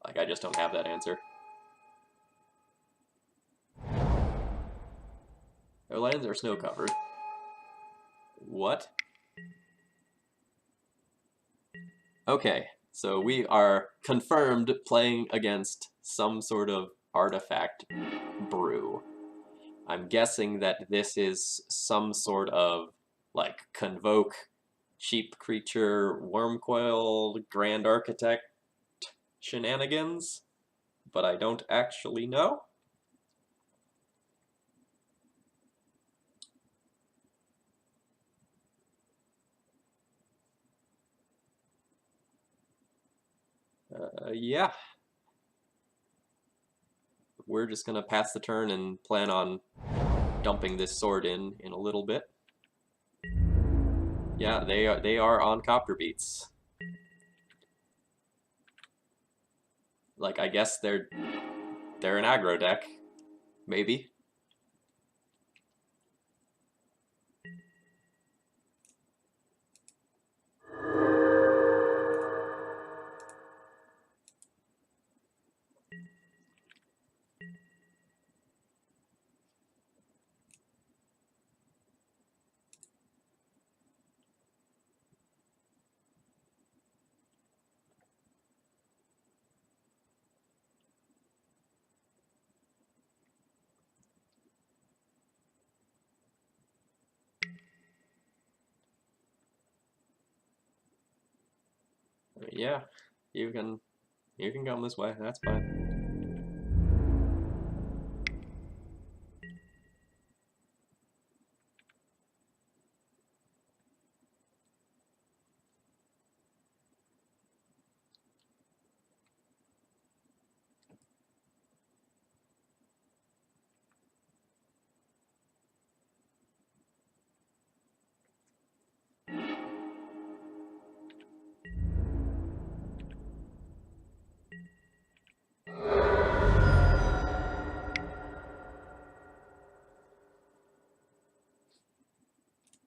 Like, I just don't have that answer. Their lands are snow covered. What? Okay, so we are confirmed playing against some sort of artifact brew. I'm guessing that this is some sort of, like, Convoke, Cheap Creature, Wormcoil, Grand Architect shenanigans, but I don't actually know. Yeah, we're just gonna pass the turn and plan on dumping this sword in a little bit. Yeah, they are on copter beats. Like I guess they're an aggro deck, maybe. Yeah, you can come this way. That's fine.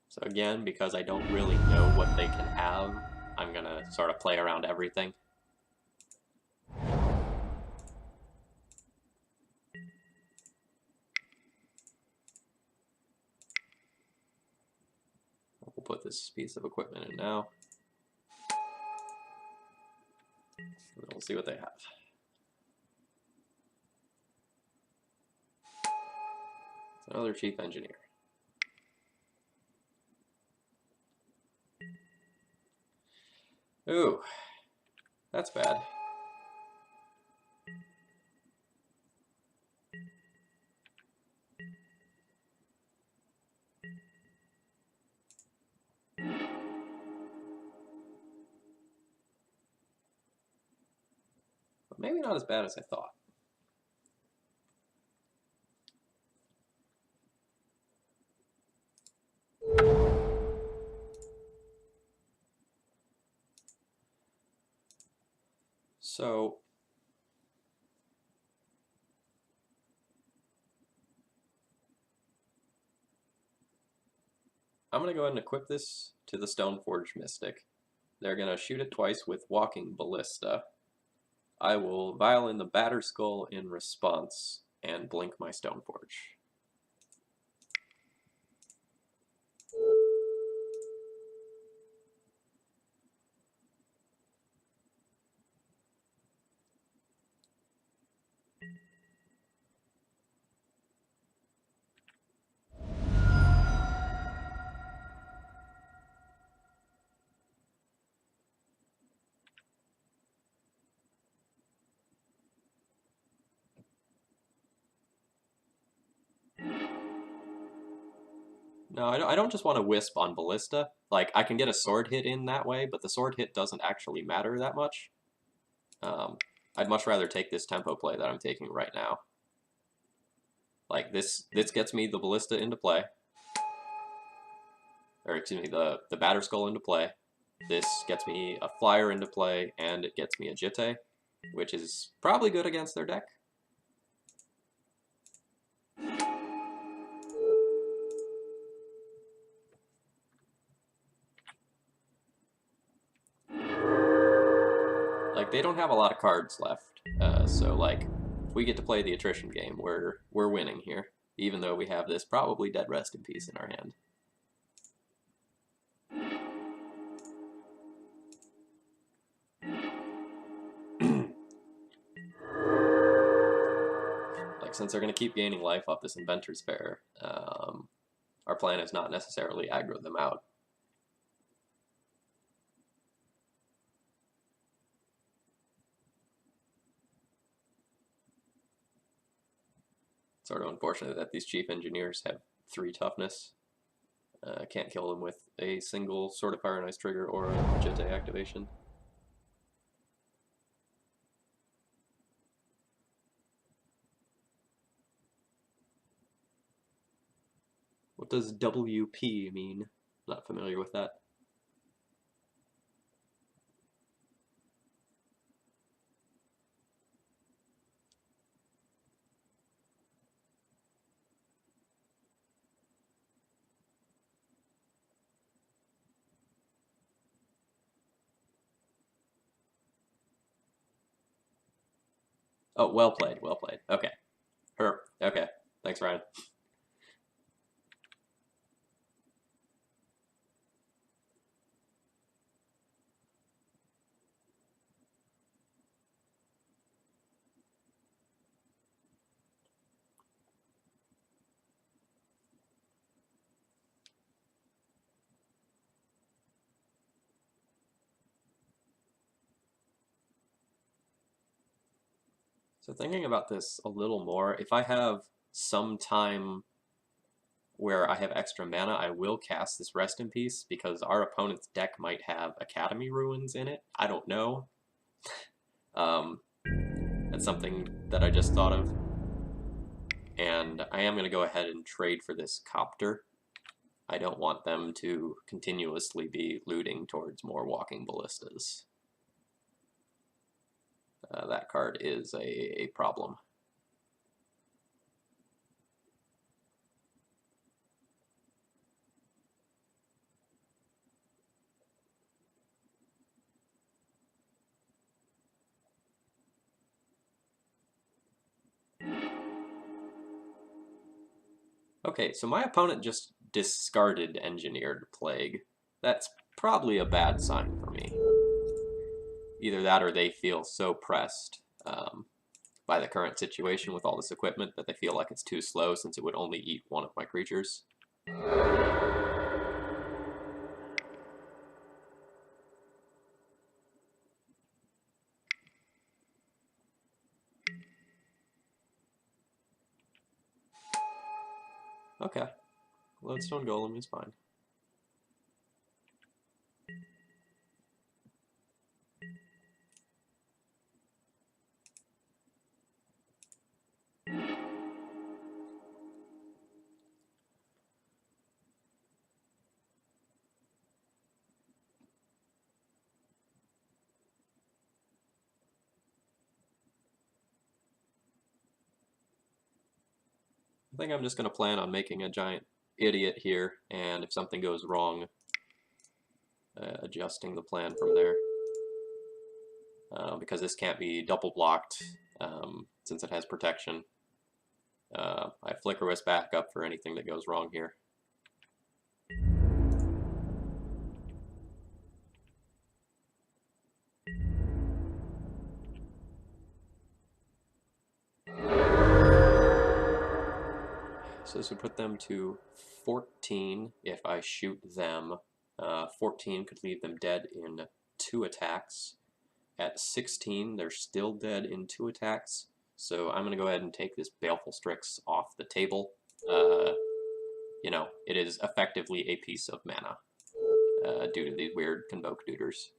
So again, because I don't really know what they can have, I'm gonna sort of play around everything. We'll put this piece of equipment in now. And we'll see what they have. It's another chief engineer. Ooh, that's bad. But maybe not as bad as I thought. So I'm gonna go ahead and equip this to the Stoneforge Mystic. They're gonna shoot it twice with Walking Ballista. I will vial in the Batter Skull in response and blink my Stoneforge. No, I don't just want to wisp on Ballista. Like, I can get a sword hit in that way, but the sword hit doesn't actually matter that much. I'd much rather take this tempo play that I'm taking right now. Like, this gets me the Ballista into play. Or, excuse me, the Batter Skull into play. This gets me a Flyer into play, and it gets me a Jitte, which is probably good against their deck. Like, they don't have a lot of cards left, so like, if we get to play the attrition game, we're winning here, even though we have this probably dead resting piece in our hand. Like, since they're going to keep gaining life off this Inventor's Pair, our plan is not necessarily aggro them out. Sort of unfortunate that these chief engineers have 3 toughness. Can't kill them with a single Sword of Fire and Ice trigger or a Jitte activation. What does WP mean? Not familiar with that. Oh, well played, well played. Okay. Okay. Thanks, Ryan. So thinking about this a little more, if I have some time where I have extra mana, I will cast this Rest in Peace because our opponent's deck might have Academy Ruins in it. I don't know. Um, that's something that I just thought of. And I am going to go ahead and trade for this Copter. I don't want them to continuously be looting towards more Walking Ballistas. That card is a problem. Okay, so my opponent just discarded Engineered Plague. That's probably a bad sign for me. Either that or they feel so pressed by the current situation with all this equipment that they feel like it's too slow since it would only eat one of my creatures. Okay, Lodestone Golem is fine. I think I'm just going to plan on making a giant idiot here, and if something goes wrong, adjusting the plan from there. Because this can't be double blocked since it has protection. I Flicker Wisp back up for anything that goes wrong here. So this would put them to 14 if I shoot them. 14 could leave them dead in 2 attacks. At 16, they're still dead in 2 attacks. So I'm going to go ahead and take this Baleful Strix off the table. You know, it is effectively a piece of mana due to these weird Convoke Duders.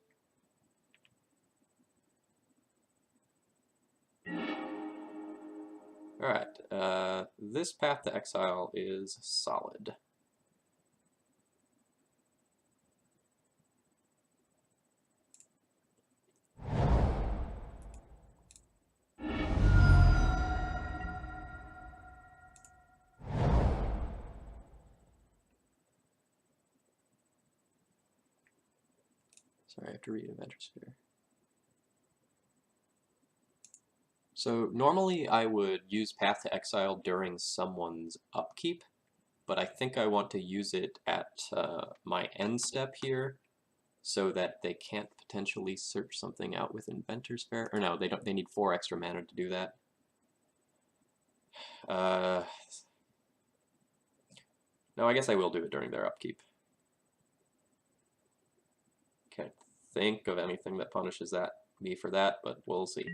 Alright, this Path to Exile is solid. Sorry, I have to read Adventure Sphere. So normally I would use Path to Exile during someone's upkeep, but I think I want to use it at my end step here so that they can't potentially search something out with Inventor's Fair. Or no, they don't. They need 4 extra mana to do that. No, I guess I will do it during their upkeep. Can't think of anything that punishes me for that, but we'll see.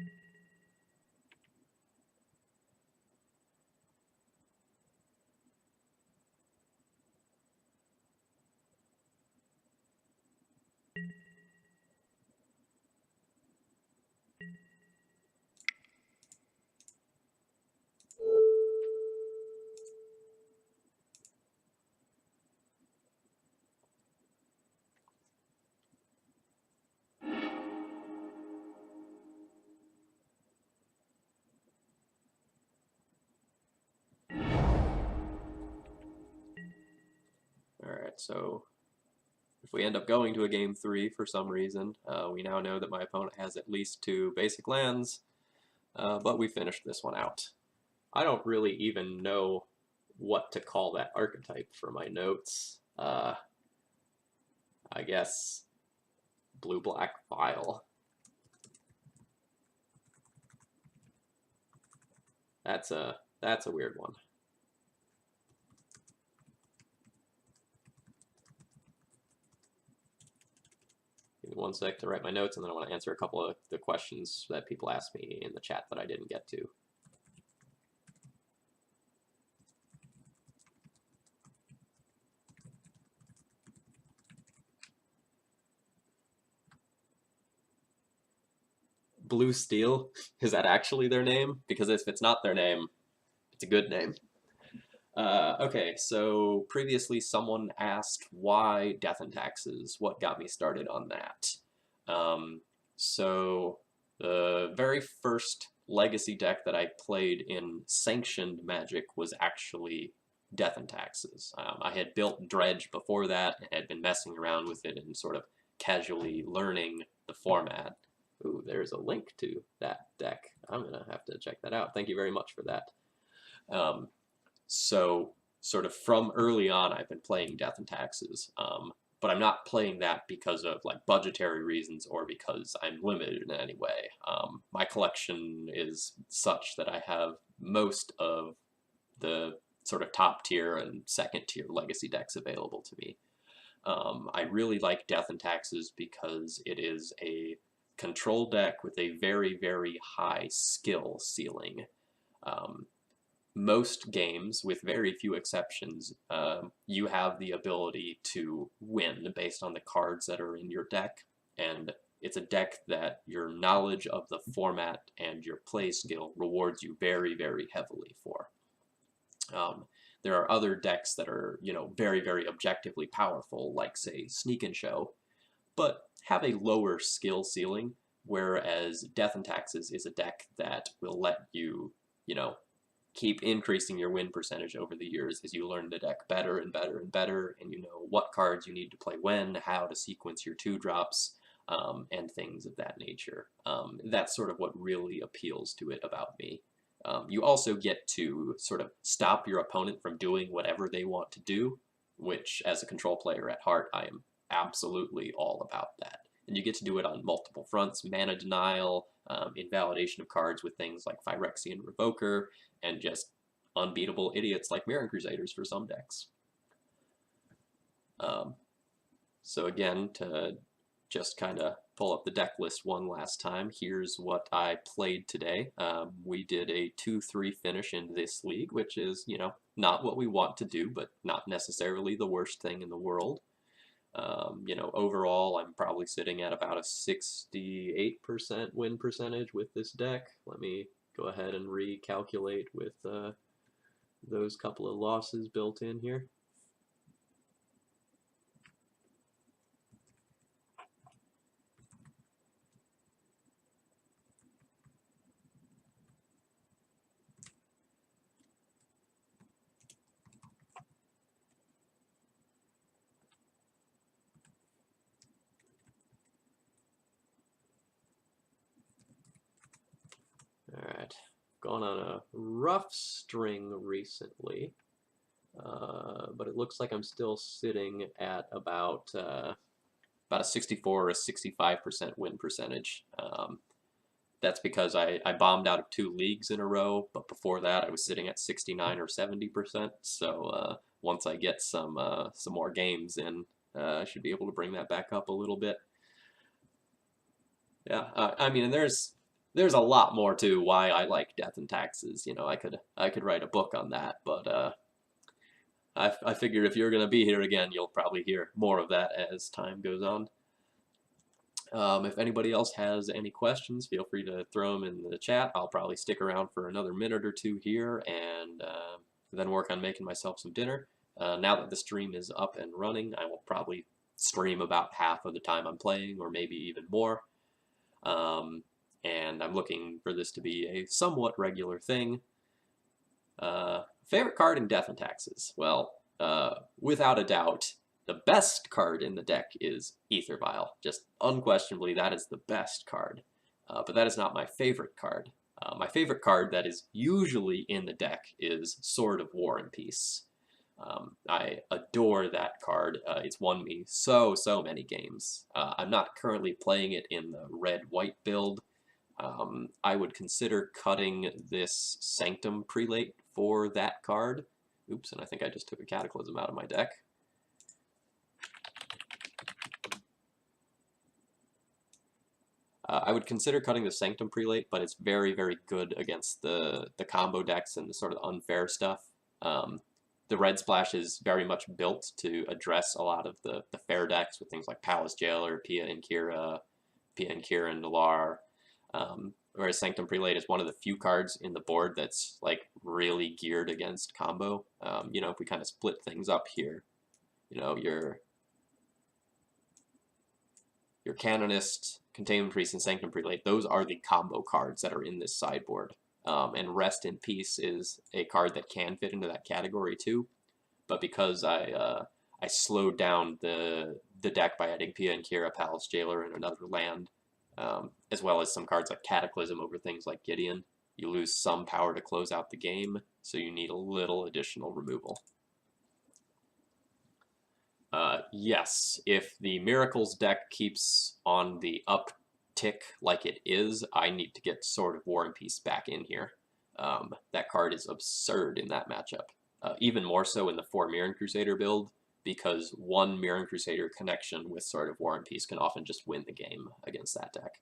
Alright, so if we end up going to a game 3 for some reason, we now know that my opponent has at least 2 basic lands, but we finished this one out. I don't really even know what to call that archetype for my notes. I guess blue-black Vile. That's a weird one. Give me one sec to write my notes, and then I want to answer a couple of the questions that people asked me in the chat that I didn't get to. Blue Steel, is that actually their name? Because if it's not their name, it's a good name. Okay, so previously someone asked why Death and Taxes, what got me started on that. So the very first Legacy deck that I played in Sanctioned Magic was actually Death and Taxes. I had built Dredge before that and had been messing around with it and sort of casually learning the format. Ooh, there's a link to that deck. I'm going to have to check that out. Thank you very much for that. So sort of from early on, I've been playing Death and Taxes, but I'm not playing that because of like budgetary reasons or because I'm limited in any way. My collection is such that I have most of the sort of top tier and second tier Legacy decks available to me. I really like Death and Taxes because it is a control deck with a very, very high skill ceiling. Most games, with very few exceptions, you have the ability to win based on the cards that are in your deck, and it's a deck that your knowledge of the format and your play skill rewards you very, very heavily for. There are other decks that are, very, very objectively powerful, like, say, Sneak and Show, but have a lower skill ceiling, whereas Death and Taxes is a deck that will let you, keep increasing your win percentage over the years as you learn the deck better and better and better, and you know what cards you need to play when, how to sequence your 2-drops, and things of that nature. That's sort of what really appeals to it about me. You also get to sort of stop your opponent from doing whatever they want to do, which as a control player at heart, I am absolutely all about that. And you get to do it on multiple fronts: mana denial, invalidation of cards with things like Phyrexian Revoker, and just unbeatable idiots like Mirran Crusaders for some decks. So again, to just kind of pull up the deck list one last time, here's what I played today. We did a 2-3 finish in this league, which is, not what we want to do, but not necessarily the worst thing in the world. Overall, I'm probably sitting at about a 68% win percentage with this deck. Let me go ahead and recalculate with those couple of losses built in here. Alright, gone on a rough string recently, but it looks like I'm still sitting at about a 64 or a 65% win percentage. That's because I bombed out of 2 leagues in a row, but before that I was sitting at 69 or 70%. So once I get some more games in, I should be able to bring that back up a little bit. Yeah, I mean, and there's a lot more to why I like Death and Taxes. I could write a book on that, but I figured if you're gonna be here again, you'll probably hear more of that as time goes on. If anybody else has any questions, feel free to throw them in the chat. I'll probably stick around for another minute or two here and then work on making myself some dinner. Now that the stream is up and running, I will probably stream about half of the time I'm playing, or maybe even more. And I'm looking for this to be a somewhat regular thing. Favorite card in Death and Taxes? Well, without a doubt, The best card in the deck is Ether Vial. Just unquestionably, that is the best card. But that is not my favorite card. My favorite card that is usually in the deck is Sword of War and Peace. I adore that card. It's won me so many games. I'm not currently playing it in the red-white build. I would consider cutting this Sanctum Prelate for that card. Oops, and I think I just took a Cataclysm out of my deck. I would consider cutting the Sanctum Prelate, but it's very good against the combo decks and the sort of unfair stuff. The Red Splash is very much built to address a lot of the fair decks with things like Palace Jailer, Pia and Kira and Nalar. Whereas Sanctum Prelate is one of the few cards in the board that's like really geared against combo. You know, if we kind of split things up here, you know, your Canonist, Containment Priest, and Sanctum Prelate, those are the combo cards that are in this sideboard. And Rest in Peace is a card that can fit into that category too. But because I slowed down the deck by adding Pia and Kira, Palace Jailer, and another land, as well as some cards like Cataclysm over things like Gideon, you lose some power to close out the game, so you need a little additional removal. Yes, if the Miracles deck keeps on the uptick like it is, I need to get Sword of War and Peace back in here. That card is absurd in that matchup. Even more so in the 4 Mirran Crusader build, because one Mirran Crusader connection with Sword of War and Peace can often just win the game against that deck.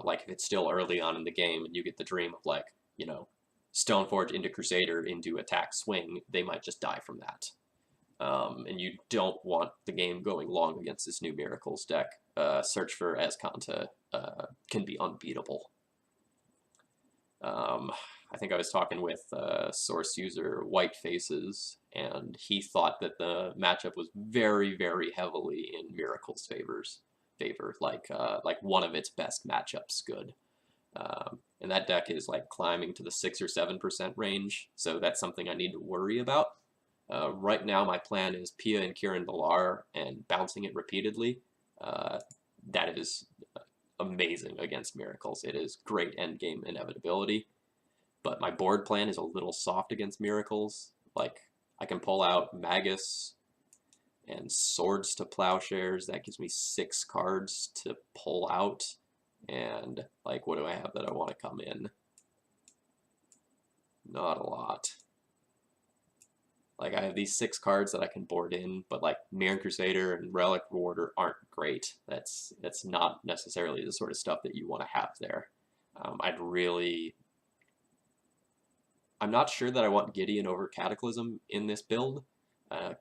Like if it's still early on in the game and you get the dream of like, you know, Stoneforge into Crusader into attack swing, they might just die from that. And you don't want the game going long against this new Miracles deck. Search for Azcanta can be unbeatable. I think I was talking with source user White Faces, and he thought that the matchup was very heavily in Miracles' favor, like one of its best matchups good. And that deck is like climbing to the 6 or 7% range, so that's something I need to worry about. Right now, my plan is Pia and Kieran Valar and bouncing it repeatedly. That is amazing against Miracles. It is great endgame inevitability. But my board plan is a little soft against Miracles. Like, I can pull out Magus and Swords to Plowshares. That gives me 6 cards to pull out. And, like, what do I have that I want to come in? Not a lot. Like, I have these 6 cards that I can board in, but like Mirran Crusader and Relic Rewarder aren't great. That's not necessarily the sort of stuff that you want to have there. I'm not sure that I want Gideon over Cataclysm in this build.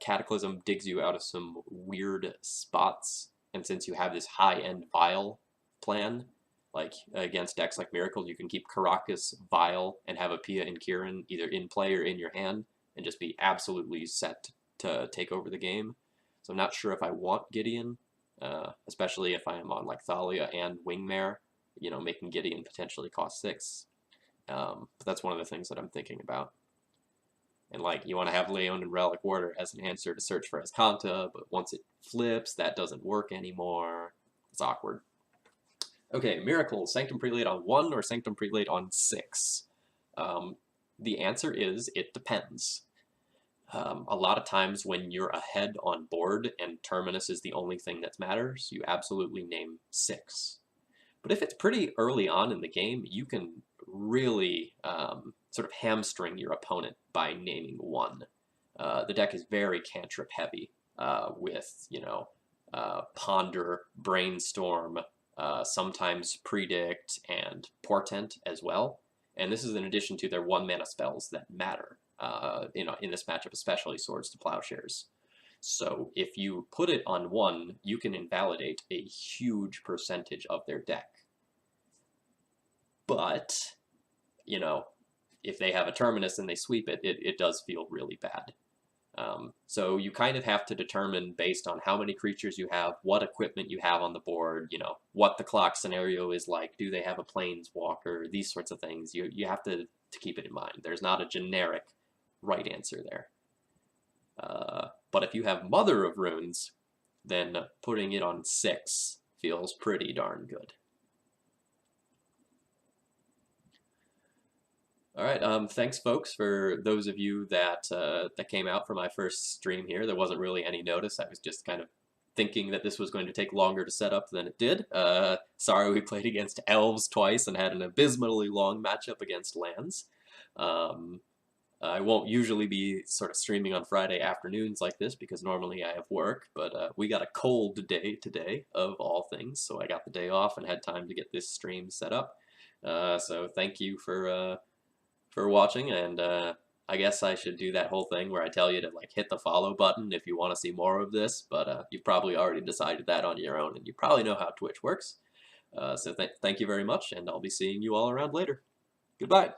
Cataclysm digs you out of some weird spots, and since you have this high-end Vial plan, like against decks like Miracles, you can keep Caracas, Vial, and have a Pia and Kieran either in play or in your hand, and just be absolutely set to take over the game. So I'm not sure if I want Gideon, especially if I am on like Thalia and Wingmare, you know, making Gideon potentially cost 6. But that's one of the things that I'm thinking about. And like, you want to have Leon and Relic Warder as an answer to search for Azcanta, but once it flips, that doesn't work anymore. It's awkward. Okay, Miracles, Sanctum Prelate on 1 or Sanctum Prelate on 6? The answer is, it depends. A lot of times when you're ahead on board and Terminus is the only thing that matters, you absolutely name 6. But if it's pretty early on in the game, you can really sort of hamstring your opponent by naming 1. The deck is very cantrip heavy with, you know, Ponder, Brainstorm, sometimes Predict, and Portent as well. And this is in addition to their 1-mana spells that matter, you know, in this matchup, especially Swords to Plowshares. So if you put it on 1, you can invalidate a huge percentage of their deck. But, you know, if they have a Terminus and they sweep it, it does feel really bad. So you kind of have to determine based on how many creatures you have, what equipment you have on the board, you know, what the clock scenario is like, do they have a Planeswalker, these sorts of things. You have to keep it in mind. There's not a generic right answer there. But if you have Mother of Runes, then putting it on 6 feels pretty darn good. All right, thanks folks for those of you that that came out for my first stream here. There wasn't really any notice. I was just kind of thinking that this was going to take longer to set up than it did. Sorry we played against elves twice and had an abysmally long matchup against lands. Um, I won't usually be sort of streaming on Friday afternoons like this because normally I have work, but we got a cold day today, of all things, so I got the day off and had time to get this stream set up. So thank you for watching, and I guess I should do that whole thing where I tell you to like hit the follow button if you want to see more of this, but you've probably already decided that on your own, and you probably know how Twitch works. So thank you very much, and I'll be seeing you all around later. Goodbye.